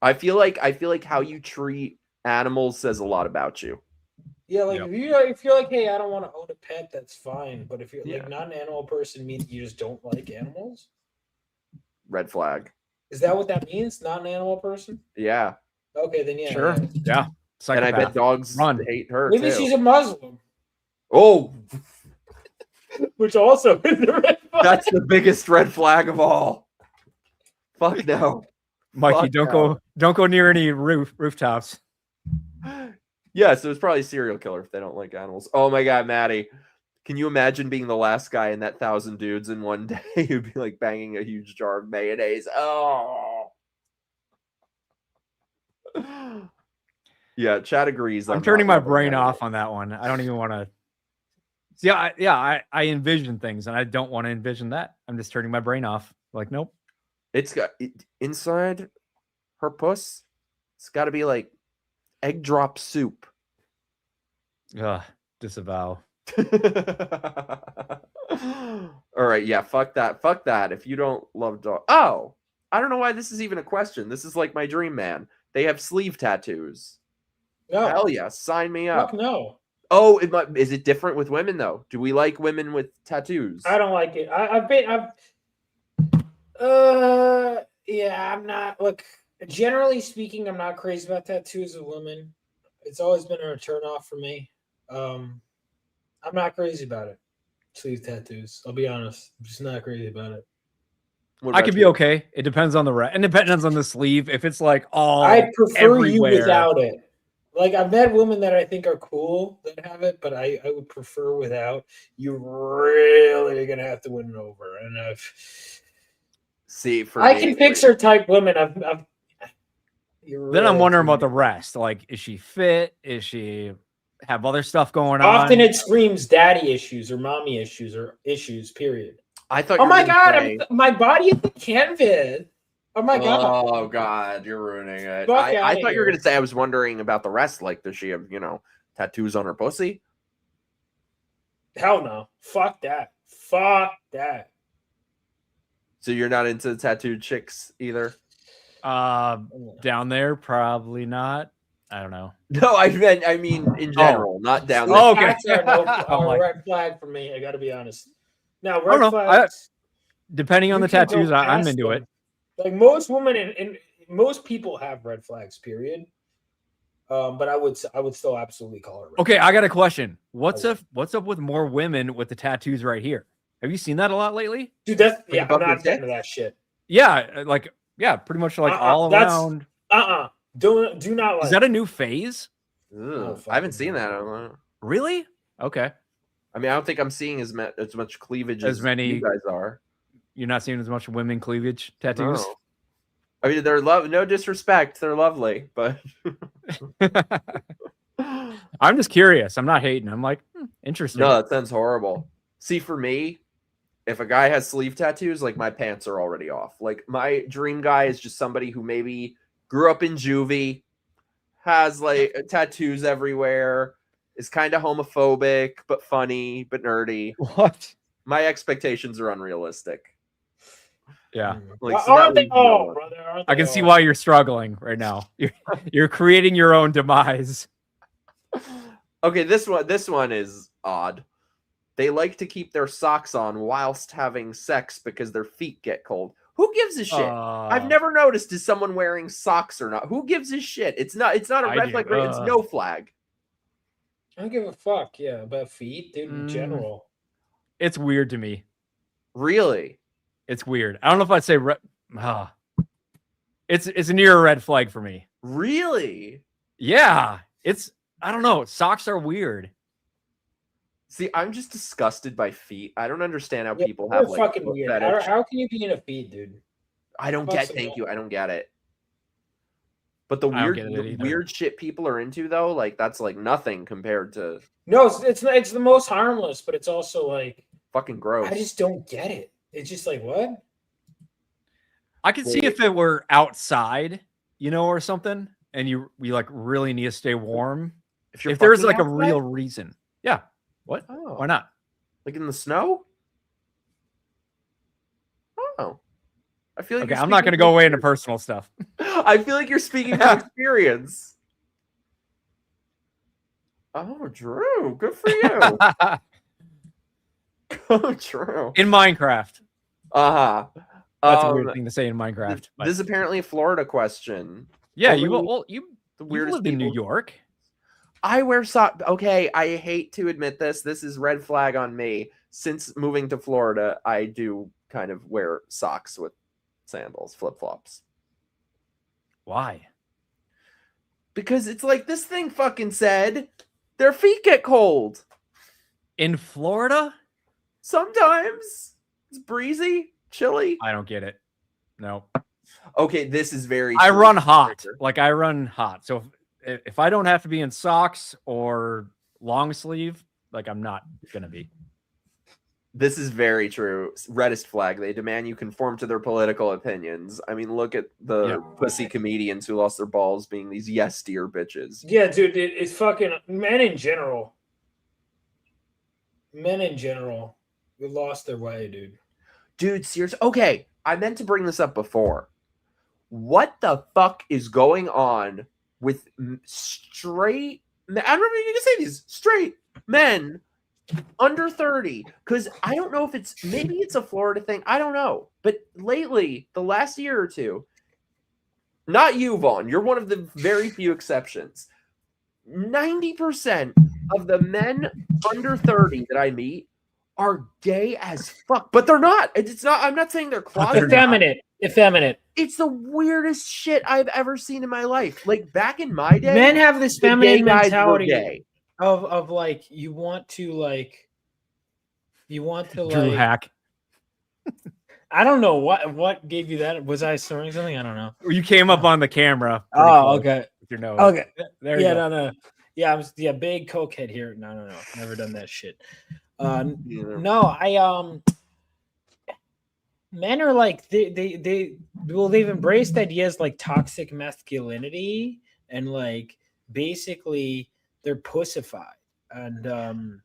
S4: I feel like how you treat animals says a lot about you.
S5: Yeah, like
S2: Yep.
S5: if you're like, hey, I don't want to own a pet, that's fine. But if you're
S4: Yeah.
S5: like not an animal person, means you just don't like animals.
S4: Red flag.
S5: Is that what that means? Not an animal person?
S4: Yeah.
S5: Okay, then yeah.
S2: Sure. Yeah.
S4: And I bet
S2: Psychopath.
S4: dogs
S2: Run.
S4: hate her
S5: Maybe
S4: too.
S5: she's a Muslim,
S4: Oh,
S5: which also is a red flag.
S4: that's the biggest red flag of all. Fuck no.
S2: Mikey,
S4: Fuck
S2: don't go near any rooftops.
S4: Yeah, so it's probably a serial killer if they don't like animals. Oh my God, Maddie. Can you imagine being the last guy in that 1,000 dudes in one day? You'd be like banging a huge jar of mayonnaise. Oh. Yeah, Chad agrees.
S2: I'm
S4: not
S2: turning my
S4: loving
S2: brain
S4: that
S2: off
S4: either.
S2: on that one. I don't even want to. I envision things and I don't want to envision that. I'm just turning my brain off. Like, nope.
S4: It's got inside her puss. It's got to be like egg drop soup.
S2: Ugh, disavow.
S4: All right, yeah, fuck that. Fuck that. If you don't love dog. Oh, I don't know why this is even a question. This is like my dream man. They have sleeve tattoos.
S5: No,
S4: Hell yeah, sign me up.
S5: fuck no.
S4: Oh, is it different with women though? Do we like women with tattoos?
S5: I don't like it. Yeah, I'm not. Look, generally speaking, I'm not crazy about tattoos of women. It's always been a turn off for me. I'm not crazy about it. Sleeve tattoos. I'll be honest. I'm just not crazy about it.
S4: What
S2: I
S4: about
S2: could be
S4: you?
S2: okay. It depends on the and it depends on the sleeve. If it's like all
S5: I prefer you
S2: everywhere.
S5: without it. Like I've met women that I think are cool that have it, but I would prefer without. You really are gonna have to win it over. And
S4: See, for
S5: I
S4: me,
S5: can fix her type women.
S2: Then
S5: Then
S2: I'm wondering about the rest. Like, is she fit? Is she have other stuff going on?
S5: Often it screams daddy issues or mommy issues or issues, period.
S4: I thought.
S5: Oh
S4: you
S5: my
S4: were gonna
S5: God,
S4: say-
S5: my body is the canvas. Oh my God.
S4: Oh God, you're ruining it.
S5: Fuck
S4: I
S5: outta
S4: thought you were
S5: here.
S4: gonna say I was wondering about the rest. Like, does she have tattoos on her pussy?
S5: Hell no. Fuck that. Fuck that.
S4: So you're not into tattooed chicks either?
S2: Down there, probably not. I don't know.
S4: No, I mean in general, not down there.
S2: Oh, okay.
S5: Cats are no,
S2: I'm
S5: are
S2: like-
S5: a red flag for me. I got to be honest. Now,
S2: don't
S5: red
S2: know.
S5: flags.
S2: Depending on
S5: you
S2: the
S5: can go
S2: tattoos, I'm
S5: past
S2: into
S5: them.
S2: it.
S5: Like most women and most people have red flags. Period. But I would still absolutely call it. Red
S2: Okay, I got a question. What's
S5: Okay.
S2: up with more women with the tattoos right here? Have you seen that a lot lately?
S5: dude. That's
S4: Like
S5: yeah.
S4: above
S5: I'm
S4: your
S5: not getting to
S4: tits?
S5: that shit.
S2: Yeah, pretty much like all
S5: that's-
S2: around.
S5: Do not like.
S2: Is that a new phase?
S4: Ugh, I haven't seen that. I don't know.
S2: Really? Okay.
S4: I mean, I don't think I'm seeing as much cleavage as
S2: many-
S4: you guys are.
S2: You're not seeing as much women cleavage tattoos.
S4: No. I mean, they're no disrespect, they're lovely, but
S2: I'm just curious. I'm not hating. I'm like, interesting.
S4: no, that sounds horrible. See, for me, if a guy has sleeve tattoos, like my pants are already off. Like my dream guy is just somebody who maybe grew up in juvie, has like tattoos everywhere, is kind of homophobic, but funny, but nerdy.
S2: What?
S4: My expectations are unrealistic.
S2: Yeah.
S4: Like, so that
S5: Aren't they
S4: leaves me
S5: all,
S4: alone.
S5: brother? Aren't
S2: I
S5: they
S2: can see
S5: all?
S2: why you're struggling right now. You're creating your own demise.
S4: Okay, this one is odd. They like to keep their socks on whilst having sex because their feet get cold. Who gives a shit? I've never noticed is someone wearing socks or not. Who gives a shit? It's not a
S2: I
S4: red
S2: do.
S4: flag. It's no flag.
S5: I don't give a fuck. Yeah, about feet, dude. In
S2: Mm.
S5: general.
S2: It's weird to me.
S4: Really?
S2: It's weird. I don't know if I'd say it's near a red flag for me.
S4: Really?
S2: Yeah. It's I don't know. Socks are weird.
S4: See, I'm just disgusted by feet. I don't understand how
S5: Yeah,
S4: people
S5: you're
S4: have like
S5: fucking
S4: foot
S5: weird.
S4: fetish.
S5: How can you be in a feed, dude?
S4: I don't
S5: Fuck's
S4: get. Thank
S5: about
S4: you. I don't get it. But the
S2: I don't
S4: weird,
S2: get it
S4: the
S2: either.
S4: weird shit people are into though, like that's like nothing compared to
S5: No, it's the most harmless, but it's also like
S4: fucking gross.
S5: I just don't get it. It's just like what?
S2: I could see if it were outside, or something, and you like really need to stay warm.
S4: If
S2: there's like
S4: fucking
S2: a real
S4: outside?
S2: reason. Yeah. What?
S4: Oh.
S2: Why not?
S4: Like in the snow? Oh. I feel like
S2: Okay,
S4: you're
S2: I'm not going to
S4: speaking
S2: go away
S4: from
S2: into personal stuff.
S4: I feel like you're speaking from experience. Oh, Drew, good for you. Oh, Drew.
S2: In Minecraft.
S4: Uh-huh.
S2: That's a weird thing to say in Minecraft.
S4: This is apparently a Florida question.
S2: Yeah,
S4: Only
S2: you
S4: the weirdest
S2: lived in New
S4: people-
S2: York.
S4: I wear socks. Okay, I hate to admit this. This is red flag on me. Since moving to Florida, I do kind of wear socks with sandals, flip-flops.
S2: Why?
S4: Because it's like this thing fucking said, their feet get cold.
S2: In Florida?
S4: Sometimes. It's breezy, chilly.
S2: I don't get it. No.
S4: Okay, this is very
S2: I
S4: true.
S2: run hot. Like I run hot. So if I don't have to be in socks or long sleeve, like I'm not going to be.
S4: This is very true. Reddest flag. They demand you conform to their political opinions. I mean, look at the pussy comedians who lost their balls being these yes dear bitches.
S5: Yeah, dude, it's fucking men in general. Men in general, they lost their way, dude.
S4: Dude, seriously. Okay, I meant to bring this up before. What the fuck is going on with straight? I don't know if you can say these straight men under 30, because I don't know if maybe it's a Florida thing. I don't know. But lately, the last year or two, not you, Vaughn, you're one of the very few exceptions. 90% of the men under 30 that I meet are gay as fuck. But they're not. It's not. I'm not saying they're closeted.
S5: Effeminate.
S4: It's the weirdest shit I've ever seen in my life. Like back in my day,
S5: Men have this
S4: the gay
S5: feminine
S4: guys were
S5: mentality
S4: gay.
S5: of like you want to
S2: Drew hack.
S5: I don't know what gave you that. Was I swearing something? I don't know.
S2: You came up on the camera.
S5: Oh, okay.
S2: With your nose.
S5: Okay.
S2: There you go.
S5: No. Yeah, big cokehead here. No. Never done that shit. No, men are like they've embraced ideas like toxic masculinity and like basically they're pussified and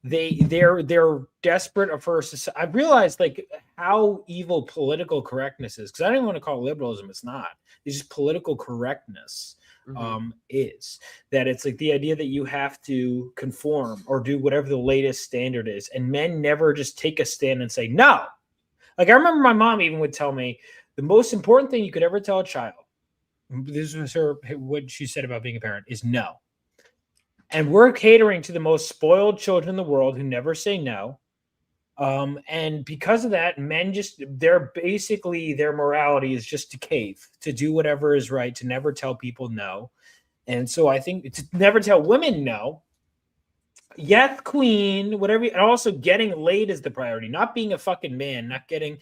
S5: they're desperate for society. I realized like how evil political correctness is because I don't even want to call it liberalism. It's not. It's just political correctness. Is that it's like the idea that you have to conform or do whatever the latest standard is, and men never just take a stand and say no. Like I remember my mom even would tell me the most important thing you could ever tell a child, this was what she said about being a parent, is no. And we're catering to the most spoiled children in the world who never say no. And because of that, men their morality is just to cave, to do whatever is right, to never tell people no. And so I think to never tell women no. Yes, queen, whatever. And also getting laid is the priority, not being a fucking man, not getting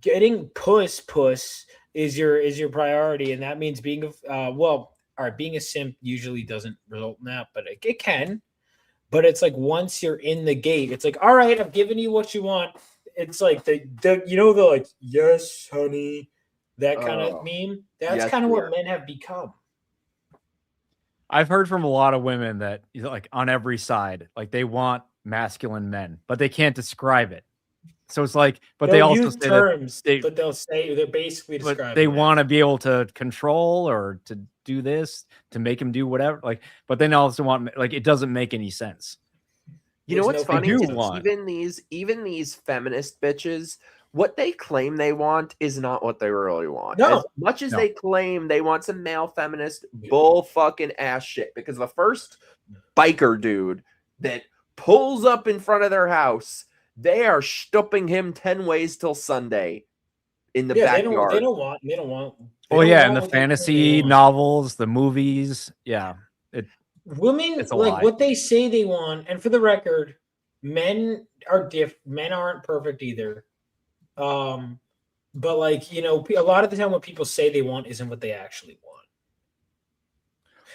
S5: getting puss is your priority. And that means being being a simp usually doesn't result in that, but it can. But it's like once you're in the gate, it's like, all right, I've given you what you want. It's like the like, yes, honey, that kind of meme. That's kind of what men have become.
S2: I've heard from a lot of women that like on every side, like they want masculine men, but they can't describe it. So it's like, but
S5: They'll
S2: they also
S5: use
S2: say
S5: terms,
S2: that
S5: but they're basically describing.
S2: They want to be able to control or to do this to make him do whatever. Like, but then also want like it doesn't make any sense.
S4: You know what's funny?
S2: Want.
S4: Even these feminist bitches, what they claim they want is not what they really want.
S5: No.
S4: As much as they claim they want some male feminist bull fucking ass shit, because the first biker dude that pulls up in front of their house, they are stopping him 10 ways till Sunday in the backyard.
S5: They don't want
S2: Oh yeah, and the fantasy novels, the movies. Yeah.
S5: Women
S2: It's a
S5: like
S2: lie.
S5: what they say they want, and for the record, men are men aren't perfect either. But like, you know, a lot of the time what people say they want isn't what they actually want.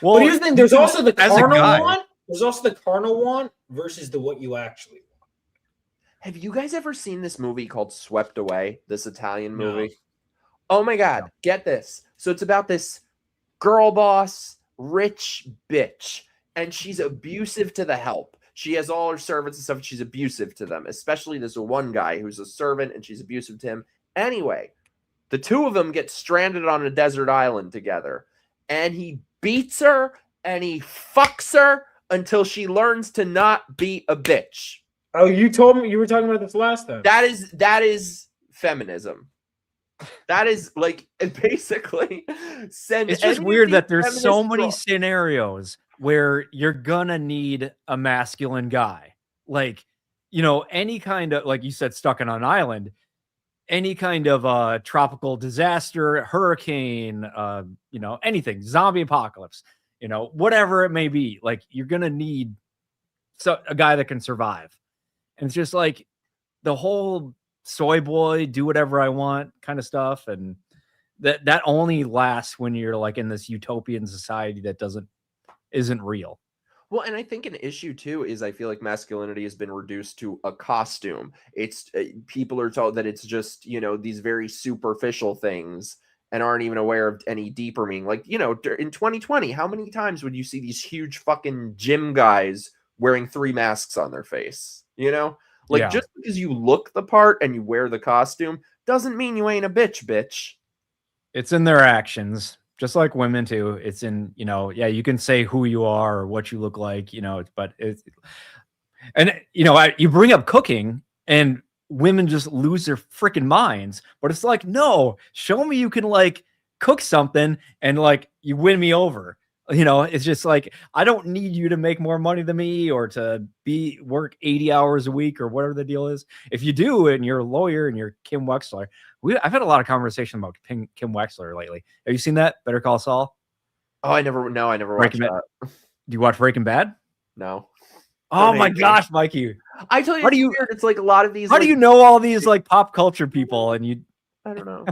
S2: Well,
S5: but here's the thing, there's also the
S2: as a
S5: carnal
S2: guy-
S5: want. There's also the carnal want versus the what you actually want.
S4: Have you guys ever seen this movie called Swept Away? This Italian
S5: No.
S4: movie? Oh my God, get this. So it's about this girl boss, rich bitch, and she's abusive to the help. She has all her servants and stuff, and she's abusive to them, especially this one guy who's a servant, and she's abusive to him. Anyway, the two of them get stranded on a desert island together, and he beats her, and he fucks her until she learns to not be a bitch.
S5: Oh, you told me you were talking about this last time.
S4: That is feminism. That is like basically send.
S2: It's just weird that there's so
S4: feminist
S2: many
S4: girl-
S2: scenarios where you're gonna need a masculine guy. Like, you know, any kind of, like you said, stuck on an island, any kind of tropical disaster, hurricane, you know, anything, zombie apocalypse, you know, whatever it may be. Like, you're gonna need a guy that can survive. And it's just like the whole soy boy, do whatever I want kind of stuff, and that only lasts when you're like in this utopian society that isn't real.
S4: Well, and I think an issue too is I feel like masculinity has been reduced to a costume. It's people are told that it's just, you know, these very superficial things and aren't even aware of any deeper meaning. Like, you know, in 2020, how many times would you see these huge fucking gym guys wearing 3 masks on their face? You know, like
S2: Yeah.
S4: just because you look the part and you wear the costume doesn't mean you ain't a bitch.
S2: It's in their actions, just like women too. It's in, you know, yeah, you can say who you are or what you look like, you know, but it's, and you know, you bring up cooking and women just lose their freaking minds, but it's like, no, show me you can like cook something and like you win me over. You know, it's just like, I don't need you to make more money than me or to work 80 hours a week or whatever the deal is. If you do, and you're a lawyer and you're Kim Wexler, I've had a lot of conversation about Kim Wexler lately. Have you seen that Better Call Saul?
S4: Oh, I never watched that.
S2: Do you watch Breaking Bad?
S4: No.
S2: Oh
S4: Don't
S2: my
S4: hate me.
S2: gosh, Mikey.
S4: I tell you,
S2: How
S4: it's
S2: do you-
S4: weird. It's like a lot of these.
S2: How do you know all these like pop culture people and you
S4: I don't know.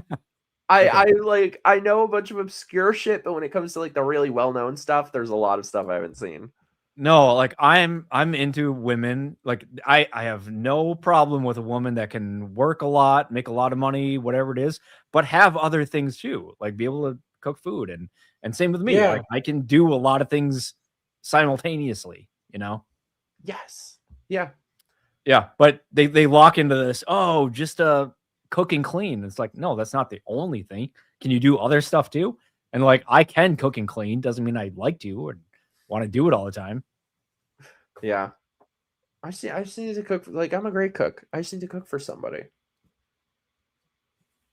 S4: I know a bunch of obscure shit, but when it comes to like the really well-known stuff, there's a lot of stuff I haven't seen.
S2: No, like I'm into women. Like I have no problem with a woman that can work a lot, make a lot of money, whatever it is, but have other things too. Like be able to cook food and same with me.
S5: Yeah.
S2: Like I can do a lot of things simultaneously, you know?
S4: Yes. Yeah.
S2: Yeah, but they lock into this, oh, just cook and clean. It's like, no, that's not the only thing. Can you do other stuff too? And like I can cook and clean, doesn't mean I'd like to or want to do it all the time.
S4: Yeah. I just need to cook. Like, I'm a great cook. I just need to cook for somebody.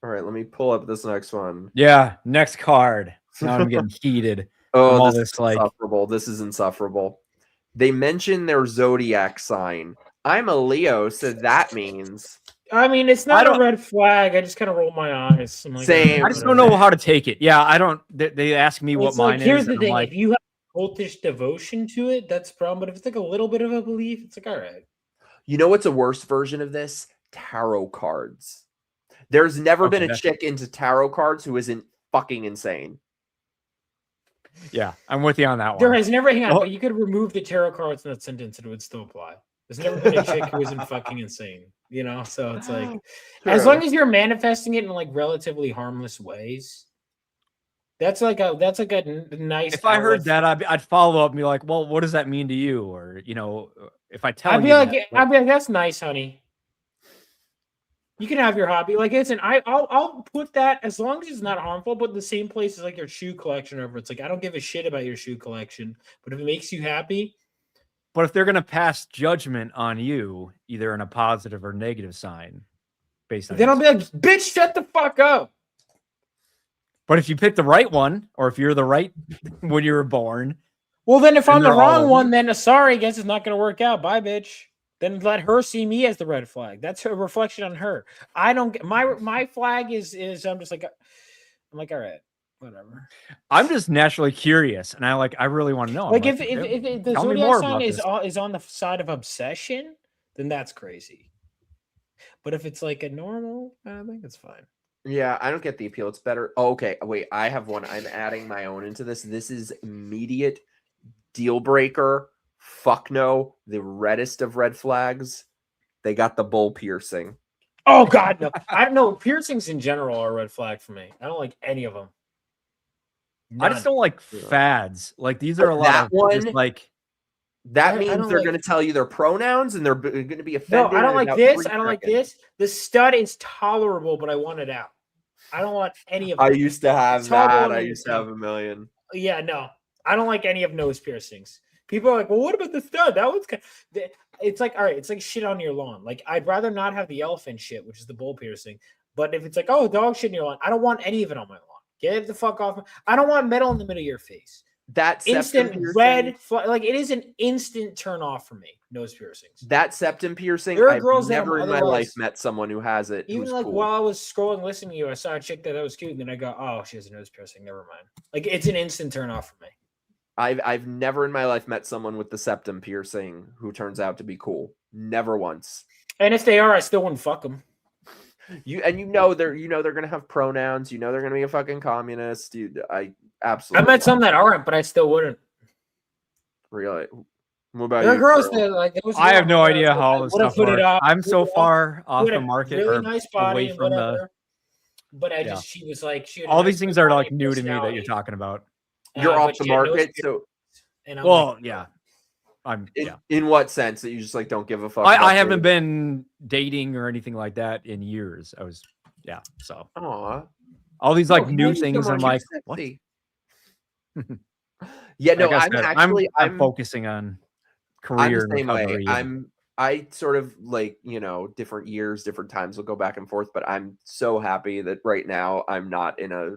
S4: All right, let me pull up this next one.
S2: Yeah, next card. Now I'm getting heated.
S4: Oh,
S2: all
S4: this
S2: this,
S4: is
S2: like-
S4: insufferable. This is insufferable. They mention their zodiac sign. I'm a Leo, so that means
S5: I mean, it's not a red flag. I just kind of roll my eyes. I'm like,
S4: Same.
S2: I just don't know how to take it. Yeah, I don't. They ask me what
S5: It's like,
S2: mine
S5: here's
S2: is.
S5: the
S2: and I'm
S5: thing:
S2: like,
S5: if you have cultish devotion to it, that's a problem. But if it's like a little bit of a belief, it's like, all right.
S4: You know what's a worse version of this? Tarot cards. There's never
S2: Okay,
S4: been a chick into tarot cards who isn't fucking insane.
S2: yeah, I'm with you on that one.
S5: There has never, hang on,
S2: Well-
S5: but you could remove the tarot cards in that sentence and it would still apply. There's never been a chick who isn't fucking insane, you know? So it's like, as long as you're manifesting it in like relatively harmless ways, that's like a nice.
S2: If I heard
S5: outlet
S2: that, I'd follow up and be like, well, what does that mean to you? Or, you know, if I tell
S5: I'd be
S2: you
S5: like,
S2: that,
S5: I'd be like, that's nice, honey. You can have your hobby. Like, listen, I'll put that as long as it's not harmful, but the same place as like your shoe collection over. It's like, I don't give a shit about your shoe collection, but if it makes you happy.
S2: but if they're going to pass judgment on you, either in a positive or negative sign, based on
S5: Then I'll
S2: your-
S5: be like, bitch, shut the fuck up.
S2: But if you pick the right one, or if you're the right when you were born,
S5: Well, then if
S2: And
S5: I'm the
S2: they're all
S5: wrong
S2: over.
S5: one, then sorry, guess it's not going to work out. Bye, bitch. Then let her see me as the red flag. That's a reflection on her. I don't get my flag is I'm just like, I'm like, all right. whatever.
S2: I'm just naturally curious, and I really want to know.
S5: Like
S2: I'm
S5: if the
S2: tell me
S5: zodiac
S2: more
S5: sign
S2: about
S5: is on the side of obsession, then that's crazy. But if it's like a normal, I think it's fine.
S4: Yeah, I don't get the appeal. It's better. Oh, okay, wait, I have one. I'm adding my own into this. This is immediate deal breaker. Fuck no. The reddest of red flags. They got the bull piercing.
S5: Oh God, no! I don't know. Piercings in general are a red flag for me. I don't like any of them.
S2: I just don't like fads. Like these are a lot
S4: That
S2: of
S4: one,
S2: just like
S4: that
S5: I
S4: means
S5: don't
S4: they're
S5: like-
S4: going to tell you their pronouns and they're going to be
S5: No,
S4: offended.
S5: I don't
S4: in
S5: like
S4: about
S5: this.
S4: 3
S5: I don't like
S4: seconds.
S5: this. The stud is tolerable, but I want it out. I don't want any of
S4: I
S5: them.
S4: used to have
S5: It's horrible
S4: that.
S5: when
S4: I
S5: they
S4: used to
S5: come.
S4: have a million.
S5: Yeah, no, I don't like any of nose piercings. People are like, well, what about the stud? That one's kind. It's like, all right, it's like shit on your lawn. Like, I'd rather not have the elephant shit, which is the bull piercing. But if it's like, oh, dog shit in your lawn, I don't want any of it on my lawn. Get the fuck off. I don't want metal in the middle of your face.
S4: That septum
S5: Instant
S4: piercing,
S5: red, like it is an instant turn off for me. Nose piercings.
S4: that septum piercing,
S5: There are
S4: I've
S5: girls that
S4: never
S5: I'm
S4: in my life
S5: otherwise-
S4: met someone who has it.
S5: Even
S4: who's
S5: like
S4: cool.
S5: while I was scrolling, listening to you, I saw a chick that was cute, and then I go, oh, she has a nose piercing. Never mind. Like it's an instant turn off for me.
S4: I've never in my life met someone with the septum piercing who turns out to be cool. Never once.
S5: And if they are, I still wouldn't fuck them.
S4: You they're gonna have pronouns. You know they're gonna be a fucking communist. I
S5: I
S4: absolutely.
S5: met some that aren't, but I still wouldn't.
S4: Really. What about
S5: There are
S4: you?
S5: girls
S4: Carl?
S5: that like. There was
S2: I have no
S5: girl
S2: idea
S5: that
S2: how
S5: I
S2: this
S5: would've
S2: stuff
S5: put it
S2: works.
S5: up,
S2: I'm so
S5: put it up,
S2: far off
S5: had
S2: the
S5: a
S2: market
S5: really
S2: or
S5: nice body
S2: away
S5: and
S2: from the.
S5: whatever. But I
S2: Yeah.
S5: just, she was like, she had a
S2: All
S5: nice
S2: these things are
S5: body
S2: like
S5: and
S2: new to me that you're
S5: personality,
S2: talking about.
S4: You're
S5: but
S4: off the
S5: she had nose
S4: market.
S5: piercings,
S4: So
S5: and I'm
S2: Well,
S5: like,
S2: yeah, I'm.
S4: in,
S2: Yeah,
S4: in what sense that you just like don't give a fuck? about
S2: I haven't
S4: dating?
S2: been dating or anything like that in years. I was, yeah. So
S4: Aw.
S2: all these
S4: No,
S2: like
S4: he
S2: new
S4: made you
S2: things,
S4: so
S2: I'm
S4: much. You're
S2: like, what?
S4: sexy. Yeah, no,
S2: Like I
S4: I'm
S2: said,
S4: actually
S2: I'm focusing on
S4: I'm
S2: career
S4: the
S2: and
S4: same way.
S2: recovery.
S4: I sort of like, different years, different times will go back and forth, but I'm so happy that right now I'm not in a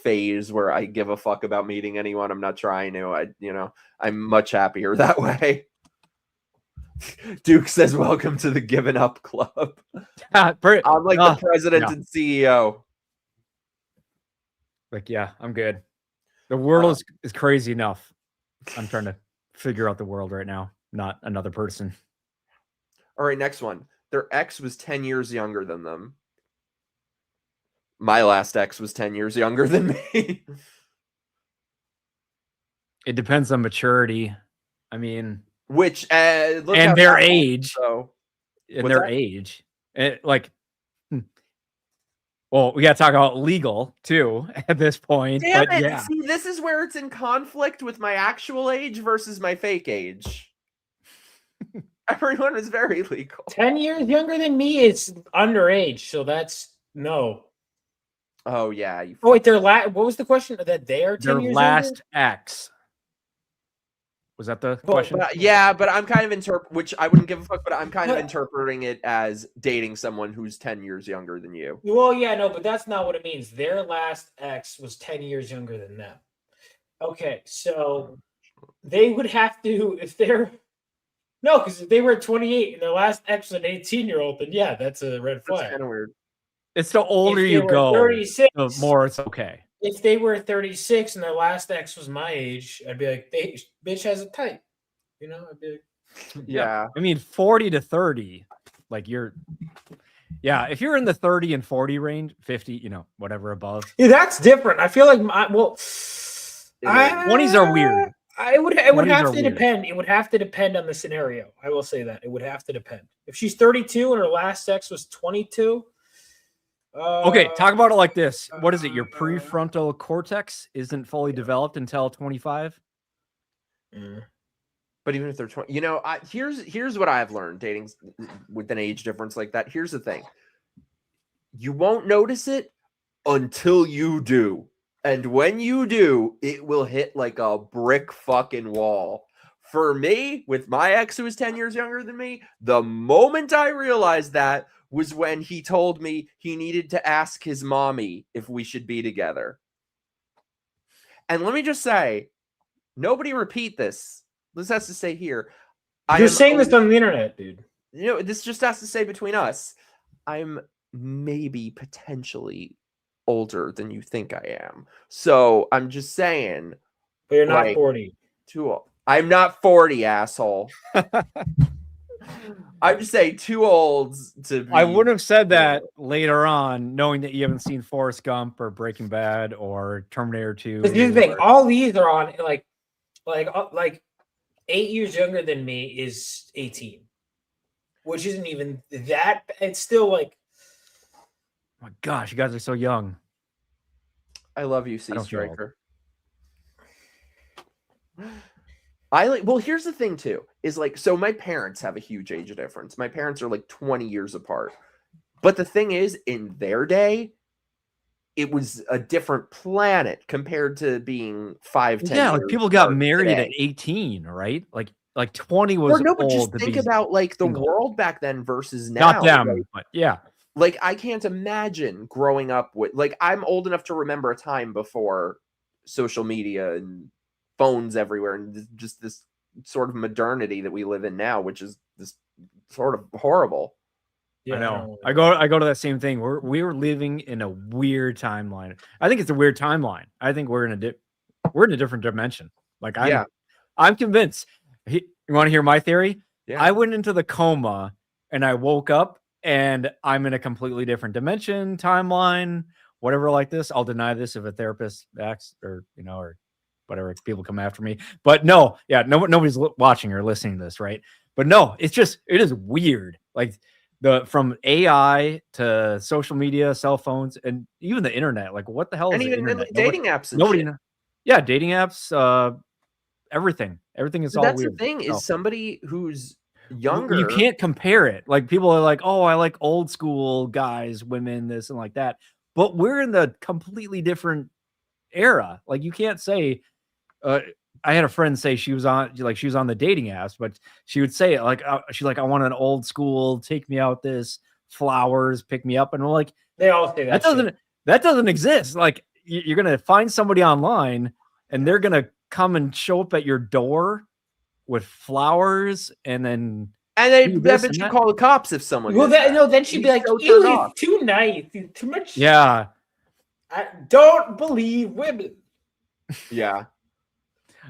S4: phase where I give a fuck about meeting anyone. I'm not trying to. I'm much happier that way. Duke says, "Welcome to the Given Up Club." I'm like the president
S2: yeah.
S4: and CEO.
S2: Like, yeah, I'm good. The world is crazy enough. I'm trying to figure out the world right now, not another person.
S4: All right, next one. Their ex was 10 years younger than them. My last ex was 10 years younger than me.
S2: It depends on maturity. I mean,
S4: Which look
S2: and
S4: how
S2: their
S4: that went,
S2: age.
S4: So
S2: And
S4: What's
S2: their
S4: that?
S2: age. Well, we got to talk about legal too at this point.
S4: damn
S2: but
S4: it!
S2: yeah,
S4: See, this is where it's in conflict with my actual age versus my fake age. Everyone was very legal.
S5: 10 years younger than me is underage, so that's no.
S4: Oh yeah. You
S5: Oh wait, what was the question? That they are 10
S2: their
S5: years
S2: last
S5: younger?
S2: ex. Was that the
S5: Well,
S2: question?
S4: but I'm kind of which I wouldn't give a fuck, but I'm kind of
S5: But-
S4: interpreting it as dating someone who's 10 years younger than you.
S5: Well, yeah, no, but that's not what it means. Their last ex was 10 years younger than them. Okay, so they would have to, if they're no, because if they were 28 and their last ex was an 18-year-old, then yeah, that's a red
S4: That's
S5: flag.
S4: kind of weird.
S2: It's the older
S5: If they
S2: you
S5: were
S2: go,
S5: 36,
S2: the more it's okay.
S5: if they were 36 and their last ex was my age, I'd be like, bitch has a type. I'd be like,
S4: Yeah.
S2: I mean, 40 to 30, like if you're in the 30 and 40 range, 50, whatever above.
S5: yeah, that's different. I feel like
S2: 20s are weird.
S5: It would
S2: 20s
S5: have
S2: are
S5: to
S2: weird.
S5: depend. It would have to depend on the scenario. I will say that. It would have to depend. If she's 32 and her last sex was 22.
S2: Okay, talk about it like this. What is it? Your prefrontal cortex isn't fully developed until 25?
S4: But even if they're 20, here's what I've learned dating with an age difference like that. Here's the thing. You won't notice it until you do. And when you do, it will hit like a brick fucking wall. For me, with my ex who was 10 years younger than me, the moment I realized that was when he told me he needed to ask his mommy if we should be together. And let me just say, nobody repeat this. This has to stay here.
S5: You're saying this on the internet, dude.
S4: This just has to stay between us. I'm maybe potentially older than you think I am. So I'm just saying.
S5: But you're not
S4: like,
S5: 40.
S4: Too old. I'm not 40, asshole. I'm just saying too old to be.
S2: I wouldn't have said that later on, knowing that you haven't seen Forrest Gump or Breaking Bad or Terminator 2.
S5: But here's the thing, all these are on like 8 years younger than me is 18, which isn't even that. It's still like,
S2: oh my gosh, you guys are so young.
S4: I love you,
S2: I
S4: Sea
S2: don't feel old.
S4: Striker. Well, here's the thing too, is like, so my parents have a huge age difference. My parents are like 20 years apart. But the thing is, in their day, it was a different planet compared to being 5, 10
S2: Yeah,
S4: years
S2: like people got
S4: apart
S2: married
S4: today.
S2: at 18, right? Like 20 was
S4: No, but just
S2: old to
S4: think
S2: be
S4: about like the
S2: single.
S4: world back then versus now.
S2: Not them,
S4: Like,
S2: but yeah.
S4: like I can't imagine growing up with, like, I'm old enough to remember a time before social media and phones everywhere and just this sort of modernity that we live in now, which is this sort of horrible.
S2: I know. I go to that same thing. We were living in a weird timeline. I think it's a weird timeline. I think we're in a different dimension. Like I'm convinced. You want to hear my theory?
S4: Yeah.
S2: I went into the coma and I woke up and I'm in a completely different dimension, timeline, whatever like this. I'll deny this if a therapist acts or whatever, people come after me. But no, yeah, nobody's watching or listening to this, right? But no, it is weird. Like from AI to social media, cell phones, and even the internet. Like, what the hell is
S4: And
S2: the
S4: even
S2: internet?
S4: dating apps and
S2: nobody
S4: shit.
S2: Yeah, dating apps, everything is all
S4: That's
S2: weird.
S4: the thing, is somebody who's
S2: You
S4: younger.
S2: can't compare it. Like, people are like, oh, I like old school guys, women, this and like that. But we're in the completely different era. Like, you can't say, I had a friend say she was on the dating apps, but she would say it like, she's like, I want an old school, take me out, this flowers, pick me up. And we're like,
S5: they all say that.
S2: That doesn't exist. Like, you're going to find somebody online and they're going to come and show up at your door with flowers and then.
S4: And I bet you call the cops if someone.
S5: Well, then she'd be like, "Ew, he's too nice. He's too much."
S2: Yeah.
S5: I don't believe women.
S4: Yeah.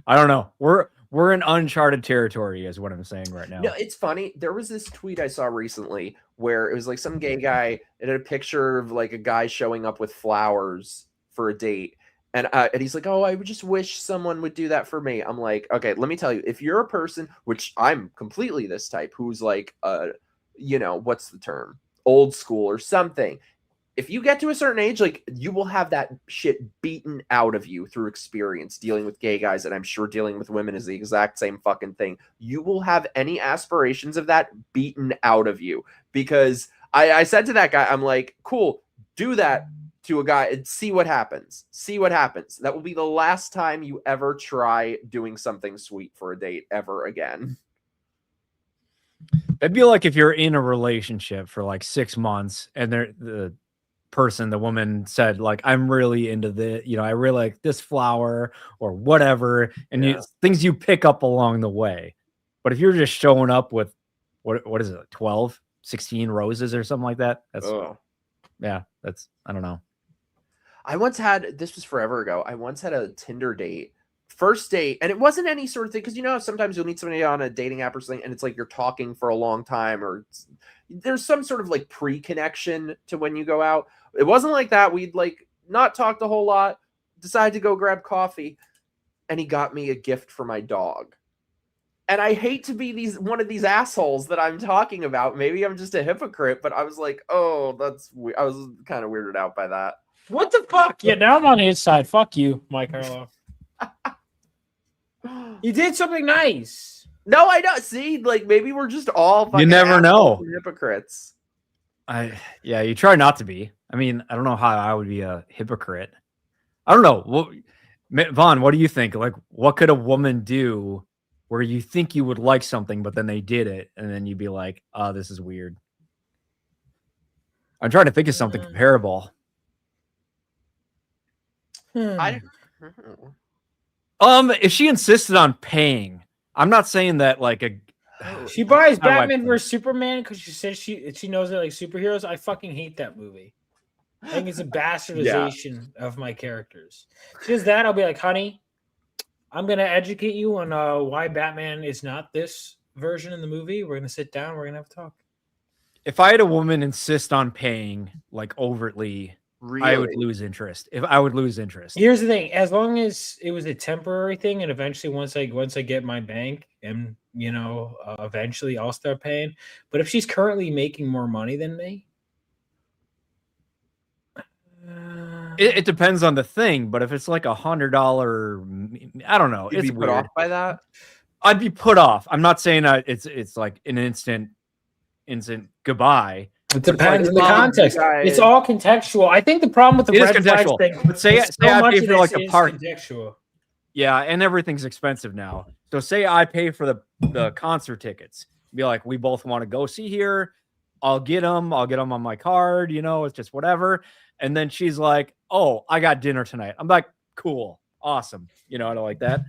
S2: I don't know. We're in uncharted territory, is what I'm saying right now.
S4: No, it's funny. There was this tweet I saw recently where it was like some gay guy. It had a picture of like a guy showing up with flowers for a date. And he's like, oh, I would just wish someone would do that for me. I'm like, okay, let me tell you, if you're a person, which I'm completely this type, who's like, what's the term? Old school or something. If you get to a certain age, like, you will have that shit beaten out of you through experience dealing with gay guys. And I'm sure dealing with women is the exact same fucking thing. You will have any aspirations of that beaten out of you. Because I said to that guy, I'm like, cool, do that to a guy and see what happens. See what happens. That will be the last time you ever try doing something sweet for a date ever again.
S2: It'd be like if you're in a relationship for like 6 months and the woman said, like, I'm really into I really like this flower or whatever. And things you pick up along the way. But if you're just showing up with what is it, 12, 16 roses or something like that? I don't know.
S4: I once had, this was forever ago, I once had a Tinder date, first date, and it wasn't any sort of thing, because sometimes you'll meet somebody on a dating app or something, and it's like you're talking for a long time, or there's some sort of like pre-connection to when you go out. It wasn't like that. We'd like not talked a whole lot, decided to go grab coffee, and he got me a gift for my dog. And I hate to be one of these assholes that I'm talking about. Maybe I'm just a hypocrite, but I was like, oh, that's weird. I was kind of weirded out by that.
S5: What the fuck? Yeah, now I'm on his side. Fuck you, MIKERoaggress'd. You did something nice.
S4: No, I don't. See, like, maybe we're just all fucking
S2: you never know
S4: hypocrites.
S2: You try not to be. I mean, I don't know how I would be a hypocrite. I don't know. Vaughn, what do you think? Like, what could a woman do where you think you would like something, but then they did it, and then you'd be like, oh, this is weird. I'm trying to think of something comparable. If she insisted on paying, I'm not saying that like
S5: she buys Batman vs Superman because she says she knows that like superheroes. I fucking hate that movie. I think it's a bastardization of my characters. She does that, I'll be like, honey, I'm gonna educate you on why Batman is not this version in the movie. We're gonna sit down, we're gonna have a talk.
S2: If I had a woman insist on paying like overtly,
S4: Really?
S2: I would lose interest.
S5: Here's the thing: as long as it was a temporary thing, and eventually, once I get my bank, and eventually I'll start paying. But if she's currently making more money than me,
S2: It depends on the thing. But if it's like $100, I don't know.
S4: You'd
S2: It's
S4: be put
S2: weird.
S4: off by that.
S2: I'd be put off. I'm not saying it's like an instant goodbye.
S5: It depends on the context. It's all contextual. I think the problem with the red flags thing.
S2: But say I pay for like the park.
S5: Contextual.
S2: Yeah, and everything's expensive now. So say I pay for the concert tickets. Be like, we both want to go see here. I'll get them on my card. It's just whatever. And then she's like, "Oh, I got dinner tonight." I'm like, "Cool, awesome." I don't like that.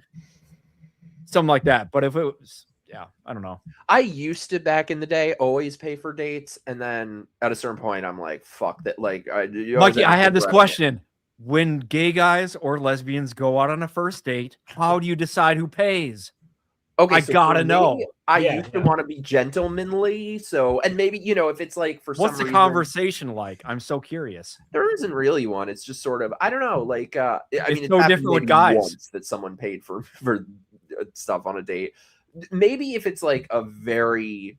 S2: Something like that. But if it was, yeah, I don't know.
S4: I used to back in the day always pay for dates, and then at a certain point, I'm like, "Fuck that!" Like,
S2: Mikey, I had this question: when gay guys or lesbians go out on a first date, how do you decide who pays?
S4: Okay,
S2: I gotta know.
S4: I used to want to be gentlemanly, and maybe if it's like for
S2: what's
S4: some
S2: the conversation like? I'm so curious.
S4: There isn't really one. It's just sort of I don't know. Like I mean, it's
S2: so different with guys.
S4: Once that someone paid for stuff on a date. Maybe if it's like a very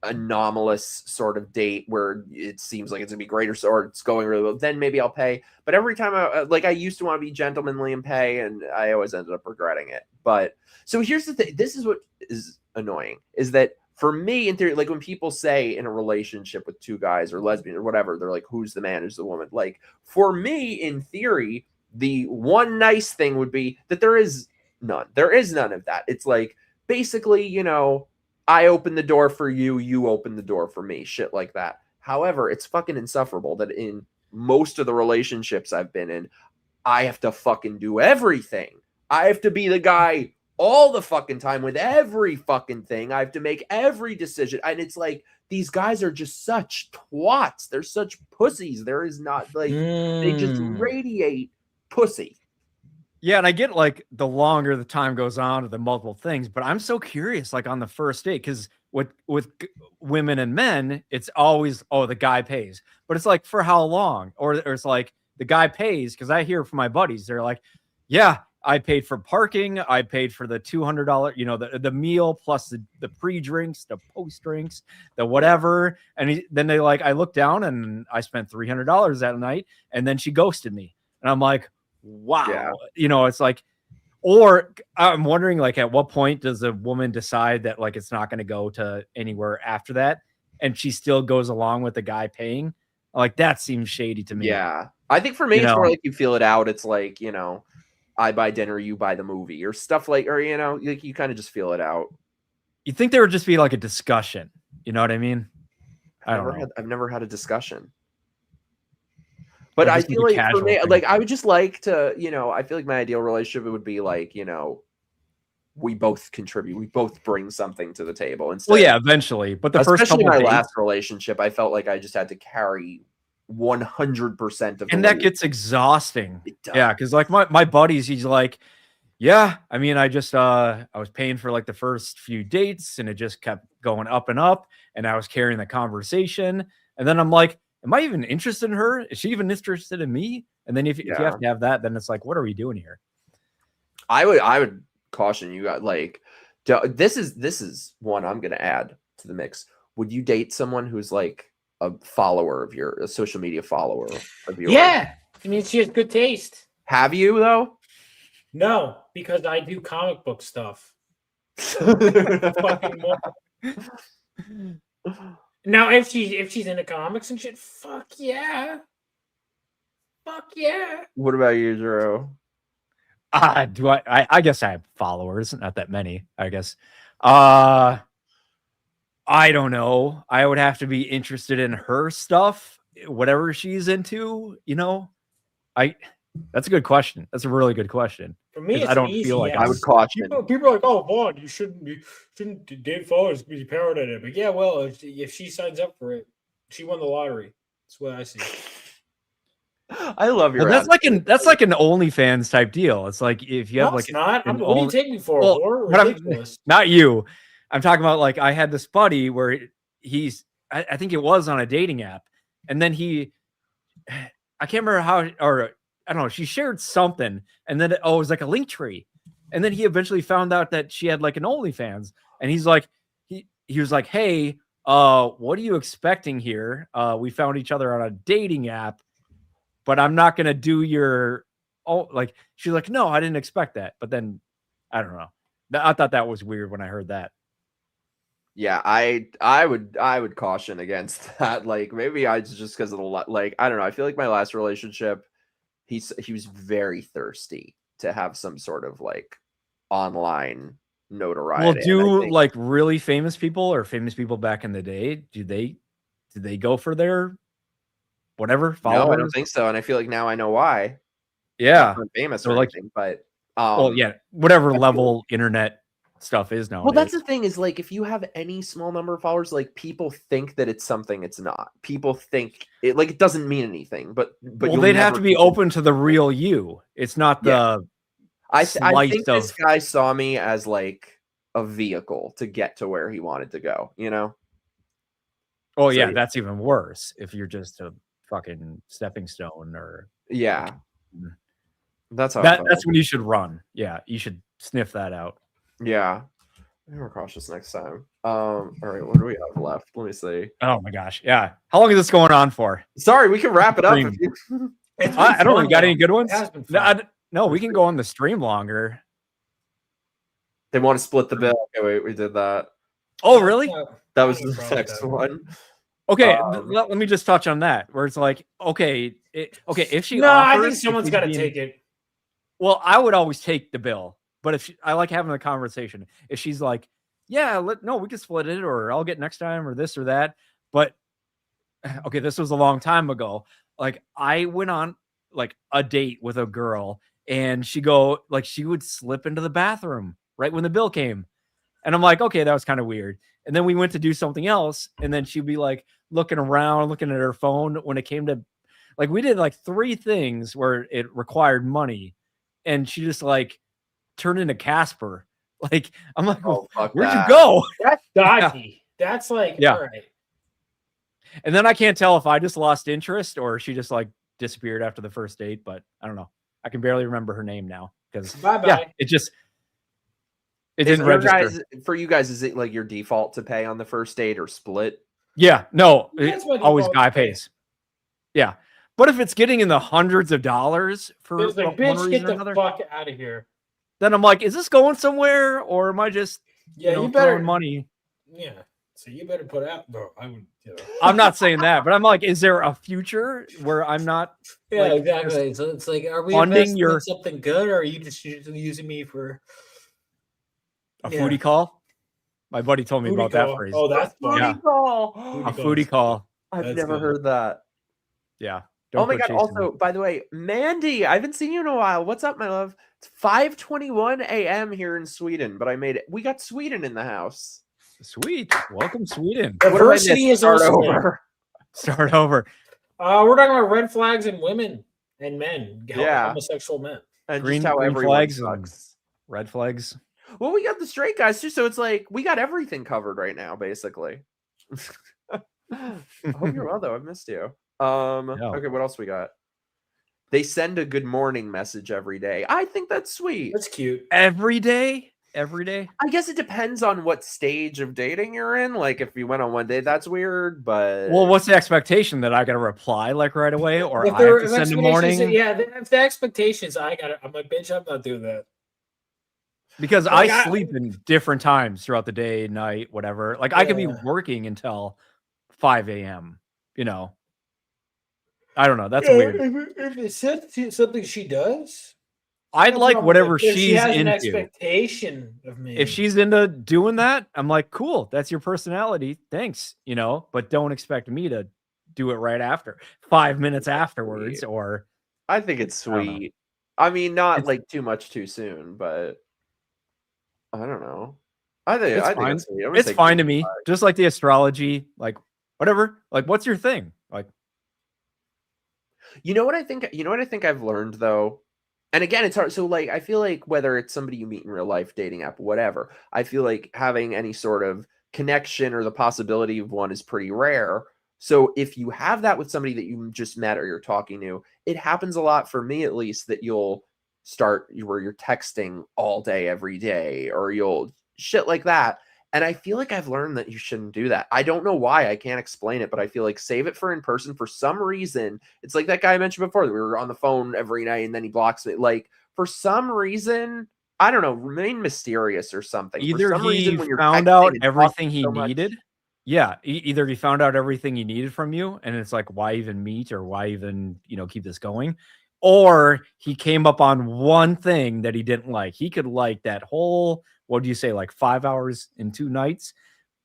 S4: anomalous sort of date where it seems like it's gonna be great or it's going really well, then maybe I'll pay. But every time I used to want to be gentlemanly and pay, and I always ended up regretting it. But so here's the thing. This is what is annoying is that for me, in theory, like when people say in a relationship with two guys or lesbian or whatever, they're like, who's the man, who's the woman? Like for me, in theory, the one nice thing would be that there is none. There is none of that. It's like basically, I open the door for you, you open the door for me, shit like that. However, it's fucking insufferable that in most of the relationships I've been in, I have to fucking do everything. I have to be the guy all the fucking time with every fucking thing. I have to make every decision. And it's like, these guys are just such twats. They're such pussies. There is not like, they just radiate pussy.
S2: Yeah, and I get like the longer the time goes on, the multiple things, but I'm so curious, like on the first date, because with women and men, it's always, oh, the guy pays. But it's like, for how long? Or it's like the guy pays, because I hear from my buddies, they're like, yeah, I paid for parking, I paid for the $200, the meal plus the pre-drinks, the post-drinks, the whatever. And then they like, I looked down and I spent $300 that night, and then she ghosted me. And I'm like, wow. Yeah. It's like, or I'm wondering, like, at what point does a woman decide that like it's not going to go to anywhere after that, and she still goes along with the guy paying? Like, that seems shady to me.
S4: Yeah, I think for me, it's more like you feel it out. It's like, I buy dinner, you buy the movie, or stuff like, or like you kind of just feel it out.
S2: You think there would just be like a discussion? You know what I mean?
S4: I've never had a discussion. But I feel like for me, like I would just like to, I feel like my ideal relationship would be like, we both contribute, we both bring something to the table. Instead,
S2: well, yeah, eventually. But the first couple
S4: my
S2: days,
S4: last relationship, I felt like I just had to carry 100% of,
S2: and that gets exhausting. Yeah, because like my buddies, he's like, yeah, I mean, I was paying for like the first few dates, and it just kept going up and up, and I was carrying the conversation, and then I'm like, am I even interested in her? Is she even interested in me? And then if you have to have that, then it's like, what are we doing here?
S4: I would caution you guys, like, this is one I'm going to add to the mix. Would you date someone who's like a social media follower of yours?
S5: Yeah. I mean, she has good taste.
S4: Have you though?
S5: No, because I do comic book stuff. Fucking more. Now, if she's into comics and shit, fuck yeah. Fuck yeah.
S4: What about you, Drew?
S2: I guess I have followers, not that many, I guess. I don't know. I would have to be interested in her stuff, whatever she's into, That's a good question. That's a really good question.
S5: For me, it's
S2: I don't feel like
S4: I would caution.
S5: People are like, "Oh, Vaughn, you shouldn't date followers because you paranoid it." But yeah, well, if she signs up for it, she won the lottery. That's what I see.
S4: I love your.
S2: That's like an OnlyFans type deal. It's like if you have
S5: No,
S2: like
S5: it's not.
S2: an
S5: What do you take me for?
S2: Well,
S5: Whore?
S2: but
S5: Ridiculous.
S2: not you. I'm talking about like I had this buddy where I think it was on a dating app, and then I can't remember how, or I don't know, she shared something, and then it was like a link tree, and then he eventually found out that she had like an OnlyFans, and he's like, he was like, hey, what are you expecting here? We found each other on a dating app, but I'm not gonna do your like. She's like, no, I didn't expect that, but then I don't know. I thought that was weird when I heard that.
S4: Yeah, I would caution against that. Like maybe I just because of the like I don't know. I feel like my last relationship, he was very thirsty to have some sort of like online notoriety.
S2: Well, do like really famous people or famous people back in the day? Did they go for their whatever followers?
S4: No, I don't think so. And I feel like now I know why.
S2: Yeah,
S4: I'm famous
S2: so
S4: or
S2: like,
S4: anything, but
S2: well, yeah, whatever level internet stuff is now.
S4: Well, that's the thing is like if you have any small number of followers, like people think that it's something it's not. People think it like it doesn't mean anything, but
S2: well, they'd have to be open to the real you. It's not the
S4: I think this guy saw me as like a vehicle to get to where he wanted to go, you know?
S2: Oh, so, yeah, that's even worse if you're just a fucking stepping stone or
S4: yeah. That's how
S2: that's when you should run. Yeah, you should sniff that out.
S4: Yeah. We're cautious next time. All right, what do we have left? Let me see.
S2: Oh my gosh. Yeah. How long is this going on for?
S4: Sorry, we can wrap it up if you
S2: I don't know. You got any good ones? No, we can go on the stream longer.
S4: They want to split the bill. Okay, wait, we did that.
S2: Oh, really?
S4: That was the next one.
S2: Okay, let me just touch on that. Where it's like, okay, if she
S5: I think someone's got to take it.
S2: Well, I would always take the bill, but if I like having a conversation. If she's like, yeah, we can split it, or I'll get next time, or this or that. But okay, this was a long time ago. Like I went on like a date with a girl, and she would slip into the bathroom right when the bill came, and I'm like, okay, that was kind of weird. And then we went to do something else, and then she'd be like looking around, looking at her phone. When it came to like, we did like 3 things where it required money, and she just like turned into Casper. Like, I'm like,
S4: oh,
S2: where'd you go?
S5: That's dodgy. Yeah. That's like, all right.
S2: And then I can't tell if I just lost interest or she just like disappeared after the first date, but I don't know. I can barely remember her name now because it didn't register.
S4: For you guys, is it like your default to pay on the first date or split?
S2: Yeah, no, always guy pays. Yeah. But if it's getting in the hundreds of dollars for
S5: like,
S2: one
S5: bitch,
S2: reason
S5: get
S2: or
S5: the
S2: another,
S5: fuck out of here.
S2: Then I'm like, is this going somewhere or am I just
S5: you better
S2: throwing money?
S5: Yeah. So you better put out. No, I would.
S2: I'm not saying that, but I'm like, is there a future where I'm not?
S5: Yeah, like, exactly. So it's like, are we
S2: funding
S5: investing in something good, or are you just using me for
S2: a foodie call? My buddy told me about that phrase.
S5: Oh, that's fun.
S2: Yeah. A foodie call.
S4: I've never heard that.
S2: Yeah.
S4: Oh my god! Also, by the way, Mandy, I haven't seen you in a while. What's up, my love? It's 5:21 a.m. here in Sweden, but I made it. We got Sweden in the house.
S2: Sweet. Welcome, Sweden.
S5: Diversity is
S4: start
S5: also
S4: over.
S2: Start over.
S5: We're talking about red flags in women and men. Homosexual men.
S4: And
S2: green flags sucks. Red flags.
S4: Well, we got the straight guys too, so it's like we got everything covered right now, basically. I hope you're well, though. I've missed you. Okay, what else we got? They send a good morning message every day. I think that's sweet.
S5: That's cute.
S2: Every day? I
S4: guess it depends on what stage of dating you're in. Like if you went on one date, that's weird, but
S2: well, what's the expectation that I gotta reply like right away, or I have to send a morning?
S5: If the expectations, I'm like, bitch, I'm not doing that.
S2: Because I sleep in different times throughout the day, night, whatever. Like I could be working until 5 a.m. You know, I don't know. That's weird.
S5: If it's something she does,
S2: I'd like whatever she's
S5: she has
S2: into.
S5: An expectation of me.
S2: If she's into doing that, I'm like, cool. That's your personality. Thanks. You know, but don't expect me to do it right after 5 minutes afterwards. Or
S4: I think it's sweet. I mean, not like too much too soon, but I don't know. I think it's sweet.
S2: It's fine to me. Just like the astrology, like whatever. Like, what's your thing? Like,
S4: You know what I think? You know what I think I've learned though, and again, it's hard. So like, I feel like whether it's somebody you meet in real life, dating app, whatever, I feel like having any sort of connection or the possibility of one is pretty rare. So if you have that with somebody that you just met or you're talking to, it happens a lot for me, at least, that you'll start where you're texting all day, every day, or you'll shit like that. And I feel like I've learned that you shouldn't do that. I don't know why. I can't explain it, but I feel like save it for in person. For some reason, it's like that guy I mentioned before that we were on the phone every night and then he blocks me. Like, for some reason, I don't know, remain mysterious or something.
S2: Either
S4: for some
S2: he
S4: reason, when you're
S2: found
S4: texting
S2: out
S4: and
S2: everything
S4: talking
S2: he
S4: so much-
S2: needed. Yeah, either he found out everything he needed from you, and it's like, why even meet or why even, keep this going? Or he came up on one thing that he didn't like. He could like that whole, what do you say, like 5 hours in 2 nights?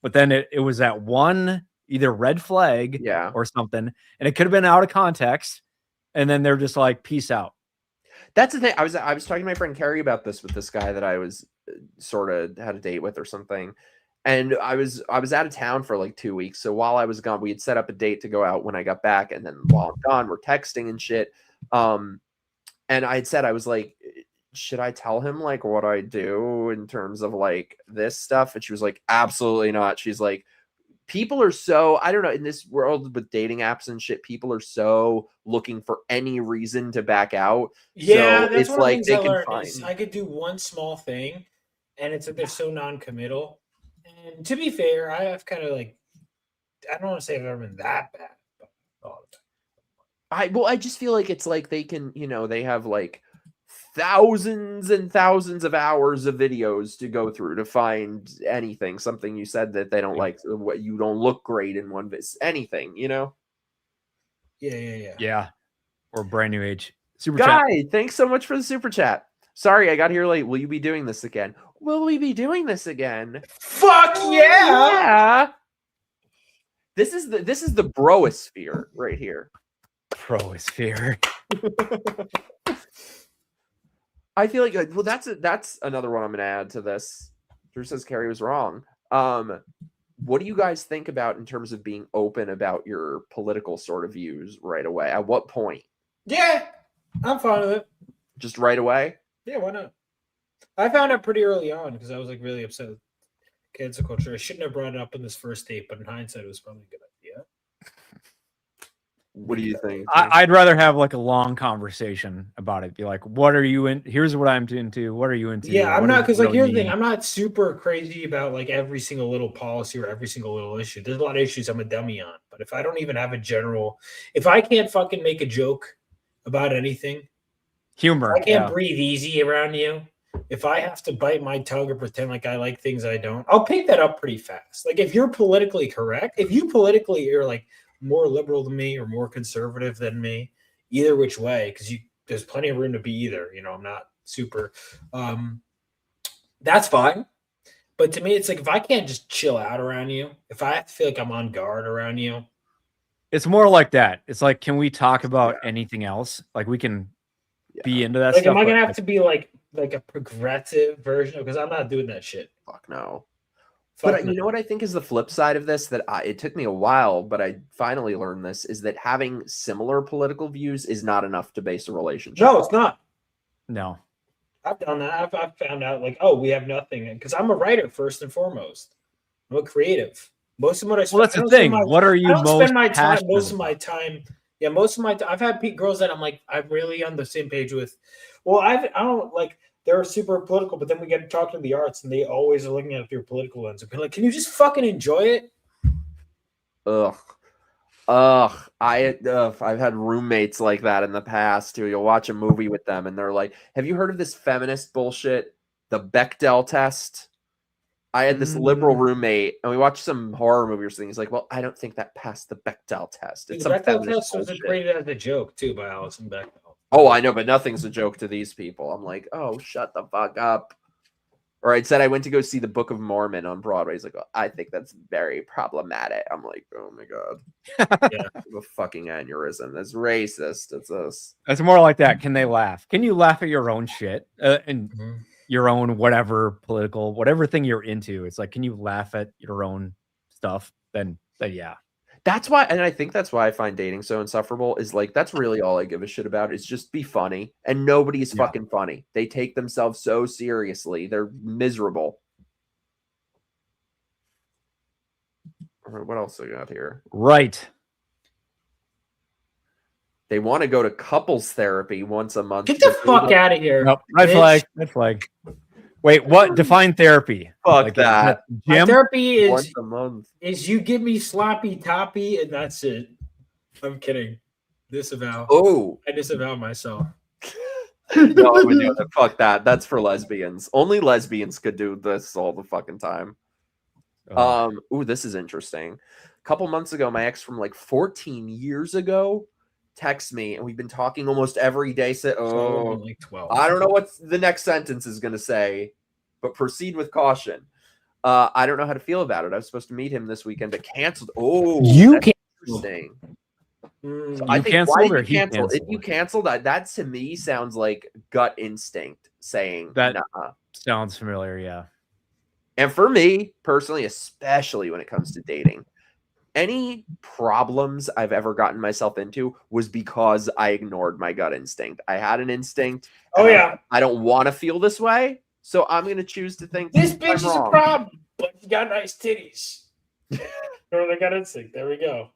S2: But then it was that one either red flag or something, and it could have been out of context. And then they're just like, peace out.
S4: That's the thing. I was talking to my friend Carrie about this with this guy that I was sort of had a date with or something. And I was out of town for like 2 weeks. So while I was gone, we had set up a date to go out when I got back. And then while I'm gone, we're texting and shit. And I had said, I was like, should I tell him like what I do in terms of like this stuff? And she was like, absolutely not. She's like, people are so, I don't know, in this world with dating apps and shit, people are so looking for any reason to back out.
S5: Yeah,
S4: so
S5: that's
S4: it's
S5: one
S4: like
S5: of the things
S4: they
S5: I
S4: can
S5: learned
S4: find.
S5: is I could do one small thing, and it's that they're so non-committal. And to be fair, I've kind of like, I don't want to say I've ever been that bad. But all the time.
S4: I just feel like it's like they can, they have like thousands and thousands of hours of videos to go through to find anything, something you said that they don't like, what you don't look great in one vis, anything,
S5: Yeah.
S2: Or brand new age super
S4: Guy,
S2: chat.
S4: thanks so much for the super chat. Sorry, I got here late. Will you be doing this again? Will we be doing this again?
S5: Fuck yeah!
S4: This is the broosphere right here.
S2: Broosphere.
S4: I feel like, well, that's another one I'm gonna add to this. Drew says Carrie was wrong. What do you guys think about in terms of being open about your political sort of views right away? At what point?
S5: Yeah, I'm fine with it.
S4: Just right away?
S5: Yeah, why not? I found out pretty early on because I was like really upset with cancel culture. I shouldn't have brought it up in this first date, but in hindsight, it was probably a good idea.
S4: What do you think?
S2: I'd rather have like a long conversation about it. Be like, what are you in? Here's what I'm into. What are you into?
S5: Yeah, I'm
S2: What
S5: not,
S2: do you
S5: because like
S2: really
S5: here's the thing,
S2: need?
S5: I'm not super crazy about like every single little policy or every single little issue. There's a lot of issues I'm a dummy on, but if I don't even have a general, if I can't fucking make a joke about anything,
S2: Humor.
S5: I can't breathe easy around you. If I have to bite my tongue or pretend like I like things I don't, I'll pick that up pretty fast. Like if you're politically correct, if you politically are like more liberal than me or more conservative than me, either which way, because there's plenty of room to be either. I'm not super. That's fine. But to me, it's like if I can't just chill out around you, if I have to feel like I'm on guard around you,
S2: It's more like that. It's like, can we talk about anything else? Like we can be into that
S5: like,
S2: stuff.
S5: am I gonna have to be like a progressive version? Because I'm not doing that shit.
S4: Fuck no.
S5: Fuck
S4: But
S5: no.
S4: you know what I think is the flip side of this, that it took me a while, but I finally learned this, is that having similar political views is not enough to base a relationship.
S5: No, it's not.
S2: No.
S5: I've done that. I've found out like, oh, we have nothing, because I'm a writer first and foremost. I'm a creative. Most of what I spend,
S2: Well, that's the thing. What are you
S5: I don't
S2: most
S5: spend my time.
S2: passionate
S5: Most of my
S2: about?
S5: time. Yeah, most of my time. I've had girls that I'm like, I'm really on the same page with. Well, I don't like. They're super political, but then we get to talk to the arts, and they always are looking at it through a political lens. And like, can you just fucking enjoy it?
S4: I've had roommates like that in the past too. You'll watch a movie with them and they're like, have you heard of this feminist bullshit, the Bechdel test? I had this liberal roommate and we watched some horror movie or something. He's like, well, I don't think that passed the Bechdel test. It's
S5: The
S4: some
S5: Bechdel
S4: feminist
S5: test was
S4: bullshit.
S5: created as a joke too by Alison Bechdel.
S4: Oh, I know, but nothing's a joke to these people. I'm like, oh, shut the fuck up. Or I said I went to go see the Book of Mormon on Broadway. He's like, oh, I think that's very problematic. I'm like, oh my god.
S5: Yeah.
S4: A fucking aneurysm. That's racist. It's us.
S2: It's more like that. Can they laugh? Can you laugh at your own shit and your own whatever political, whatever thing you're into? It's like, can you laugh at your own stuff? Then yeah.
S4: That's why, and I think that's why I find dating so insufferable, is like, that's really all I give a shit about, is just be funny. And nobody's fucking funny. They take themselves so seriously. They're miserable. All right, what else I got here?
S2: Right.
S4: They want to go to couples therapy once a month.
S5: Get the fuck out of here.
S2: Nope. Red flag. Red flag. Wait, what? Define therapy.
S4: Fuck
S2: Like,
S4: that.
S5: My
S2: Gym?
S5: therapy
S4: Once a month.
S5: is you give me sloppy toppy and that's it. I'm kidding. Disavow.
S4: Oh.
S5: I disavow myself.
S4: No, I would do that. Fuck that. That's for lesbians. Only lesbians could do this all the fucking time. Ooh, this is interesting. A couple months ago, my ex from like 14 years ago texted me, and we've been talking almost every day. Said, "Oh,
S5: like 12.
S4: I don't know what the next sentence is going to say, but proceed with caution." I don't know how to feel about it. I was supposed to meet him this weekend, but canceled. Oh,
S5: You
S4: that's interesting. So I think
S2: canceled
S4: why
S2: or
S4: did you
S2: he
S4: cancel? If
S2: canceled?
S4: you canceled, that to me sounds like gut instinct saying
S2: That
S4: nah.
S2: sounds familiar. Yeah.
S4: And for me personally, especially when it comes to dating, any problems I've ever gotten myself into was because I ignored my gut instinct. I had an instinct.
S5: Oh, yeah.
S4: I don't want to feel this way, so I'm going to choose to think
S5: This bitch
S4: I'm
S5: is
S4: wrong.
S5: a problem, but you got nice titties. Or they got instinct. There we go.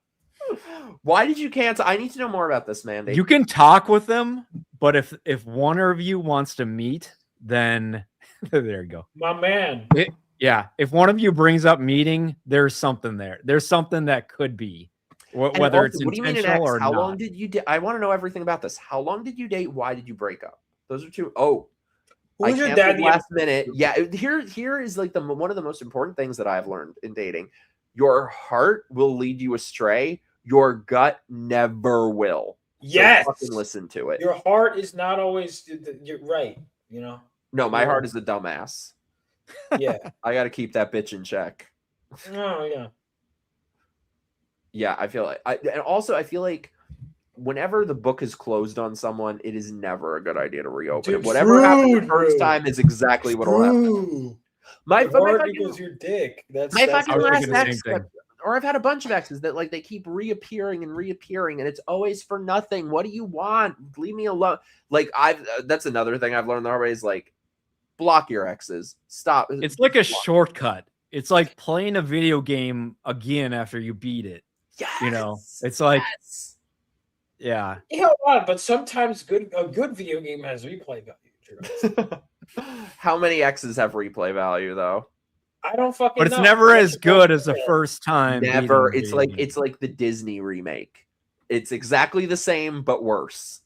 S4: Why did you cancel? I need to know more about this, Mandy.
S2: You can talk with them, but if one of you wants to meet, then there you go.
S5: My man.
S2: Yeah, if one of you brings up meeting, there's something there. There's something that could be,
S4: And
S2: whether
S4: also,
S2: it's
S4: what do you mean an
S2: intentional
S4: ex?
S2: or
S4: How
S2: not.
S4: long did you date? I want to know everything about this. How long did you date? Why did you break up? Those are two. Oh,
S5: Who's your
S4: canceled
S5: dad?
S4: last minute. Yeah, here is like one of the most important things that I've learned in dating. Your heart will lead you astray. Your gut never will.
S5: Yes.
S4: So fucking listen to it.
S5: Your heart is not always. You're right. You know.
S4: No, my heart is a dumbass.
S5: Yeah.
S4: I got to keep that bitch in check.
S5: Oh yeah.
S4: Yeah, I feel like and also I feel like whenever the book is closed on someone, it is never a good idea to reopen it. Whatever happened the first time is exactly what will happen. My
S5: heart equals your dick. That's
S4: fucking last
S2: the same
S4: ex,
S2: thing.
S4: or I've had a bunch of exes that like they keep reappearing, and it's always for nothing. What do you want? Leave me alone. Like that's another thing I've learned the hard way is like block your exes. Stop.
S2: It's like a shortcut. It's like playing a video game again after you beat it.
S4: Yes.
S2: You know, it's like,
S4: yes.
S2: yeah.
S5: Hell on, but sometimes a good video game has replay value.
S4: How many X's have replay value though?
S5: I don't fucking
S2: But it's
S5: know.
S2: never as good as the first time.
S4: Never.
S2: beating
S4: It's
S2: the
S4: like
S2: game.
S4: it's like the Disney remake. It's exactly the same but worse.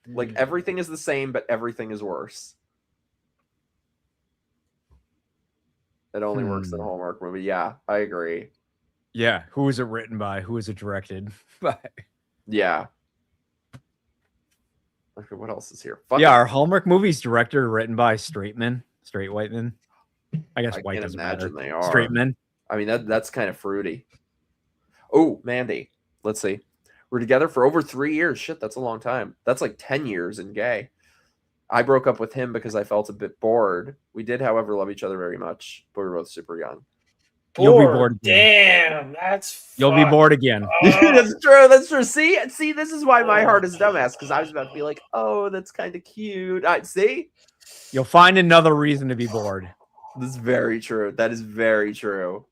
S4: Like everything is the same but everything is worse. It only works in a Hallmark movie. Yeah, I agree.
S2: Yeah. Who is it written by? Who is it directed by?
S4: Yeah. Okay, what else is here?
S2: Yeah, are Hallmark movies directed or written by straight men? Straight white men? I guess
S4: I
S2: white
S4: can't
S2: doesn't
S4: imagine
S2: matter.
S4: they are.
S2: Straight men.
S4: I mean, that's kind of fruity. Oh, Mandy. Let's see. We're together for over 3 years. Shit, that's a long time. That's like 10 years in gay. I broke up with him because I felt a bit bored. We did, however, love each other very much, but we were both super young.
S2: You'll be bored
S5: Damn,
S2: again.
S5: that's
S2: You'll be bored again.
S4: That's true. That's true. See, this is why my heart is dumbass, because I was about to be like, oh, that's kind of cute. See?
S2: You'll find another reason to be bored.
S4: This is very true. That is very true.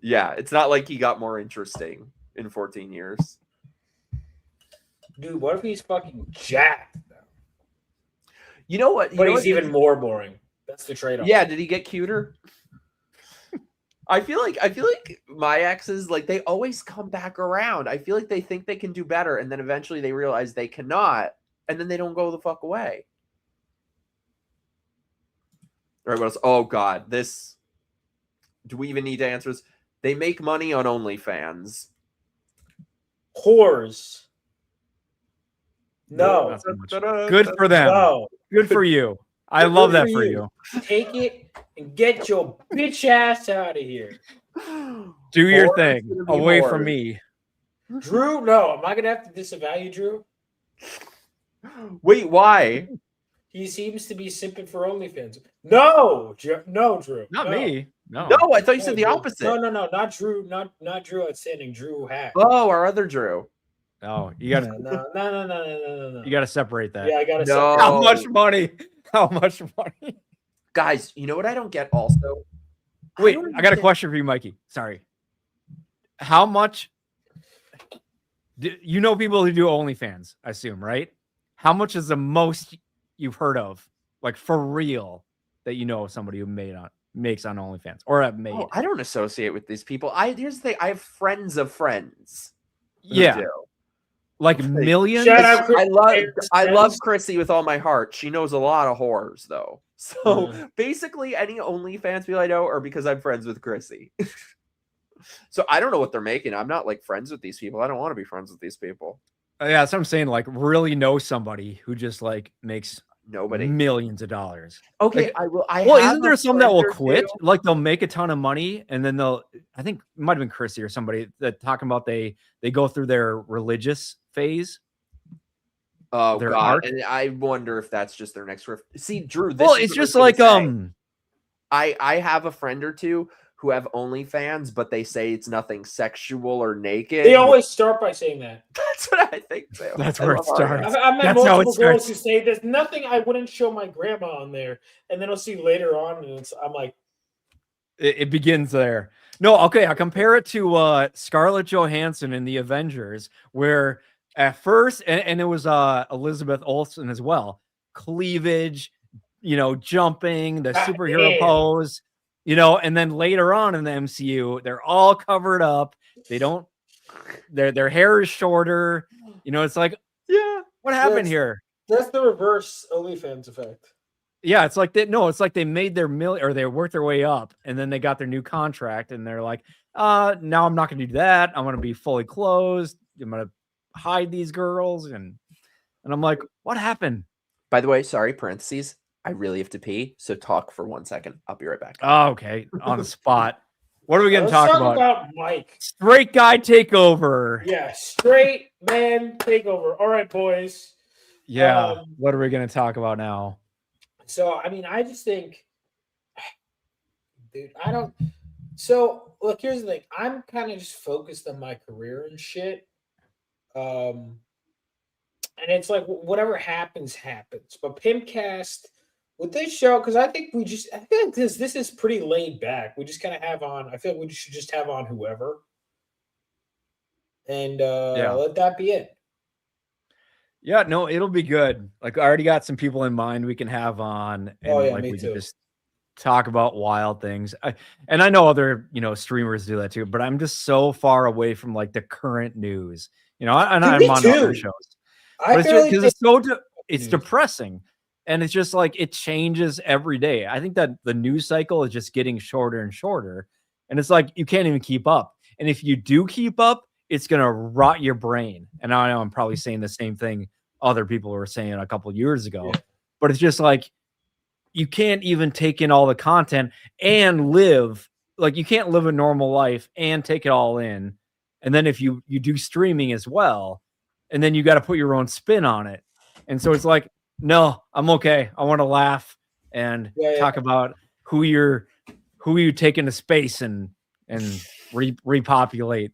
S4: Yeah, it's not like he got more interesting in 14 years.
S5: Dude, what if he's fucking jacked?
S4: You know what?
S5: But he's even more boring. That's the trade-off.
S4: Yeah, did he get cuter? I feel like my exes, like, they always come back around. I feel like they think they can do better, and then eventually they realize they cannot, and then they don't go the fuck away. All right, what else? Oh God, this. Do we even need to answer this? They make money on OnlyFans.
S5: Whores. No.
S2: Not so much. Good for them.
S5: No.
S2: Good for you. I love that for you.
S5: Take it and get your bitch ass out of here.
S2: Do your
S4: Or
S2: thing
S4: it's gonna be
S2: away
S4: more.
S2: from me.
S5: Drew, no. Am I going to have to disavow you, Drew?
S4: Wait, why?
S5: He seems to be simping for OnlyFans. No, no, Drew.
S2: Not
S5: no.
S2: me. No.
S4: No, I thought you said the opposite.
S5: No, not Drew, not Drew Outstanding. Drew Hack.
S4: Oh, our other Drew.
S2: No, you got to
S5: No.
S2: You got to separate that.
S5: Yeah, I gotta.
S4: No.
S2: How much money? How much money?
S4: Guys, you know what I don't get also?
S2: Wait,
S4: don't
S2: I got a
S4: understand-
S2: question for you, Mikey. Sorry. How much? You know people who do OnlyFans, I assume, right? How much is the most you've heard of, like for real, that you know of somebody who makes on OnlyFans or have made?
S4: Oh, I don't associate with these people. Here's the thing. I have friends of friends. who
S2: Yeah,
S4: do.
S2: like millions.
S5: Shout out,
S4: I love Chrissy with all my heart. She knows a lot of horrors, though. So basically, any OnlyFans people I know are because I'm friends with Chrissy. So I don't know what they're making. I'm not like friends with these people. I don't want to be friends with these people.
S2: Yeah, that's what I'm saying. Like, really know somebody who just like makes
S4: Nobody.
S2: millions of dollars.
S4: Okay,
S2: Like,
S4: I will.
S2: Well, isn't there some that will
S4: friend or
S2: quit?
S4: two.
S2: Like they'll make a ton of money and then I think it might have been Chrissy or somebody that talking about they go through their religious phase.
S4: Oh
S2: their
S4: God!
S2: art?
S4: And I wonder if that's just their next riff. See, Drew.
S2: Well,
S4: is
S2: it's
S4: what I was
S2: just
S4: gonna
S2: like
S4: say. I have a friend or two who have OnlyFans, but they say it's nothing sexual or naked.
S5: They always start by saying that.
S4: That's what I think too.
S2: That's
S4: I
S2: where it
S4: love Harlow.
S2: starts.
S5: I've met
S2: That's how it
S5: multiple girls who
S2: starts.
S5: say there's nothing I wouldn't show my grandma on there, and then I'll see later on, and I'm like,
S2: It begins there. No, okay, I compare it to Scarlett Johansson in the Avengers, where at first, and it was Elizabeth Olsen as well, cleavage, jumping, the superhero
S5: damn.
S2: pose, and then later on in the MCU, they're all covered up. They don't, their hair is shorter. It's like, yeah, what happened here?
S5: that's the reverse OnlyFans effect.
S2: Yeah, it's like that. No, it's like they made their or they worked their way up, and then they got their new contract, and they're like, now I'm not going to do that. I'm going to be fully closed. I'm going to hide these girls, and I'm like, what happened?
S4: By the way, sorry, parentheses. I really have to pee, so talk for 1 second. I'll be right back.
S2: Oh, okay, on the spot. What are we going to
S5: Let's
S2: talk about?
S5: Mike.
S2: Straight guy takeover.
S5: Yeah, straight man takeover. All right, boys.
S2: Yeah. What are we going to talk about now?
S5: So, I mean, I just think, dude, I don't. So, look, here's the thing. I'm kind of just focused on my career and shit. And it's like whatever happens, happens. But PIMPCAST with this show, because I feel like this is pretty laid back. We just kind of have on. I feel like we should just have on whoever, and let that be it.
S2: Yeah, no, it'll be good. Like I already got some people in mind we can have on, and
S5: me
S2: we
S5: too.
S2: can just talk about wild things. And I know other streamers do that too, but I'm just so far away from like the current news. And I'm on other shows. But it's depressing, and it's just like it changes every day. I think that the news cycle is just getting shorter and shorter, and it's like you can't even keep up. And if you do keep up, it's gonna rot your brain. And I know I'm probably saying the same thing other people were saying a couple years ago, but it's just like you can't even take in all the content and live. Like you can't live a normal life and take it all in. And then if you do streaming as well, and then you got to put your own spin on it. And so it's like, no, I'm okay. I want to laugh and talk about who you take into space and repopulate.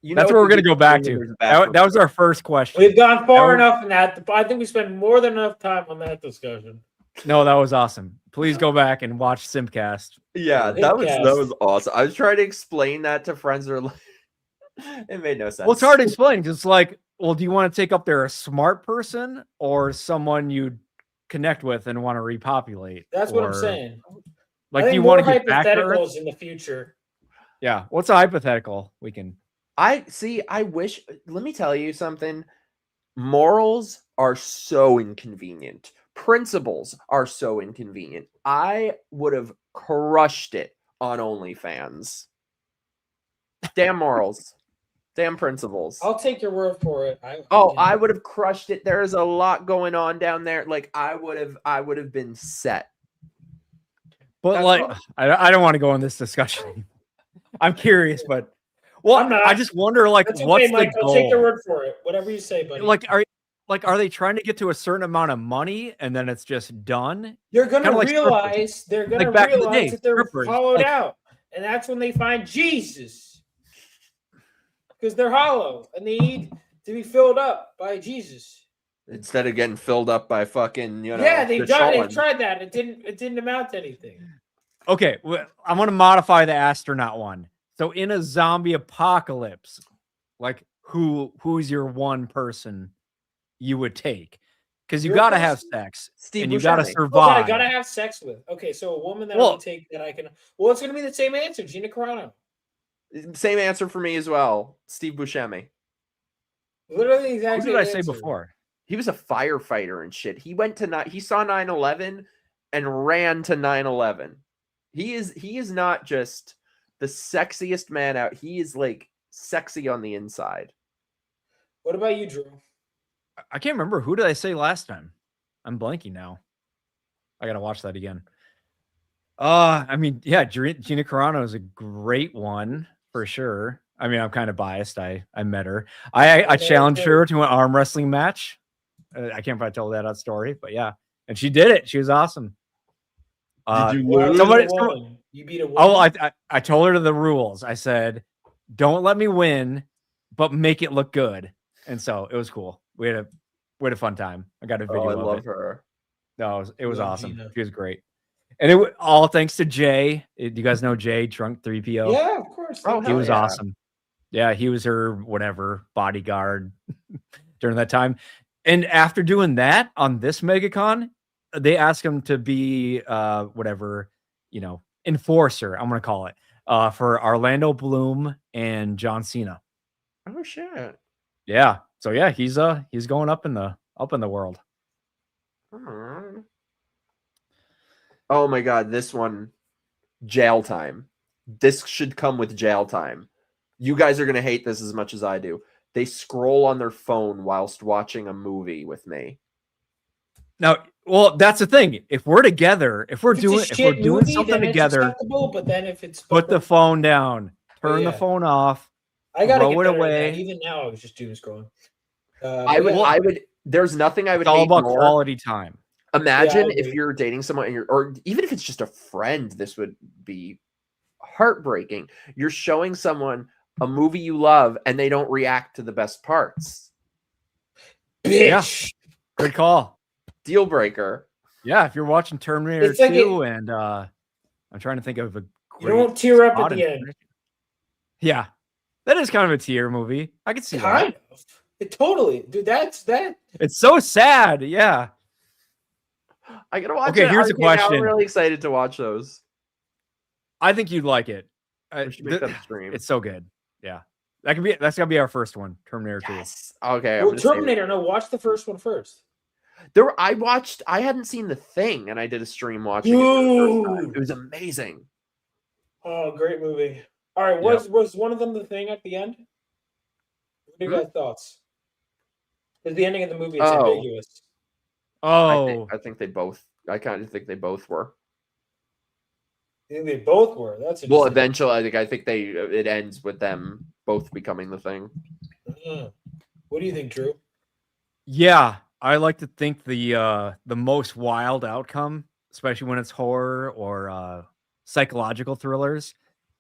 S2: That's where we're going to go back to. That was our first question.
S5: We've gone far enough in that. I think we spent more than enough time on that discussion.
S2: No, that was awesome. Please go back and watch Simpcast.
S4: Yeah, that was awesome. I was trying to explain that to friends or it made no sense.
S2: Well, it's hard to explain because it's like, well, do you want to take up there a smart person or someone you connect with and want to repopulate?
S5: That's what I'm saying.
S2: Like, do you want to get back to Earth?
S5: Hypotheticals in the future?
S2: Yeah. What's a hypothetical? We can.
S4: I wish. Let me tell you something. Morals are so inconvenient. Principles are so inconvenient. I would have crushed it on OnlyFans. Damn morals. Damn principles.
S5: I'll take your word for it.
S4: I would have crushed it. There's a lot going on down there. Like I would have been set.
S2: But I don't want to go in this discussion. I'm curious, but I just wonder, like, what's the goal?
S5: I'll take your word for it. Whatever you say, buddy.
S2: Like, like, are they trying to get to a certain amount of money and then it's just done?
S5: They're gonna
S2: Kinda like
S5: realize they're gonna
S2: Like back in the
S5: realize
S2: day,
S5: that they're
S2: strippers,
S5: hollowed
S2: like-
S5: out, and that's when they find Jesus, because they're hollow and they need to be filled up by Jesus.
S4: Instead of getting filled up by fucking,
S5: Yeah, they've
S4: Deshaun.
S5: tried that. It didn't amount to anything.
S2: Okay, well, I want to modify the astronaut one. So in a zombie apocalypse, like who's your one person you would take? Because you
S5: Your
S2: gotta have
S5: person?
S2: sex
S4: Steve
S2: and you gotta
S4: Buscemi.
S5: Oh, that
S2: survive.
S5: I gotta have sex with. Okay, so a woman that I
S2: Well-
S5: would take that I can. Well, it's gonna be the same answer, Gina Carano.
S4: Same answer for me as well. Steve Buscemi.
S5: Literally the
S2: Who
S5: exact
S2: did
S5: same
S2: I say
S5: answer.
S2: before?
S4: He was a firefighter and shit. He saw 9/11 and ran to 9/11. He is not just the sexiest man out. He is like sexy on the inside.
S5: What about you, Drew?
S2: I can't remember. Who did I say last time? I'm blanking now. I gotta watch that again. I mean, yeah, Gina Carano is a great one for sure. I mean, I'm kind of biased. I met her. I challenged her to an arm wrestling match. I can't probably tell that story, but yeah, and she did it. She was awesome.
S4: Did you
S5: Well,
S4: lose?
S5: you beat a woman.
S2: Oh, I told her the rules. I said, "Don't let me win, but make it look good." And so it was cool. We had a fun time. I got a video.
S4: I
S2: of
S4: love
S2: it.
S4: her.
S2: No, it was
S5: Love
S2: awesome.
S5: Gina.
S2: She was great, and all thanks to Jay. Do you guys know Jay, Drunk 3PO?
S5: Yeah, of course.
S4: Oh,
S2: He
S4: hell
S2: was
S4: yeah.
S2: awesome. Yeah, he was her whatever bodyguard during that time. And after doing that on this MegaCon, they asked him to be whatever, enforcer, I'm gonna call it, for Orlando Bloom and John Cena.
S4: Oh shit.
S2: Yeah. So yeah, he's going up in the world.
S4: Alright. Oh my god, this one, jail time. This should come with jail time. You guys are gonna hate this as much as I do. They scroll on their phone whilst watching a movie with me.
S2: Now, well, that's the thing. If we're together, if we're doing something
S5: then it's
S2: together,
S5: acceptable, but then if it's
S2: put the phone down, turn the
S5: yeah.
S2: phone off.
S5: I gotta
S2: throw
S5: get
S2: it
S5: better at
S2: away.
S5: that. Even now, I was just doom scrolling.
S4: I would. There's nothing I would
S2: It's all
S4: hate
S2: about
S4: more.
S2: quality time.
S4: Imagine
S5: Yeah, I
S4: if
S5: agree.
S4: you're dating someone and or even if it's just a friend, this would be heartbreaking. You're showing someone a movie you love and they don't react to the best parts.
S5: Bitch.
S2: Good call.
S4: Deal breaker.
S2: Yeah, if you're watching Terminator
S5: It's like
S2: 2 and I'm trying to think of a
S5: You don't tear up at
S2: spot
S5: the
S2: in
S5: end.
S2: Terminator. Yeah. That is kind of a tear movie. I can see that.
S5: Kind of. It totally, dude. That's that.
S2: It's so sad. Yeah.
S4: I gotta watch
S2: Okay,
S4: it.
S2: here's a
S4: RK now.
S2: question.
S4: I'm really excited to watch those.
S2: I think you'd like it.
S4: We should make that a stream.
S2: It's so good. Yeah. That's gonna be our first one, Terminator 2.
S4: Yes. Okay. I'm
S5: Well,
S4: gonna save it.
S5: Terminator. No, watch the first one first.
S4: I hadn't seen The Thing and I did a stream watching it. For the first time.
S5: Dude.
S4: It was amazing.
S5: Oh, great movie. All right, was one of them the thing at the end? What are you guys' thoughts? Because the ending of the movie is
S4: Oh.
S5: ambiguous.
S2: Oh,
S4: I think they both. I kind of think they both were.
S5: I think they both were. That's
S4: Well,
S5: interesting.
S4: eventually, I think it ends with them both becoming the Thing.
S5: What do you think, Drew?
S2: yeah. I like to think the most wild outcome, especially when it's horror or psychological thrillers.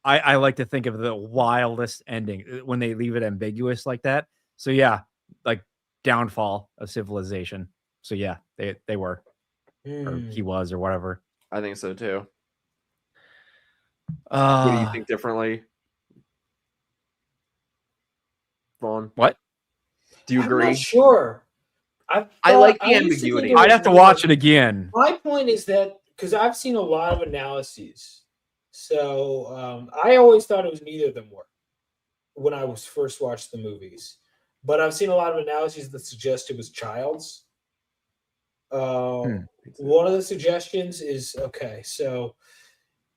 S2: I like to think of the wildest ending when they leave it ambiguous like that. So yeah, like downfall of civilization. So yeah, they were, or he was, or whatever.
S4: I think so too. What do you think differently, Vaughn?
S2: What?
S4: Do you
S5: I'm
S4: agree?
S5: not sure.
S4: I like the
S5: used to think
S4: ambiguity.
S5: it was
S2: I'd have to
S5: more-
S2: watch it again.
S5: My point is that because I've seen a lot of analyses, so I always thought it was neither of them were when I was first watched the movies. But I've seen a lot of analyses that suggest it was Child's. One of the suggestions is okay. So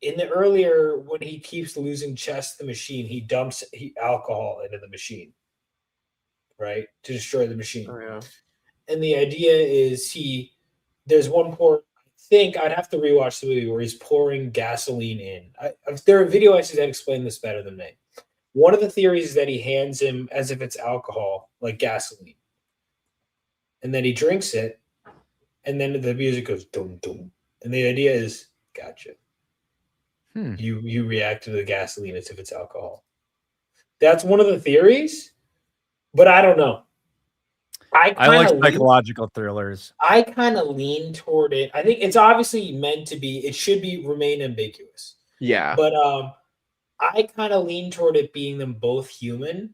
S5: in the earlier, when he keeps losing chest the machine, he dumps alcohol into the machine, right, to destroy the machine.
S4: Oh, yeah.
S5: And the idea is there's one pour. I think I'd have to rewatch the movie where he's pouring gasoline in. There are video essays that explain this better than me. One of the theories is that he hands him as if it's alcohol, like gasoline. and then he drinks it, and then the music goes dum dum, and the idea is, gotcha. You react to the gasoline as if it's alcohol. That's one of the theories, but I don't know.
S2: I like psychological thrillers.
S5: I kind of lean toward it. I think it's obviously meant to be. It should remain ambiguous.
S4: Yeah,
S5: but I kind of lean toward it being them both human,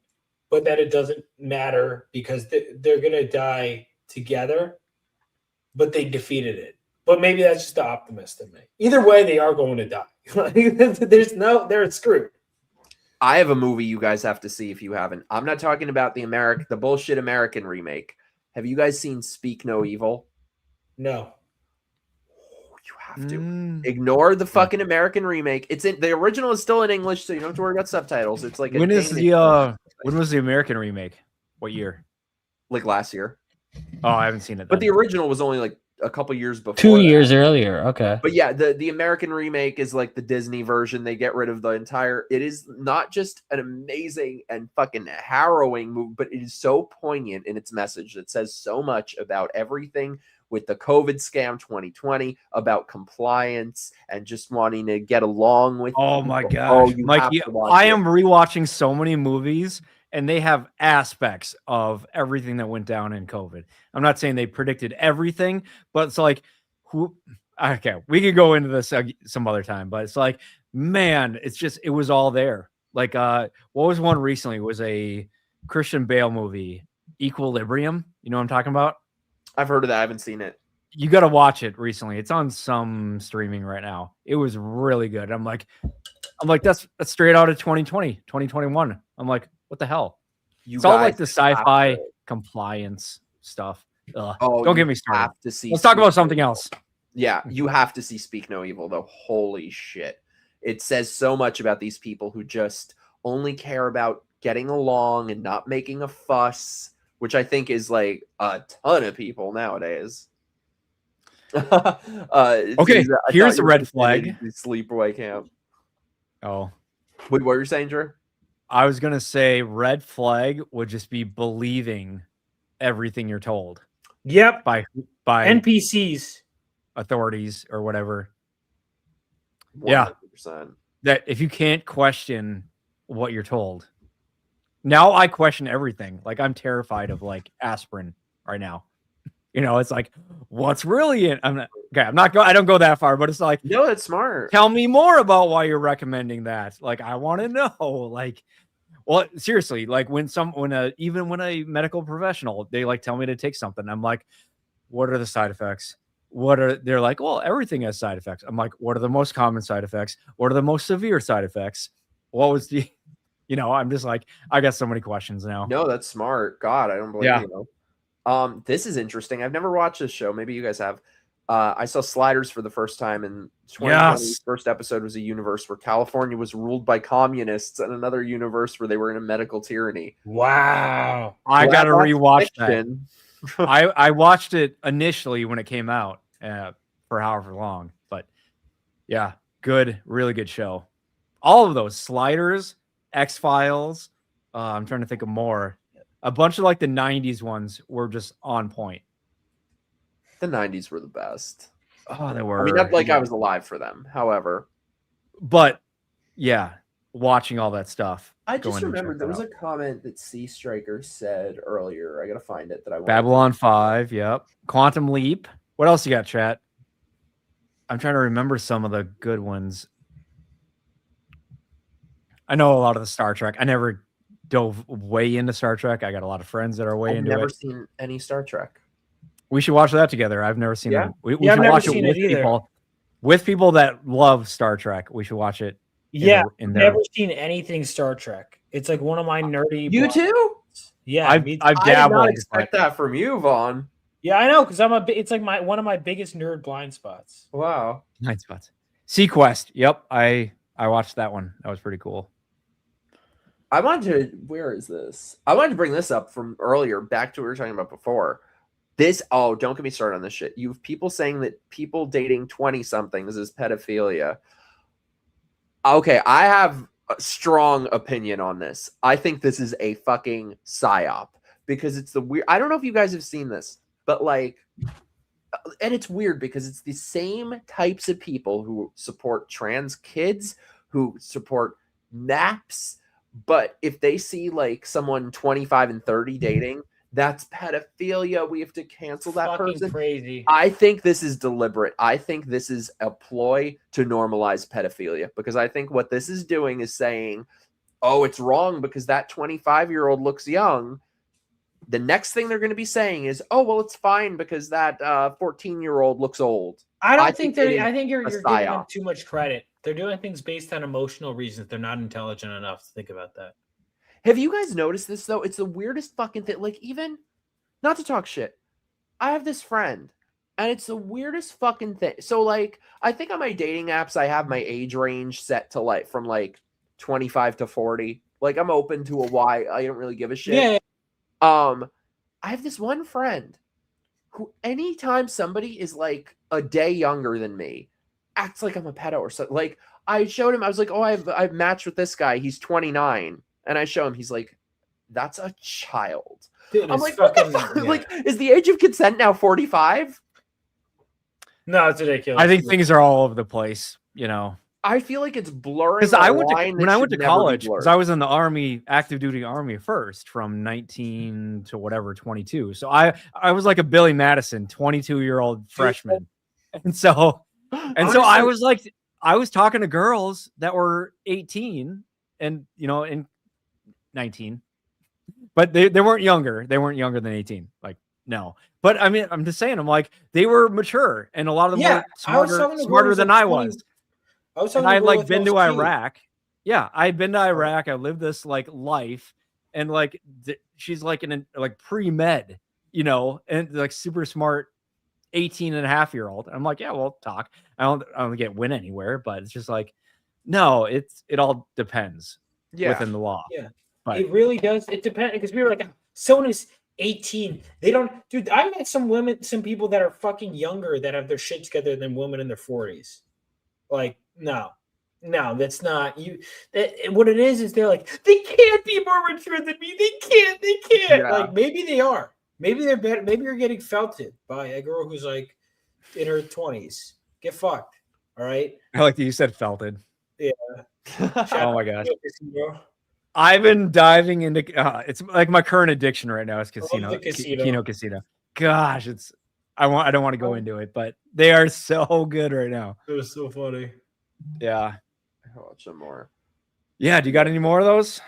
S5: but that it doesn't matter because they're gonna die together, but they defeated it. But maybe that's just the optimist in me. Either way, they are going to die. They're screwed.
S4: I have a movie you guys have to see if you haven't. I'm not talking about the bullshit American remake. Have you guys seen Speak No Evil?
S5: No.
S4: You have to ignore the fucking American remake. It's in the original is still in English, so you don't have to worry about subtitles. It's like
S2: when was the American remake? What year?
S4: Like last year.
S2: Oh, I haven't seen it.
S4: But the original was only like a couple years before.
S6: 2 years earlier. Okay.
S4: But yeah, the American remake is like the Disney version. They get rid of the entire. It is not just an amazing and fucking harrowing movie, but it is so poignant in its message that says so much about everything with the COVID scam 2020, about compliance and just wanting to get along with.
S2: Oh my gosh, Mikey! I am rewatching so many movies, and they have aspects of everything that went down in COVID. I'm not saying they predicted everything, but it's like, okay, we could go into this some other time, but it's like, man, it was all there. Like, what was one recently? It was a Christian Bale movie, Equilibrium. You know what I'm talking about?
S4: I've heard of that. I haven't seen it.
S2: You got to watch it recently. It's on some streaming right now. It was really good. I'm like, that's straight out of 2020, 2021. I'm like, what the hell? It's all like the sci-fi compliance stuff. Don't get me started. Let's talk about something else.
S4: Yeah, you have to see Speak No Evil, though. Holy shit. It says so much about these people who just only care about getting along and not making a fuss, which I think is like a ton of people nowadays.
S2: Okay, here's a red flag.
S4: Sleepaway Camp.
S2: Oh.
S4: Wait, what were you saying, Drew?
S2: I was going to say red flag would just be believing everything you're told.
S5: Yep.
S2: By
S5: NPCs.
S2: Authorities or whatever.
S4: 100%.
S2: Yeah. That if you can't question what you're told. Now I question everything. Like I'm terrified of like aspirin right now. You know, it's like, what's really in? I don't go that far, but it's like,
S4: no, that's smart.
S2: Tell me more about why you're recommending that. Like, I want to know. Like, well, seriously, like even when a medical professional, they like tell me to take something. I'm like, what are the side effects? They're like, well, everything has side effects. I'm like, what are the most common side effects? What are the most severe side effects? What was I'm just like, I got so many questions now.
S4: No, that's smart. God, I don't believe you. This is interesting. I've never watched this show. Maybe you guys have. I saw Sliders for the first time, and 2020's first episode was a universe where California was ruled by communists, and another universe where they were in a medical tyranny.
S5: Wow!
S2: I gotta rewatch that. I watched it initially when it came out for however long, but yeah, really good show. All of those Sliders, X-Files. I'm trying to think of more. A bunch of like the 90s ones were just on point.
S4: The 90s were the best.
S2: Oh, they were.
S4: I mean, not like I was alive for them, however.
S2: But yeah, watching all that stuff.
S4: I just remembered there was a comment that Sea Striker said earlier. I gotta find it.
S2: Babylon 5. Yep. Quantum Leap. What else you got, chat? I'm trying to remember some of the good ones. I know a lot of the Star Trek. I never dove way into Star Trek. I got a lot of friends that are way into it. I've never
S4: seen any Star Trek.
S2: We should watch that together. I've never seen that. We should watch it with people. With people that love Star Trek, we should watch it.
S5: I've never seen anything Star Trek. It's like one of my nerdy.
S4: You too?
S5: Yeah,
S2: I've dabbled.
S4: I did not expect that from you, Vaughn.
S5: Yeah, I know, because it's like one of my biggest nerd blind spots.
S4: Wow,
S2: blind spots. Sequest. Yep, I watched that one. That was pretty cool.
S4: Where is this? I wanted to bring this up from earlier, back to what we were talking about before. Don't get me started on this shit. You have people saying that people dating 20-somethings is pedophilia. Okay, I have a strong opinion on this. I think this is a fucking psyop because it's the weird. I don't know if you guys have seen this. But like, and it's weird because it's the same types of people who support trans kids, who support naps. But if they see like someone 25 and 30 dating, that's pedophilia. We have to cancel that
S5: Fucking
S4: person.
S5: crazy.
S4: I think this is deliberate. I think this is a ploy to normalize pedophilia, because I think what this is doing is saying, oh, it's wrong because that 25-year-old looks young. The next thing they're going to be saying is, oh, well, it's fine because that 14-year-old looks old.
S5: I think you're
S4: a
S5: giving them
S4: psyop.
S5: too much credit. They're doing things based on emotional reasons. They're not intelligent enough to think about that.
S4: Have you guys noticed this, though? It's the weirdest fucking thing. Like, even, not to talk shit, I have this friend, and it's the weirdest fucking thing. So, like, I think on my dating apps, I have my age range set to, like, from, like, 25 to 40. Like, I'm open to a Y. I don't really give a shit.
S5: Yeah.
S4: I have this one friend who, anytime somebody is, like, a day younger than me, acts like I'm a pedo or something. Like, I showed him, I was like, oh, I've matched with this guy. He's 29. And I show him, he's like, that's a child.
S5: Dude,
S4: I'm like, what the fuck?
S5: yeah.
S4: Like, is the age of consent now 45?
S5: No, it's ridiculous.
S2: I think things are all over the place, you know.
S4: I feel like it's blurring.
S2: Because when I went to college, because I
S4: was
S2: was in the Army, active duty Army first, from 19 to whatever 22. So I was like a Billy Madison, 22-year-old freshman, and so I was like, I was talking to girls that were 18 and and 19, but they weren't younger. They weren't younger than 18. Like, no. But I mean, I'm just saying, I'm like, they were mature, and a lot of them were smarter than I was. And I'd like been to Iraq. Yeah, I'd been to Iraq. I lived this like life, and like she's like in a like pre-med, and like super smart 18-and-a-half-year-old. I'm like, yeah, we'll talk. I don't get win anywhere, but it's just like, no, it all depends within the law.
S5: Yeah,
S2: but
S5: it really does. It depends, because we were like, someone is 18. They don't, dude. I met some people that are fucking younger that have their shit together than women in their 40s. Like, no, that's not you. What it is they're like, they can't be more mature than me. They can't. Yeah. Like, maybe they are. Maybe they're better. Maybe you're getting felted by a girl who's like in her 20s. Get fucked. All right.
S2: I like that you said felted.
S5: Yeah.
S2: Oh my gosh. I've been diving into. It's like my current addiction right now is casino. Casino. Gosh, I don't want to go into it, but they are so good right now.
S5: It was so funny.
S2: Yeah.
S4: I'll watch some more.
S2: Yeah. Do you got any more of those?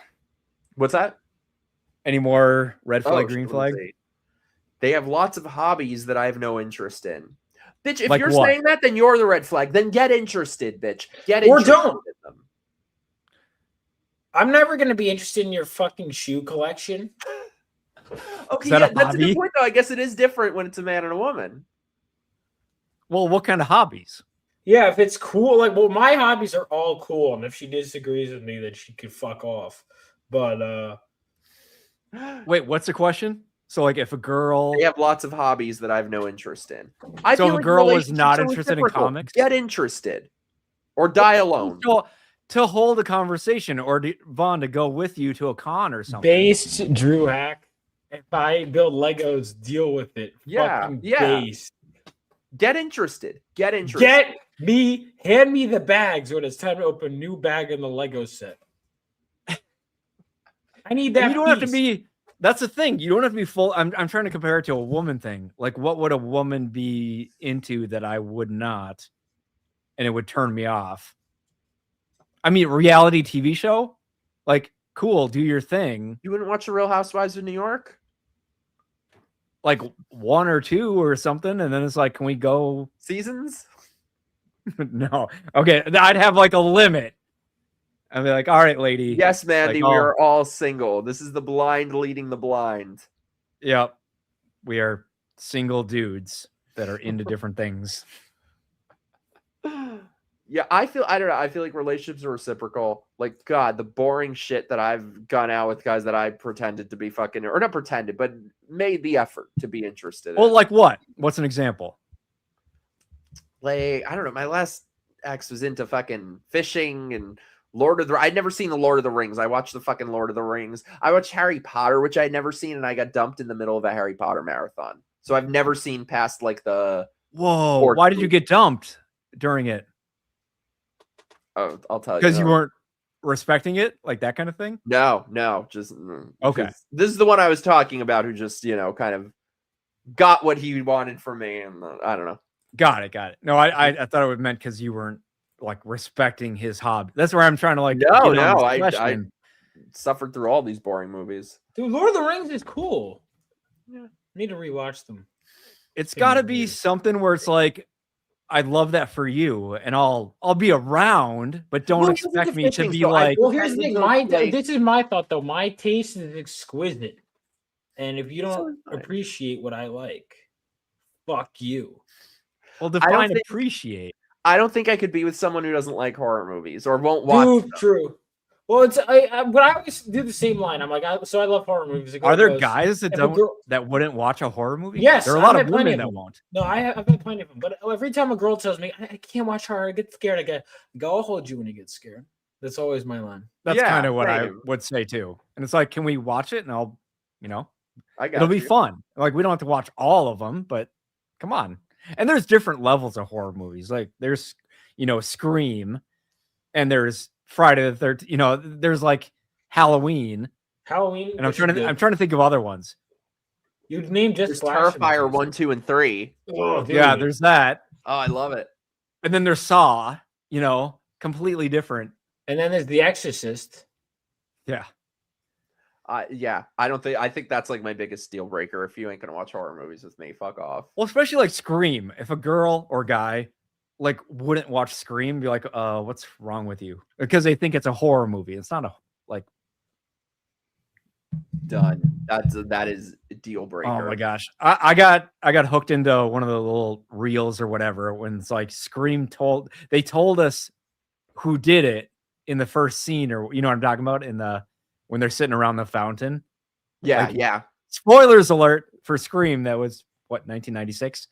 S4: What's that?
S2: Any more red flag, green flag?
S4: They have lots of hobbies that I have no interest in. Bitch, if
S2: like
S4: you're
S2: what?
S4: saying that, then you're the red flag. Then get interested, bitch. Get
S5: or
S4: interested
S5: don't.
S4: in them.
S5: I'm never going to be interested in your fucking shoe collection.
S4: Okay, yeah, that's a good point, though. I guess it is different when it's a man and a woman.
S2: Well, what kind of hobbies?
S5: Yeah, if it's cool, like, well, my hobbies are all cool, and if she disagrees with me, then she could fuck off. But
S2: wait, what's the question? So, like, if a girl,
S4: they have lots of hobbies that I have no interest in.
S2: So, if a girl was not interested in comics,
S4: get interested, or die alone.
S2: To hold a conversation, or Vaughn to go with you to a con or something.
S5: Based Drew hack. If I build Legos, deal with it.
S4: Yeah.
S5: Based.
S4: Get interested. Hand me the bags when it's time to open a new bag in the Lego set. I need that.
S2: You don't have to be. That's the thing. You don't have to be full. I'm trying to compare it to a woman thing. Like, what would a woman be into that I would not, and it would turn me off? I mean, reality TV show, like, cool, do your thing.
S4: You wouldn't watch The Real Housewives of New York?
S2: Like 1 or 2 or something, and then it's like, can we go
S4: seasons?
S2: No. Okay, I'd have like a limit. I'd be like, all right, lady.
S4: Yes, Mandy,
S2: like,
S4: we are all single. This is the blind leading the blind.
S2: Yep. We are single dudes that are into different things.
S4: Yeah, I don't know. I feel like relationships are reciprocal. Like, God, the boring shit that I've gone out with guys that I pretended to be fucking, or not pretended, but made the effort to be interested in.
S2: Well, like what? What's an example?
S4: Like, I don't know. My last ex was into fucking fishing and I'd never seen the Lord of the Rings. I watched the fucking Lord of the Rings. I watched Harry Potter, which I'd never seen, and I got dumped in the middle of a Harry Potter marathon. So I've never seen past like the.
S2: Whoa!
S4: Or
S2: Why did you
S4: two.
S2: get dumped during it?
S4: Oh, I'll tell you.
S2: Because you weren't respecting it, like that kind of thing.
S4: No, just
S2: Okay.
S4: This is the one I was talking about, who just kind of got what he wanted from me, and I don't know.
S2: Got it. No, I thought it would meant because you weren't like respecting his hobby. That's where I'm trying to like.
S4: No, I suffered through all these boring movies.
S5: Dude, Lord of the Rings is cool. Yeah, need to rewatch them.
S2: It's got to be something where it's like, I love that for you, and I'll be around, but don't expect me to be like.
S5: Well, here's the thing. This is my thought though. My taste is exquisite, and if you don't appreciate what I like, fuck you.
S2: Well, define appreciate.
S4: I don't think I could be with someone who doesn't like horror movies or won't watch them.
S5: True. Well, it's but I always do the same line. I'm like, I love horror movies.
S2: Are there guys that wouldn't watch a horror movie?
S5: Yes,
S2: there are a lot of women that won't.
S5: No, I've had plenty of them. But every time a girl tells me I can't watch horror, I get scared. I'll hold you when you get scared. That's always my line.
S2: That's kind of what I would say too. And it's like, can we watch it? And I'll, it'll be fun. Like, we don't have to watch all of them, but come on. And there's different levels of horror movies. Like there's, Scream, and there's Friday the 13th. There's like Halloween. And I'm trying to think of other ones.
S5: You'd name just
S4: Terrifier 1, 2, and 3.
S5: Oh,
S2: yeah, there's that.
S4: Oh, I love it.
S2: And then there's Saw. Completely different.
S5: And then there's The Exorcist.
S2: Yeah.
S4: I think that's like my biggest deal breaker. If you ain't gonna watch horror movies with me, fuck off.
S2: Well, especially like Scream. If a girl or guy like wouldn't watch Scream, be like, what's wrong with you? Because they think it's a horror movie. It's not
S4: done. That is a deal breaker.
S2: Oh my gosh. I got hooked into one of the little reels or whatever when it's like Scream told us who did it in the first scene, or what I'm talking about, when they're sitting around the fountain.
S4: Yeah.
S2: Spoilers alert for Scream. That was 1996.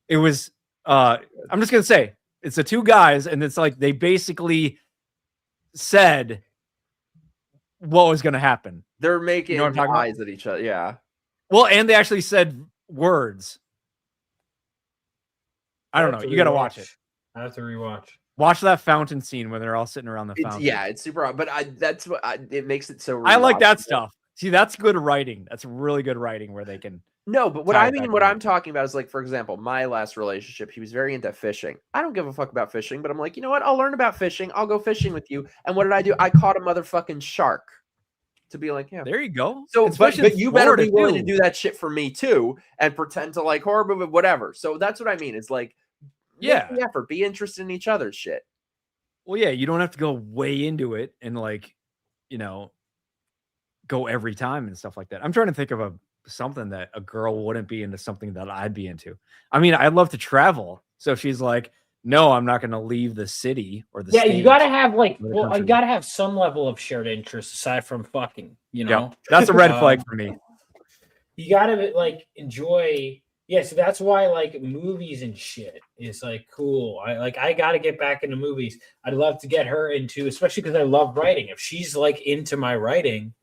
S2: It was I'm just gonna say it's the two guys, and it's like they basically said what was gonna happen.
S4: They're making eyes at each other. Yeah.
S2: Well, and they actually said words. I don't know. You gotta watch it.
S5: I have to rewatch.
S2: Watch that fountain scene when they're all sitting around the fountain.
S4: It's super odd, but that's what it makes it so.
S2: I like that stuff. See, that's good writing. That's really good writing where they can.
S4: No, but what I'm talking about is like, for example, my last relationship, he was very into fishing. I don't give a fuck about fishing, but I'm like, you know what? I'll learn about fishing. I'll go fishing with you. And what did I do? I caught a motherfucking shark. To be like, yeah,
S2: there you go.
S4: So, but you better be willing to do that shit for me too, and pretend to like horror movie, whatever. So that's what I mean. It's like, make the effort, be interested in each other's shit.
S2: Well, yeah, you don't have to go way into it and like, go every time and stuff like that. I'm trying to think of something that a girl wouldn't be into, something that I'd be into. I mean, I'd love to travel. So if she's like, no, I'm not going to leave the city or the state.
S5: You got to have you got to have some level of shared interest aside from fucking,
S2: That's a red flag for me.
S5: You got to like enjoy. Yeah, so that's why like movies and shit is like cool. I got to get back into movies. I'd love to get her into, especially because I love writing. If she's like into my writing,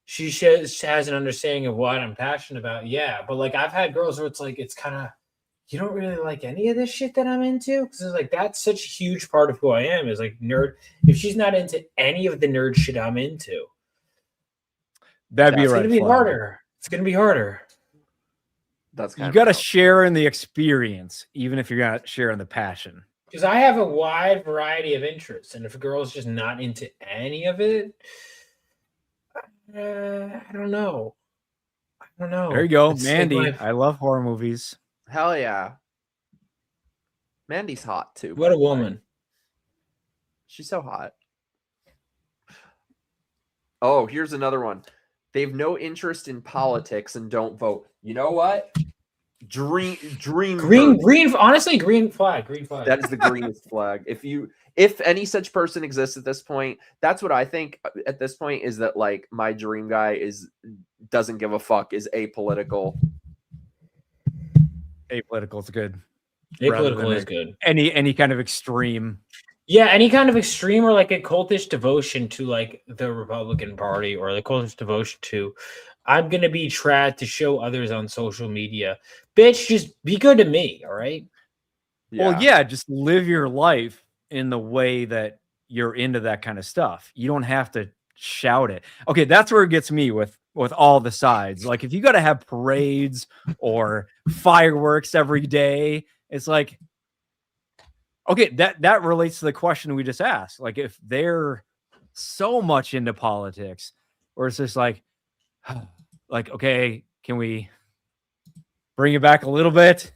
S5: she has an understanding of what I'm passionate about. Yeah, but like I've had girls where it's like it's kind of, you don't really like any of this shit that I'm into, because it's like that's such a huge part of who I am is like nerd. If she's not into any of the nerd shit I'm into,
S2: that'd be
S5: gonna be harder. It's gonna be harder.
S4: That's
S2: you got to share in the experience, even if you're not sharing the passion.
S5: Because I have a wide variety of interests, and if a girl's just not into any of it, I don't know.
S2: There you go, Mandy. Like I love horror movies.
S4: Hell yeah. Mandy's hot too.
S5: What a woman.
S4: She's so hot. Oh, here's another one. They have no interest in politics and don't vote. You know what? Green. Honestly, green flag. That is the greenest flag. If any such person exists at this point, that's what I think at this point is that like my dream guy doesn't give a fuck, is apolitical.
S2: Apolitical is good.
S5: Apolitical is good.
S2: Any kind of extreme.
S5: Yeah, any kind of extreme or like a cultish devotion to like the Republican Party or the cultish devotion to I'm gonna be trad to show others on social media. Bitch, just be good to me, all right?
S2: Well, yeah, just live your life in the way that you're into that kind of stuff. You don't have to shout it. Okay, that's where it gets me with all the sides. Like if you got to have parades or fireworks every day, it's like, okay, that relates to the question we just asked. Like if they're so much into politics, or it's just like okay, can we bring it back a little bit?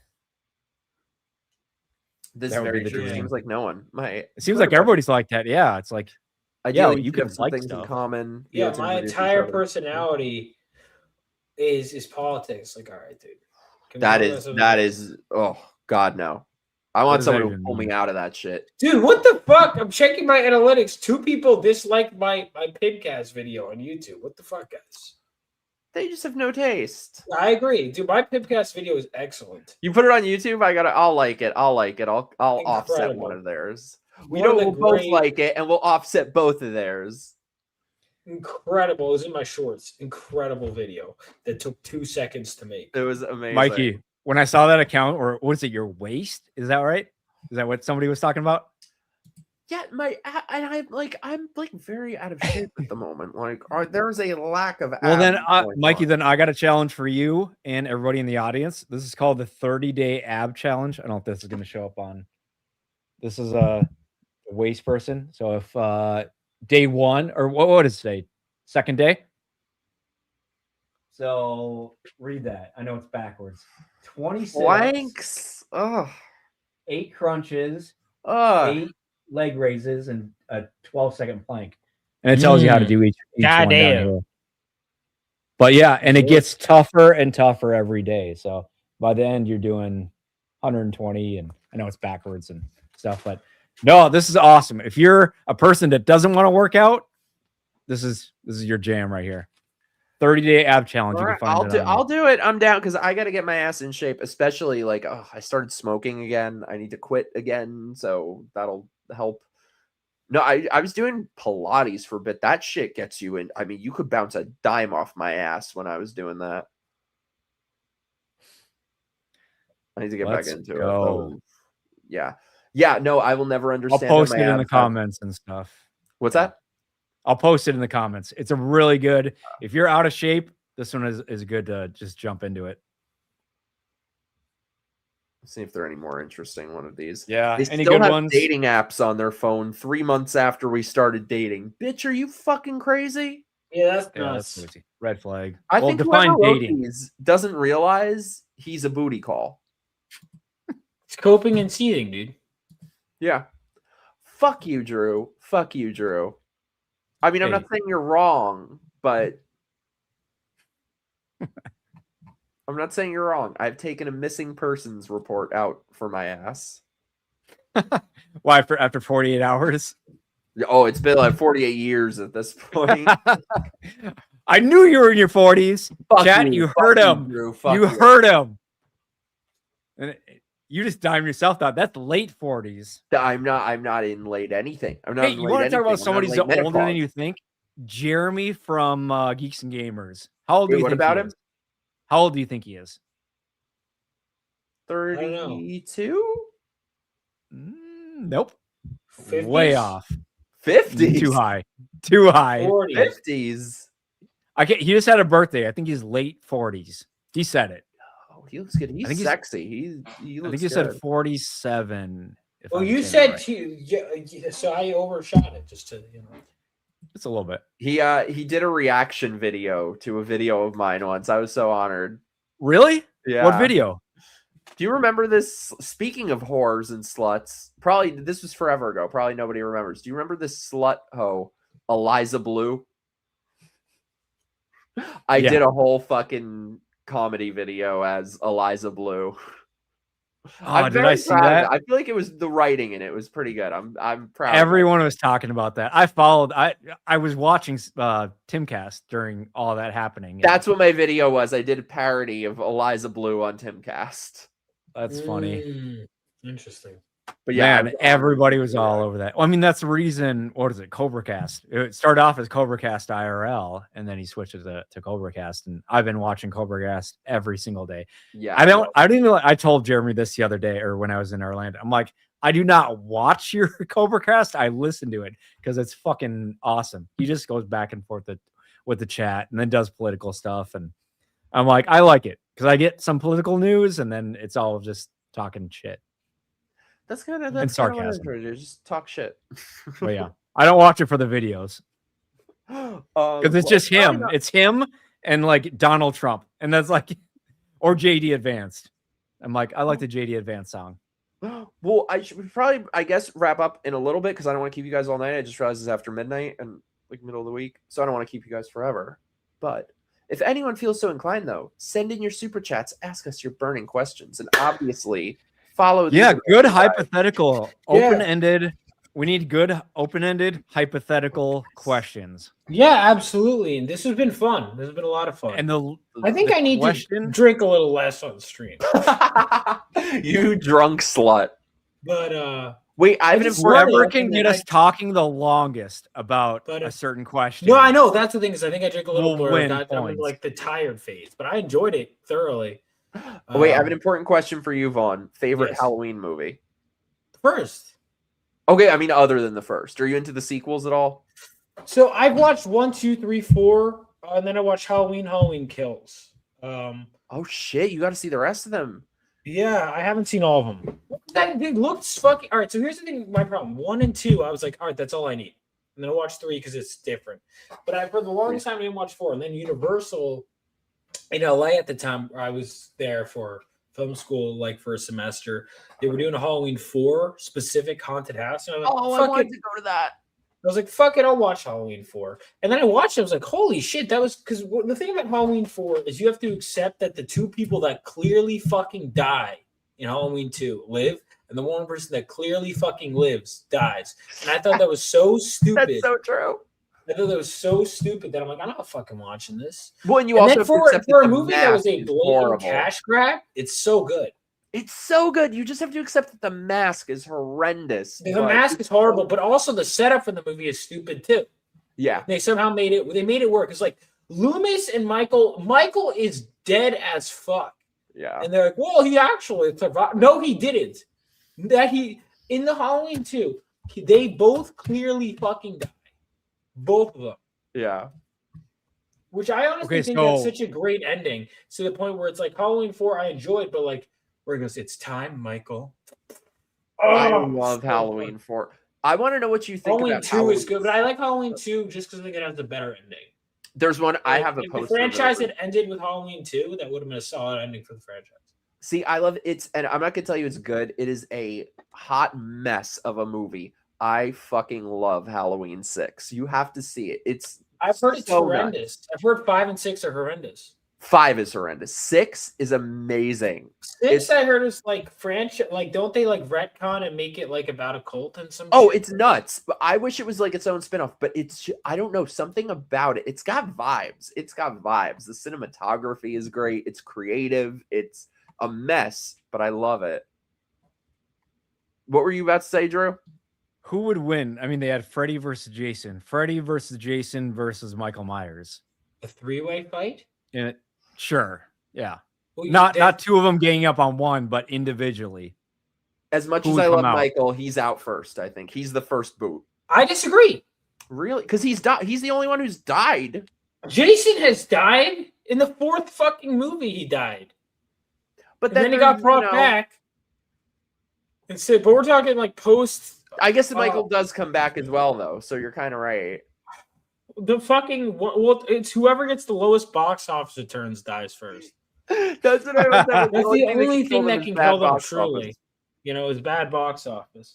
S4: This is very true. Seems like no one.
S2: It seems like everybody's like that. Yeah, it's like,
S4: ideally,
S2: you can
S4: have some
S2: like
S4: things
S2: stuff
S4: in common.
S5: Yeah, my entire personality is politics. Like, all right, dude.
S4: That is. Oh God, no. I want someone to pull me out of that shit.
S5: Dude, what the fuck? I'm checking my analytics. 2 people disliked my PIMPCAST video on YouTube. What the fuck, guys?
S4: They just have no taste.
S5: I agree, dude. My PIMPCAST video is excellent.
S4: You put it on YouTube. I'll like it. I'll offset one of theirs. We'll both like it, and we'll offset both of theirs.
S5: Incredible. It was in my shorts. Incredible video that took 2 seconds to make.
S4: It was amazing.
S2: Mikey, when I saw that account, or what is it, your waist? Is that right? Is that what somebody was talking about?
S4: Yeah, I'm very out of shape at the moment. Like, there's a lack of.
S2: Well, then, Mikey, then I got a challenge for you and everybody in the audience. This is called the 30-day ab challenge. I don't know if this is going to show up on. This is a waist person. So if day 1 or what is today? Second day. So read that. I know it's backwards. 26
S4: planks.
S2: 8 crunches. 8 leg raises and a 12-second plank. And it tells you how to do each one down here. But yeah, and it gets tougher and tougher every day. So by the end, you're doing 120, and I know it's backwards and stuff, but no, this is awesome. If you're a person that doesn't want to work out, this is your jam right here. 30-day ab challenge.
S4: Right, I'll do it. I'm down because I got to get my ass in shape, especially like I started smoking again. I need to quit again, so that'll help. No, I was doing Pilates for a bit. That shit gets you in. I mean, you could bounce a dime off my ass when I was doing that. I need to get back into it. Yeah. No, I will never understand.
S2: I'll post it in the comments and stuff.
S4: What's that?
S2: I'll post it in the comments. It's a really good. If you're out of shape, this one is good to just jump into it.
S4: Let's see if there are any more interesting one of these.
S2: Yeah,
S4: they
S2: any
S4: still
S2: good
S4: have
S2: ones?
S4: Dating apps on their phone 3 months after we started dating. Bitch, are you fucking crazy?
S5: Yeah, that's nuts.
S2: That's crazy. Red flag.
S4: I think
S2: define
S4: whoever
S2: dating
S4: these doesn't realize he's a booty call.
S5: It's coping and seething, dude.
S4: Yeah. Fuck you, Drew. Fuck you, Drew. I mean, I'm not saying you're wrong, but I'm not saying you're wrong. I've taken a missing persons report out for my ass.
S2: Why? After 48 hours?
S4: Oh, it's been like 48 years at this point.
S2: I knew you were in your 40s.
S4: Fuck
S2: Chat, you heard him.
S4: Drew.
S2: You heard him. And you just dimed yourself out. That's late 40s.
S4: I'm not in late anything. I'm not.
S2: Hey, you want to talk about somebody who's older than you think? Jeremy from Geeks and Gamers. How old do you think he is? How old do you think he is?
S4: 32?
S2: Nope.
S5: 50s?
S2: Way off.
S4: 50s?
S2: Too high. Too high.
S4: 50s.
S2: He just had a birthday. I think he's late 40s. He said it.
S4: Oh, he looks good. He's sexy. He looks
S2: I think he said 47.
S5: Well, you said so I overshot it just to,
S2: It's a little bit.
S4: He did a reaction video to a video of mine once. I was so honored.
S2: Really?
S4: Yeah.
S2: What video?
S4: Do you remember this? Speaking of whores and sluts, probably this was forever ago. Probably nobody remembers. Do you remember this slut hoe, Eliza Blue? I did a whole fucking comedy video as Eliza Blue.
S2: Oh, did I see that?
S4: I feel like it was the writing in it was pretty good. I'm proud.
S2: Everyone was talking about that. I was watching Timcast during all that happening.
S4: That's what my video was. I did a parody of Eliza Blue on Timcast.
S2: That's funny.
S5: Interesting.
S4: But yeah,
S2: man, everybody was all over that. Well, I mean, that's the reason. What is it? CobraCast. It started off as CobraCast IRL, and then he switched it to CobraCast. And I've been watching CobraCast every single day.
S4: Yeah,
S2: I don't even. I told Jeremy this the other day, or when I was in Orlando. I'm like, I do not watch your CobraCast. I listen to it because it's fucking awesome. He just goes back and forth with the chat, and then does political stuff. And I'm like, I like it because I get some political news, and then it's all just talking shit.
S4: That's kind of
S2: sarcasm.
S4: Just talk shit.
S2: But yeah, I don't watch it for the videos because it's just him. It's him and like Donald Trump, and that's like, or JD Advanced. I'm like, I like the JD Advanced song.
S4: Well, I should probably, I guess, wrap up in a little bit because I don't want to keep you guys all night. I just realized it's after midnight and like middle of the week, so I don't want to keep you guys forever. But if anyone feels so inclined, though, send in your super chats, ask us your burning questions, and obviously follow.
S2: Yeah, good hypothetical, open-ended. We need good open-ended hypothetical questions.
S5: Yeah, absolutely. And this has been fun. This has been a lot of fun.
S2: And
S5: I think I need to drink a little less on stream.
S4: You drunk slut.
S5: But
S4: wait,
S2: whoever can get us talking the longest about a certain question.
S5: No, I know that's the thing is I think I drink a little more.
S2: I'm
S5: in like the tired phase, but I enjoyed it thoroughly.
S4: Wait, I have an important question for you, Vaughn. Favorite Halloween movie?
S5: First.
S4: Okay, I mean, other than the first. Are you into the sequels at all?
S5: So I've watched 1, 2, 3, 4, and then I watched Halloween Kills.
S4: Oh shit, you got to see the rest of them.
S5: Yeah, I haven't seen all of them. It looks fucking. All right, so here's the thing. My problem: 1 and 2, I was like, all right, that's all I need. And then I watched 3 because it's different. But for the longest time, I didn't watch 4. And then Universal in LA at the time, I was there for film school, like for a semester. They were doing a Halloween 4 specific haunted house. And I was like,
S4: I wanted to go to that.
S5: I was like, fuck it, I'll watch Halloween 4. And then I watched it. I was like, holy shit, that was because the thing about Halloween 4 is you have to accept that the 2 people that clearly fucking die in Halloween 2 live, and the one person that clearly fucking lives dies. And I thought that was so stupid.
S4: That's so true.
S5: I thought that was so stupid that I'm like, I'm not fucking watching this.
S4: Well, and you also
S5: for a movie that was a blatant cash grab, it's so good.
S4: It's so good. You just have to accept that the mask is horrendous.
S5: The mask is horrible, but also the setup for the movie is stupid too.
S4: Yeah.
S5: They somehow made it work. It's like Loomis and Michael is dead as fuck.
S4: Yeah.
S5: And they're like, well, he actually survived. No, he didn't. In the Halloween 2, they both clearly fucking die. Both of them.
S4: Yeah.
S5: Which I honestly think that's such a great ending to the point where it's like Halloween 4 I enjoyed, but like where he goes, it's time, Michael.
S4: I love Halloween 4. I want to know what you think
S5: Halloween
S4: about
S5: 2
S4: Halloween.
S5: Is good, but I like Halloween 2 just because I think it has a better ending.
S4: There's one I have a
S5: if
S4: poster.
S5: the franchise had ended with Halloween 2, that would have been a solid ending for the franchise.
S4: See, I love it. And I'm not gonna tell you it's good. It is a hot mess of a movie. I fucking love Halloween 6. You have to see it.
S5: I've heard it's horrendous. I've heard 5 and 6 are horrendous.
S4: 5 is horrendous. 6 is amazing.
S5: 6 I heard is like franchise. Like, don't they like retcon and make it like about a cult and some?
S4: Oh,
S5: shit?
S4: it's nuts. But I wish it was like its own spinoff. But I don't know, something about it. It's got vibes. The cinematography is great. It's creative. It's a mess, but I love it. What were you about to say, Drew?
S2: Who would win? I mean, they had Freddy versus Jason versus Michael Myers.
S5: A 3-way fight?
S2: Sure. Yeah.
S5: Well,
S2: not 2 of them ganging up on one, but individually.
S4: As much as I love Michael, he's out first, I think. He's the first boot.
S5: I disagree.
S4: Really? Because he's the only one who's died.
S5: Jason has died. In the 4th fucking movie, he died. But then he got brought back. And so, but we're talking like post.
S4: I guess Michael does come back as well, though. So you're kind of right.
S5: The fucking it's whoever gets the lowest box office returns dies first.
S4: That's what I was saying.
S5: That's the only thing that can kill them truly. Is bad box office.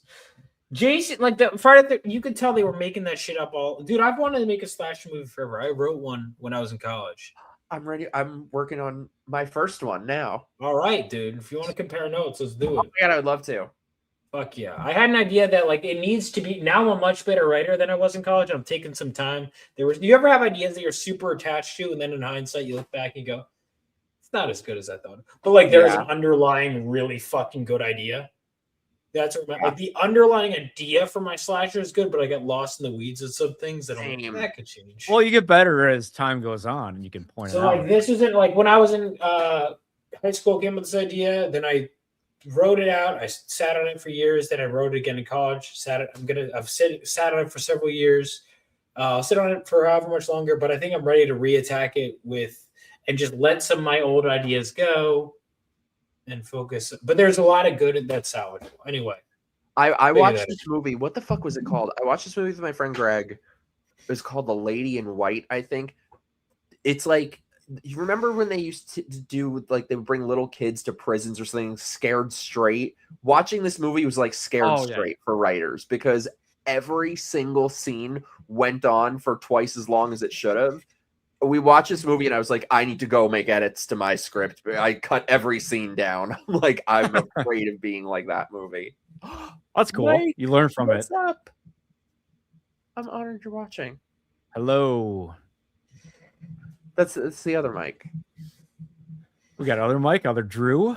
S5: Jason, like the Friday, you could tell they were making that shit up all. Dude, I've wanted to make a slasher movie forever. I wrote one when I was in college.
S4: I'm ready. I'm working on my first one now.
S5: All right, dude. If you want to compare notes, let's do it.
S4: Oh my God, I would love to.
S5: Fuck yeah. I had an idea that like it needs to be. Now I'm a much better writer than I was in college. I'm taking some time. Do you ever have ideas that you're super attached to, and then in hindsight you look back and go, it's not as good as I thought. But like there's an underlying really fucking good idea. That's what like the underlying idea for my slasher is good, but I get lost in the weeds of some things that that could change.
S2: Well, you get better as time goes on, and you can point it out.
S5: So like this isn't like when I was in high school, came with this idea, then I wrote it out. I sat on it for years. Then I wrote it again in college. Sat on it for several years. I'll sit on it for however much longer, but I think I'm ready to reattack it and just let some of my old ideas go and focus. But there's a lot of good that's salvageable. Anyway,
S4: I watched this movie. What the fuck was it called? I watched this movie with my friend Greg. It was called The Lady in White, I think. It's like, you remember when they used to do, like, they would bring little kids to prisons or something, Scared Straight? Watching this movie was like Scared Straight for writers, because every single scene went on for twice as long as it should have. We watched this movie and I was like, I need to go make edits to my script. I cut every scene down. Like, I'm afraid of being like that movie.
S2: That's cool.
S4: Mike,
S2: you learn from
S4: what's
S2: it.
S4: up? I'm honored you're watching.
S2: Hello.
S4: That's the other Mike.
S2: We got other Mike, other Drew.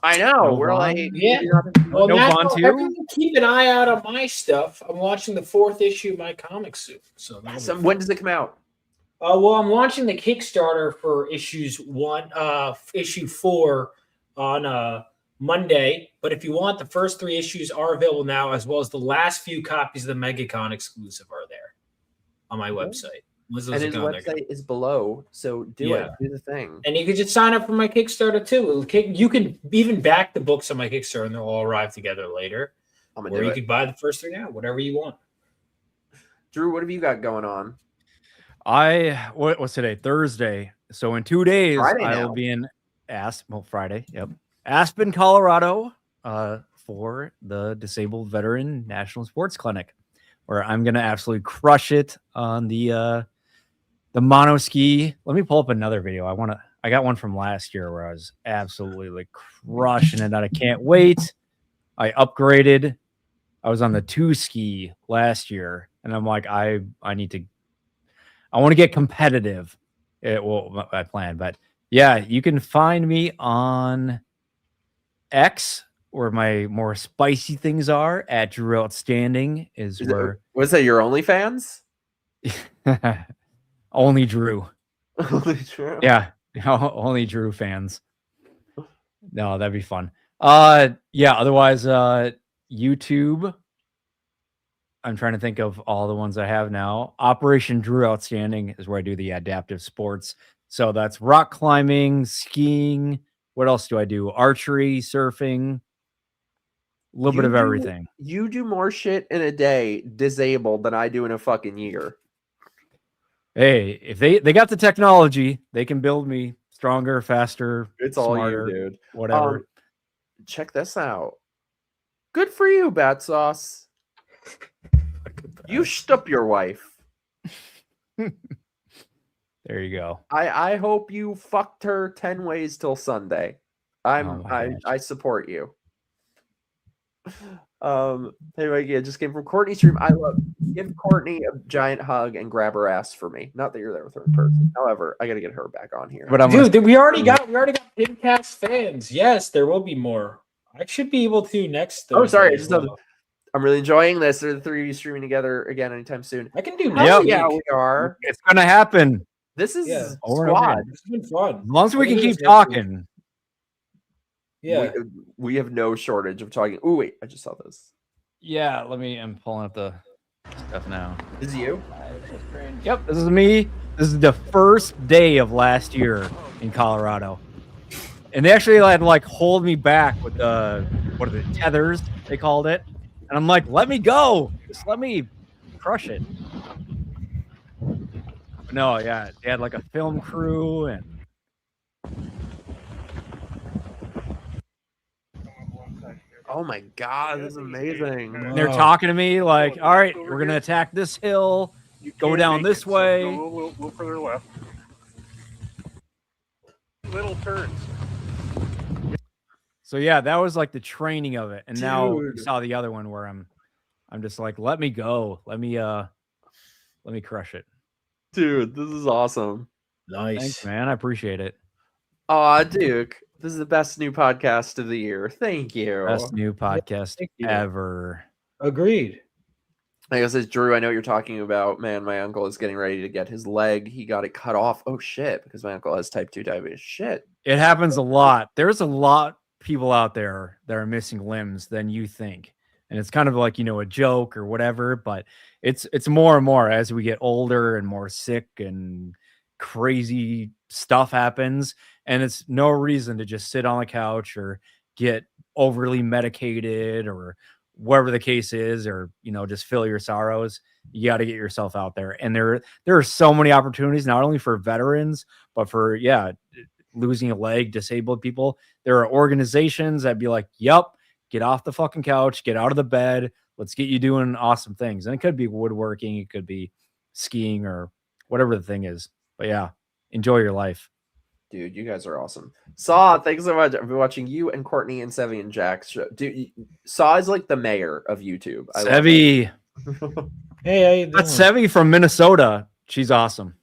S4: I know.
S2: No
S4: we're
S2: Vaughn?
S4: like,
S5: yeah.
S2: Well, no Vaughn too?
S5: Everyone keep an eye out on my stuff. I'm watching the 4th issue of my comic soon. So
S4: when does it come out?
S5: Well, I'm launching the Kickstarter for issue 4 on Monday. But if you want, the first 3 issues are available now, as well as the last few copies of the MegaCon exclusive are there on my website.
S4: And his website is below, so do it. Do the thing.
S5: And you can just sign up for my Kickstarter too. You can even back the books on my Kickstarter, and they'll all arrive together later. Or you could buy the first 3 now, whatever you want.
S4: Drew, what have you got going on?
S2: What's today? Thursday. So in 2 days, I will be in Friday. Yep. Aspen, Colorado, for the Disabled Veteran National Sports Clinic, where I'm gonna absolutely crush it on the mono ski. Let me pull up another video. I got one from last year where I was absolutely like crushing it, and I can't wait. I upgraded. I was on the 2 ski last year, and I'm like, I want to get competitive. I plan, but yeah, you can find me on X, where my more spicy things are, at Drew Outstanding
S4: Was that your OnlyFans?
S2: Only Drew.
S4: Only Drew.
S2: Yeah. Only Drew fans. No, that'd be fun. Yeah, otherwise, YouTube. I'm trying to think of all the ones I have now. Operation Drew Outstanding is where I do the adaptive sports. So that's rock climbing, skiing. What else do I do? Archery, surfing, a little bit of everything.
S4: You do more shit in a day disabled than I do in a fucking year.
S2: Hey, if they got the technology, they can build me stronger, faster,
S4: it's
S2: smarter,
S4: all you, dude.
S2: Whatever.
S4: Check this out. Good for you, Bat Sauce. You stup your wife.
S2: There you go.
S4: I hope you fucked her 10 ways till Sunday. I support you. Hey Mikey, it just came from Courtney's stream. Give Courtney a giant hug and grab her ass for me. Not that you're there with her in person. However, I gotta get her back on here.
S5: But we already got PIMPCAST fans. Yes, there will be more. I should be able to next Thursday.
S4: Oh, sorry. I'm really enjoying this. Are the 3 of you streaming together again anytime soon?
S5: I can do
S2: next
S5: week.
S4: Yeah, we are.
S2: It's gonna happen.
S4: This is
S5: squad. This has been fun.
S2: As long as we can keep talking.
S5: Yeah.
S4: We have no shortage of talking. Oh, wait. I just saw this.
S2: Yeah, I'm pulling up the stuff now.
S4: This is you?
S2: Yep, this is me. This is the first day of last year in Colorado. And they actually had to like hold me back with what are the tethers, they called it. And I'm like, let me go. Just let me crush it. But no, yeah, they had like a film crew and
S4: oh my god, this is amazing.
S2: and they're talking to me like, all right, we're gonna attack this hill, go down this way.
S6: So go a little further left. Little turns.
S2: So yeah, that was like the training of it. And now you saw the other one where I'm just like, let me go. Let me crush it.
S4: Dude, this is awesome.
S5: Nice.
S2: Thanks, man. I appreciate it.
S4: Aw, Duke. This is the best new podcast of the year. Thank you.
S2: Best new podcast
S5: thank you.
S2: ever.
S5: Agreed.
S4: I guess it's Drew. I know what you're talking about. Man, my uncle is getting ready to get his leg. He got it cut off. Oh shit! Because my uncle has type 2 diabetes. Shit.
S2: It happens a lot. There's a lot of people out there that are missing limbs than you think. And it's kind of like, a joke or whatever, but it's more and more as we get older and more sick and crazy stuff happens. And it's no reason to just sit on the couch or get overly medicated or whatever the case is, or, just fill your sorrows. You got to get yourself out there. And there are so many opportunities, not only for veterans, but for, losing a leg, disabled people. There are organizations that be like, yep, get off the fucking couch, get out of the bed. Let's get you doing awesome things. And it could be woodworking. It could be skiing or whatever the thing is. But yeah, enjoy your life.
S4: Dude, you guys are awesome. Saw, thanks so much. I've been watching you and Courtney and Sevy and Jack's show. Dude, Saw is like the mayor of YouTube.
S2: Sevy.
S5: Hey, how you doing?
S2: That's Sevy from Minnesota. She's awesome.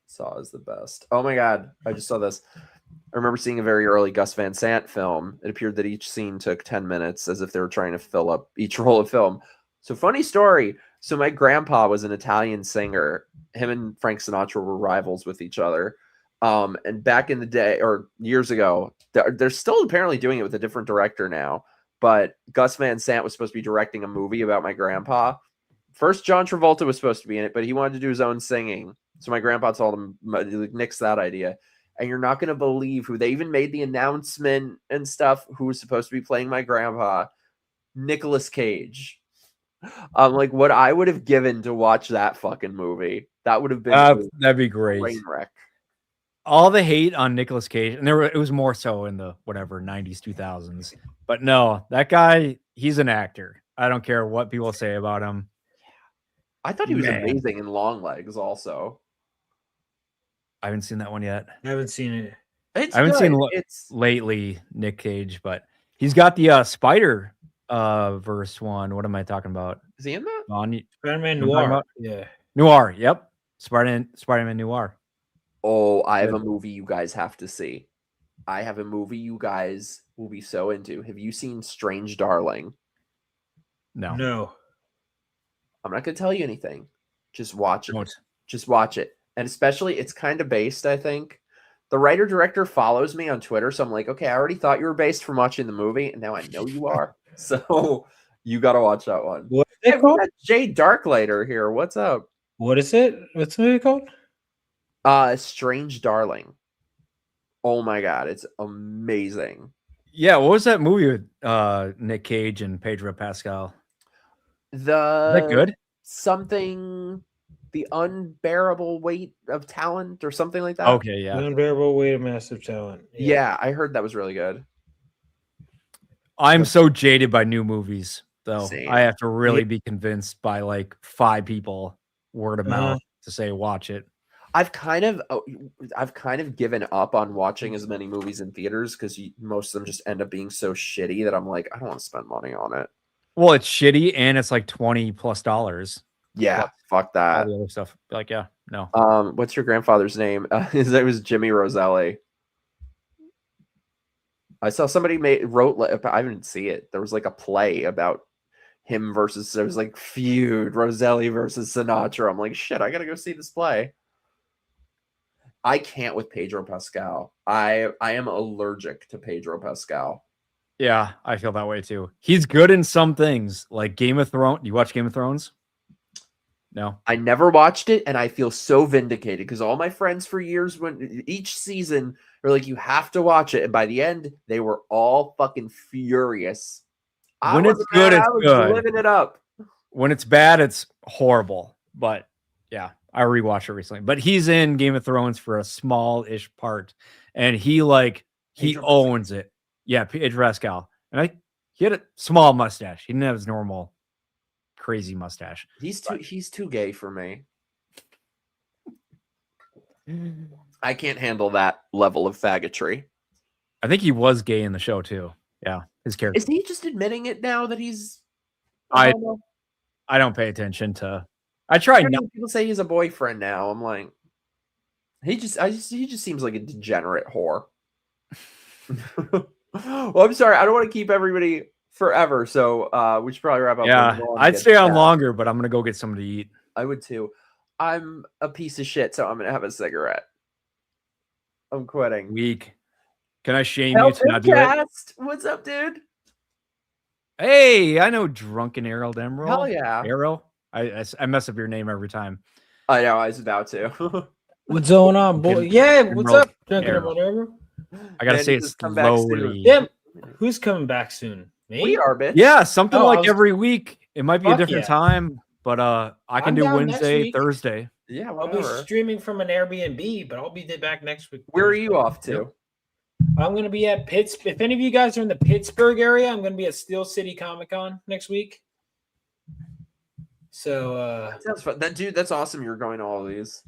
S4: Saw is the best. Oh my God. I just saw this. I remember seeing a very early Gus Van Sant film. It appeared that each scene took 10 minutes as if they were trying to fill up each roll of film. So funny story. So my grandpa was an Italian singer. Him and Frank Sinatra were rivals with each other. And back in the day, or years ago, they're still apparently doing it with a different director now. But Gus Van Sant was supposed to be directing a movie about my grandpa. First, John Travolta was supposed to be in it, but he wanted to do his own singing. So my grandpa told him, nix that idea. And you're not going to believe who they even made the announcement and stuff, who was supposed to be playing my grandpa, Nicolas Cage. Like what I would have given to watch that fucking movie. That would have been
S2: that'd be great.
S4: Train wreck.
S2: All the hate on Nicolas Cage, and it was more so in the 90s, 2000s. But no, that guy, he's an actor. I don't care what people say about him.
S4: I thought he was amazing in Long Legs also.
S2: I haven't seen that one yet.
S5: I haven't seen it.
S4: I
S2: haven't seen lately Nick Cage, but he's got the Spider verse one. What am I talking about?
S4: Is he in that?
S5: Spider-Man Noir. Yeah.
S2: Noir. Yep. Spider-Man Noir.
S4: Oh, I have a movie you guys have to see. I have a movie you guys will be so into. Have you seen Strange Darling?
S2: No.
S4: I'm not going to tell you anything. Just watch it. Just watch it. And especially, it's kind of based, I think. The writer-director follows me on Twitter, so I'm like, okay, I already thought you were based from watching the movie, and now I know you are. So you got to watch that one.
S5: What is it called?
S4: Jay Darklater here. What's up?
S5: What is it? What's the movie called?
S4: Strange Darling. Oh my God, it's amazing.
S2: Yeah, what was that movie with Nick Cage and Pedro Pascal?
S4: Is
S2: that good?
S4: Something, The Unbearable Weight of Talent or something like that.
S2: Okay, yeah.
S5: The Unbearable Weight of Massive Talent.
S4: Yeah, I heard that was really good.
S2: I'm so jaded by new movies, though.
S4: Same.
S2: I have to really be convinced by like 5 people, word of mouth, to say watch it.
S4: I've kind of given up on watching as many movies in theaters because most of them just end up being so shitty that I'm like, I don't want to spend money on it.
S2: Well, it's shitty and it's like $20+.
S4: Yeah, fuck that.
S2: All the other stuff. Like, yeah, no.
S4: What's your grandfather's name? It was Jimmy Roselli. I saw somebody wrote. I didn't see it. There was like a play about him versus. There was like feud Roselli versus Sinatra. I'm like, shit. I gotta go see this play. I can't with Pedro Pascal. I am allergic to Pedro Pascal.
S2: Yeah, I feel that way too. He's good in some things, like Game of Thrones. You watch Game of Thrones? No,
S4: I never watched it, and I feel so vindicated because all my friends for years, when each season, are like, you have to watch it, and by the end, they were all fucking furious.
S2: When it's good, it's good.
S4: Living it up.
S2: When it's bad, it's horrible. But yeah, I rewatched it recently. But he's in Game of Thrones for a small-ish part, and he owns it. Yeah, Pedro Pascal, and he had a small mustache. He didn't have his normal crazy mustache.
S4: He's too gay for me. I can't handle that level of faggotry.
S2: I think he was gay in the show too. Yeah, his character.
S4: Is he just admitting it now that he's?
S2: I don't pay attention to. I try not.
S4: People say he's a boyfriend now. I'm like, he just seems like a degenerate whore. Well, I'm sorry. I don't want to keep everybody forever, so we should probably wrap up.
S2: Yeah, I'd stay on longer, but I'm gonna go get something to eat.
S4: I would too. I'm a piece of shit, so I'm gonna have a cigarette. I'm quitting.
S2: Weak. Can I shame you to not do it?
S4: What's up, dude?
S2: Hey, I know Drunken Emerald.
S4: Hell yeah.
S2: Arrow. I mess up your name every time.
S4: I know. I was about to.
S5: What's going on, boy? Yeah, what's up? Drunken
S2: Arrow.
S5: Emerald.
S2: I gotta
S4: Man,
S2: say
S4: he
S2: it's
S4: just come back
S2: slowly.
S5: Yeah, who's coming back soon? Me?
S4: We are, bitch.
S2: Yeah, something
S5: Oh, I
S2: like
S5: was-
S2: every week. It might be a
S5: Fuck
S2: different
S5: yeah.
S2: time, but I can
S5: I'm
S2: do
S5: down next
S2: Wednesday,
S5: week.
S2: Thursday.
S4: Yeah,
S5: I'll be
S4: whatever.
S5: streaming from an Airbnb, but I'll be back next week.
S4: Where are you off to?
S5: I'm going to be at Pittsburgh. If any of you guys are in the Pittsburgh area, I'm going to be at Steel City Comic Con next week. So,
S4: Sounds fun. That's awesome. You're going to all these.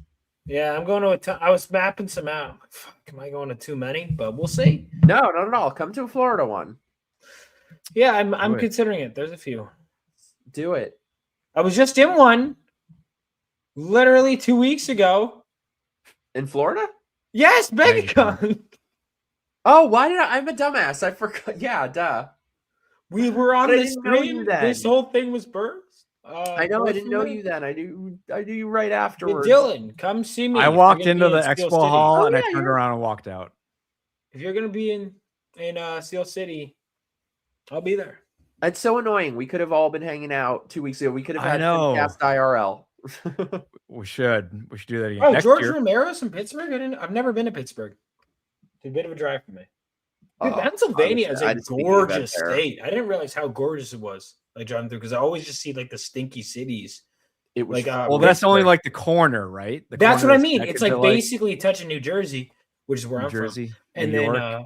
S5: yeah, I'm going to a ton. I was mapping some out. I'm like, fuck, am I going to too many? But we'll see.
S4: No, not at all. Come to a Florida one.
S5: Yeah, I'm
S2: Do it.
S5: considering it. There's a few.
S4: Do it.
S5: I was just in one literally 2 weeks ago.
S4: In Florida?
S5: Yes,
S2: There you go.
S5: MegaCon.
S4: Oh, why did I'm a dumbass. I forgot. Yeah, duh.
S5: We were on
S4: But I
S5: the
S4: didn't know you
S5: stream.
S4: then.
S5: This whole thing was burst.
S4: I know. I didn't know you then. I knew you right
S5: Hey,
S4: afterwards.
S5: Dylan, come see me.
S2: I
S5: if you're
S2: walked
S5: gonna
S2: into
S5: be
S2: the
S5: in Steel
S2: expo
S5: City.
S2: hall
S4: Oh,
S2: and I
S4: yeah,
S2: turned
S4: you're-
S2: around and walked out.
S5: If you're gonna be in Steel City, I'll be there.
S4: It's so annoying. We could have all been hanging out 2 weeks ago. We could have
S2: I
S4: had
S2: know.
S4: cast IRL.
S2: We should do that again.
S5: Oh,
S2: next
S5: George
S2: year.
S5: Romero's from Pittsburgh. I've never been to Pittsburgh. It's a bit of a drive for me. Dude,
S4: Uh-oh.
S5: Pennsylvania is
S4: I
S5: a
S4: just thinking about
S5: gorgeous
S4: there.
S5: state. I didn't realize how gorgeous it was. Like driving through, because I always just see like the stinky cities.
S4: It was
S5: Like
S2: Well, that's only
S5: Pittsburgh.
S2: like the corner, right? The
S5: That's what
S2: corner
S5: I
S2: is
S5: mean.
S2: connected
S5: It's like
S2: to,
S5: basically touching New Jersey, which is where
S2: New
S5: I'm from.
S2: Jersey,
S5: And
S2: New
S5: then
S2: York.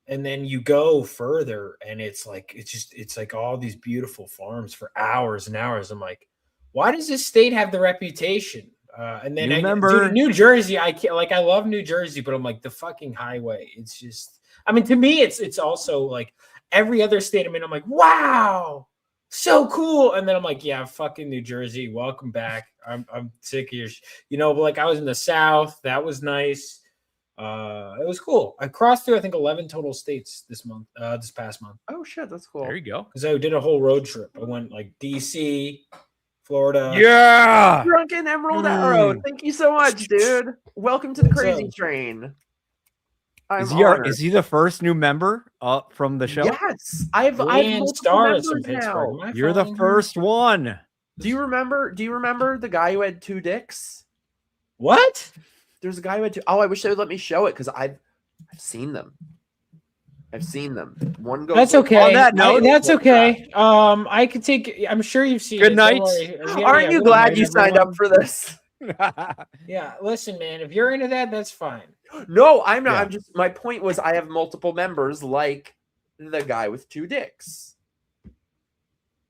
S5: and then you go further and it's like all these beautiful farms for hours and hours. I'm like, why does this state have the reputation? And then
S2: You
S5: I
S2: remember-
S5: dude, New Jersey, I can't, like, I love New Jersey, but I'm like, the fucking highway, it's just, I mean, to me it's also like every other state I'm in, I'm like, wow, so cool. And then I'm like, yeah, fucking New Jersey, welcome back. I'm sick of your but like I was in the South, that was nice. It was cool. I crossed through, I think, 11 total states this past month.
S4: Oh shit, that's cool.
S2: There you go.
S5: Because I did a whole road trip. I went like DC, Florida.
S2: Yeah.
S4: Drunken Emerald Arrow.
S2: Mm.
S4: Thank you so much, dude. Welcome to the
S5: What's
S4: crazy
S5: up?
S4: train. I'm
S2: Is
S4: honored.
S2: he the first new member from the show?
S4: Yes, I've
S5: Land
S4: multiple
S5: stars from
S4: members
S5: Pittsburgh.
S4: now.
S5: Am I
S2: You're the
S5: following him?
S2: first one.
S4: Do you remember the guy who had 2 dicks?
S5: What?
S4: There's a guy who had 2. Oh, I wish they would let me show it because I've seen them. I've seen them. One goes.
S5: That's
S4: like-
S5: okay.
S2: On that note-
S5: That's okay. I could take. I'm sure you've seen.
S2: Good
S5: it. Don't
S2: night.
S5: worry. Yeah,
S4: Aren't
S5: yeah,
S4: you
S5: good
S4: glad
S5: night,
S4: you signed up
S5: everyone.
S4: for this?
S5: Yeah. Listen, man. If you're into that, that's fine.
S4: No, I'm not.
S2: Yeah.
S4: I'm just. My point was, I have multiple members, like the guy with 2 dicks.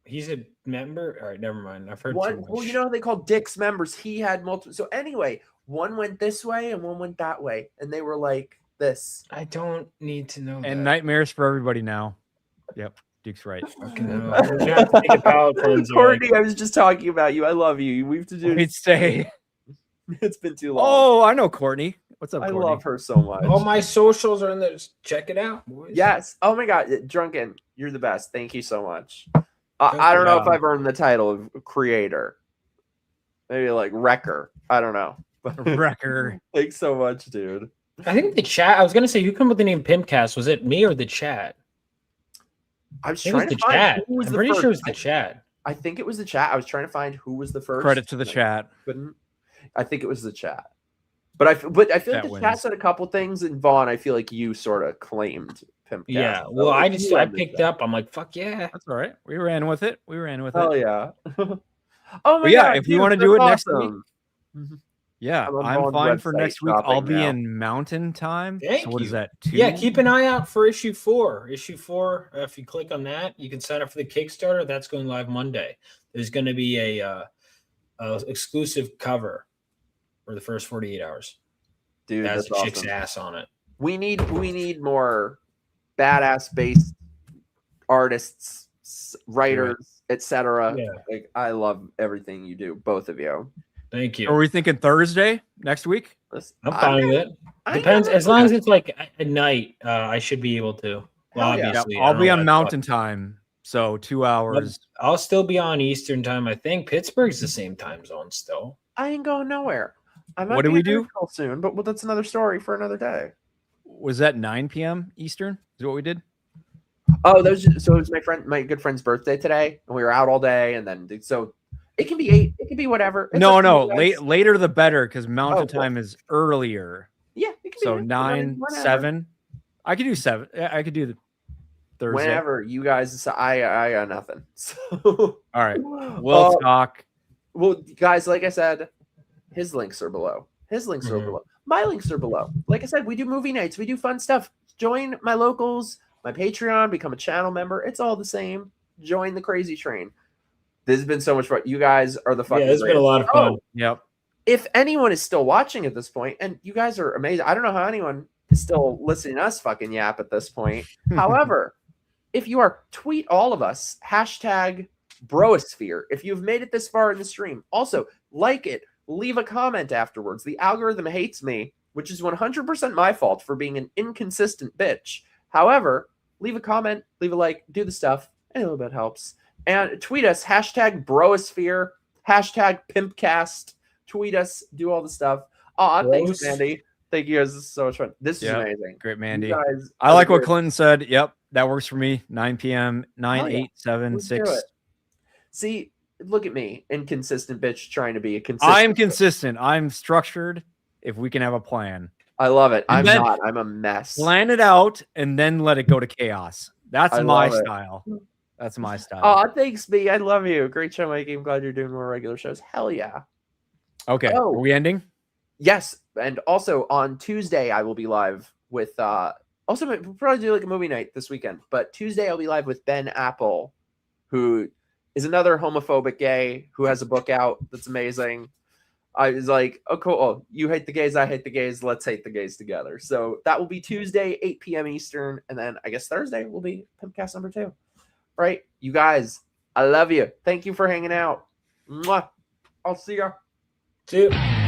S5: He's a member. All right. Never mind. I've heard too
S4: One,
S5: much.
S4: well, you know how they call dicks members. He had multiple. So anyway, one went this way and one went that way, and they were like this.
S5: I don't need to know.
S2: And
S5: that.
S2: nightmares for everybody now. Yep, Duke's right.
S5: Fucking hell. We're gonna have to take a palate cleanser, like-
S4: Courtney, I was just talking about you. I love you. We have to do.
S2: Wait, stay.
S4: It's been too long.
S2: Oh, I know Courtney. What's up,
S4: I
S2: Courtney?
S4: love her so much.
S5: All my socials are in there. Just check it out, boys.
S4: Yes. Oh my God, Drunken, you're the best. Thank you so much. I don't know if
S5: Yeah.
S4: I've earned the title of creator. Maybe like wrecker. I don't know. But
S2: Wrecker.
S4: thanks so much, dude.
S5: I think the chat. I was gonna say, who come up with the name PIMPCAST? Was it me or the chat?
S4: I was
S5: I think it was
S4: trying
S5: the
S4: to find
S5: chat.
S4: who was
S5: I'm
S4: the
S5: pretty
S4: first.
S5: sure it was the chat.
S4: I think it was the chat. I was trying to find who was the first.
S2: Credit to the
S4: and I
S2: chat.
S4: couldn't. I think it was the chat. But I feel like
S2: Chat
S4: the chat
S2: wins.
S4: said a couple things, and Vaughn, I feel like you sort of claimed Pimpcast.
S5: Yeah.
S4: So
S5: Well, I
S4: if you
S5: I
S4: had the
S5: picked
S4: chat-
S5: up. I'm like, fuck yeah.
S2: That's all right. We ran with it.
S4: Hell yeah. Oh my
S2: But yeah,
S4: God,
S2: if you
S4: dude,
S2: wanna
S4: that's
S2: do it next
S4: awesome.
S2: Yeah,
S4: I'm on
S2: I'm
S4: Vaughn's
S2: fine for
S4: website
S2: next week. I'll be
S4: shopping now.
S2: in Mountain Time.
S5: Thank
S2: so what is
S5: you.
S2: that? 2?
S5: Yeah, keep an eye out for issue 4. Issue 4. If you click on that, you can sign up for the Kickstarter. That's going live Monday. There's going to be a exclusive cover for the first 48 hours.
S4: Dude,
S5: It has
S4: that's
S5: a chick's
S4: awesome.
S5: ass on it.
S4: We need more badass based artists, writers, etc.
S5: Yeah.
S4: Like I love everything you do, both of you.
S5: Thank you.
S2: Are we thinking Thursday next week?
S5: I'm fine with it. Depends. As long as it's like at night, I should be able to. Well,
S4: Hell yeah.
S5: obviously,
S2: I'll be on
S5: Mountain.
S2: Mountain Time, so 2 hours.
S5: I'll still be on Eastern time. I think Pittsburgh's the same time zone still.
S4: I ain't going nowhere. I might
S2: What do
S4: be
S2: we
S4: in
S2: do?
S4: Nashville soon? But that's another story for another day.
S2: Was that 9 p.m. Eastern? Is what we did?
S4: Oh, so it was my good friend's birthday today, and we were out all day, and then so it can be 8, it can be whatever. It's
S2: No,
S4: up to
S2: no,
S4: you guys.
S2: later the better because Mountain
S4: cool.
S2: Time is earlier.
S4: Yeah, it can
S2: So
S4: be
S2: 9,
S4: whenever.
S2: 7. I could do 7. I could do the Thursday.
S4: Whenever you guys decide, I got nothing. So
S2: All right, we'll talk.
S4: Well, guys, like I said, his links are below. His links are below. My links are below. Like I said, we do movie nights. We do fun stuff. Join my locals, my Patreon, become a channel member. It's all the same. Join the crazy train. This has been so much fun. You guys are the fucking
S5: it's been a lot of fun.
S2: Yep.
S4: If anyone is still watching at this point, and you guys are amazing. I don't know how anyone is still listening to us fucking yap at this point. However, if you are, tweet all of us, #Broasphere. If you've made it this far in the stream, also like it, leave a comment afterwards. The algorithm hates me, which is 100% my fault for being an inconsistent bitch. However, leave a comment, leave a like, do the stuff. A little bit helps. And tweet us, #Broasphere, #PimpCast. Tweet us, do all the stuff. Thanks, Mandy. Thank you guys. This is so much fun. This is amazing.
S2: Great, Mandy.
S4: You guys
S2: I like what Clinton said. Yep, that works for me. 9 p.m., 9,
S4: yeah.
S2: 8, 7,
S4: Let's
S2: 6.
S4: do it. See, look at me, inconsistent bitch, trying to be a consistent.
S2: I'm consistent. I'm structured. If we can have a plan,
S4: I love it.
S2: And
S4: I'm
S2: then
S4: not. I'm a mess.
S2: plan it out and then let it go to chaos. That's
S4: I
S2: my
S4: love it.
S2: style. That's my style.
S4: Thanks, B. I love you. Great show, Mikey. I'm glad you're doing more regular shows. Hell yeah.
S2: Okay.
S4: Oh.
S2: Are we ending?
S4: Yes, and also on Tuesday I will be live with. Also, we'll probably do like a movie night this weekend. But Tuesday I'll be live with Ben Apple, who is another homophobic gay who has a book out that's amazing. I was like, oh, cool. Oh, you hate the gays, I hate the gays. Let's hate the gays together. So that will be Tuesday, 8 p.m. Eastern. And then I guess Thursday will be Pimpcast number 2. Right? You guys, I love you. Thank you for hanging out. Mwah. I'll see ya.
S5: See you.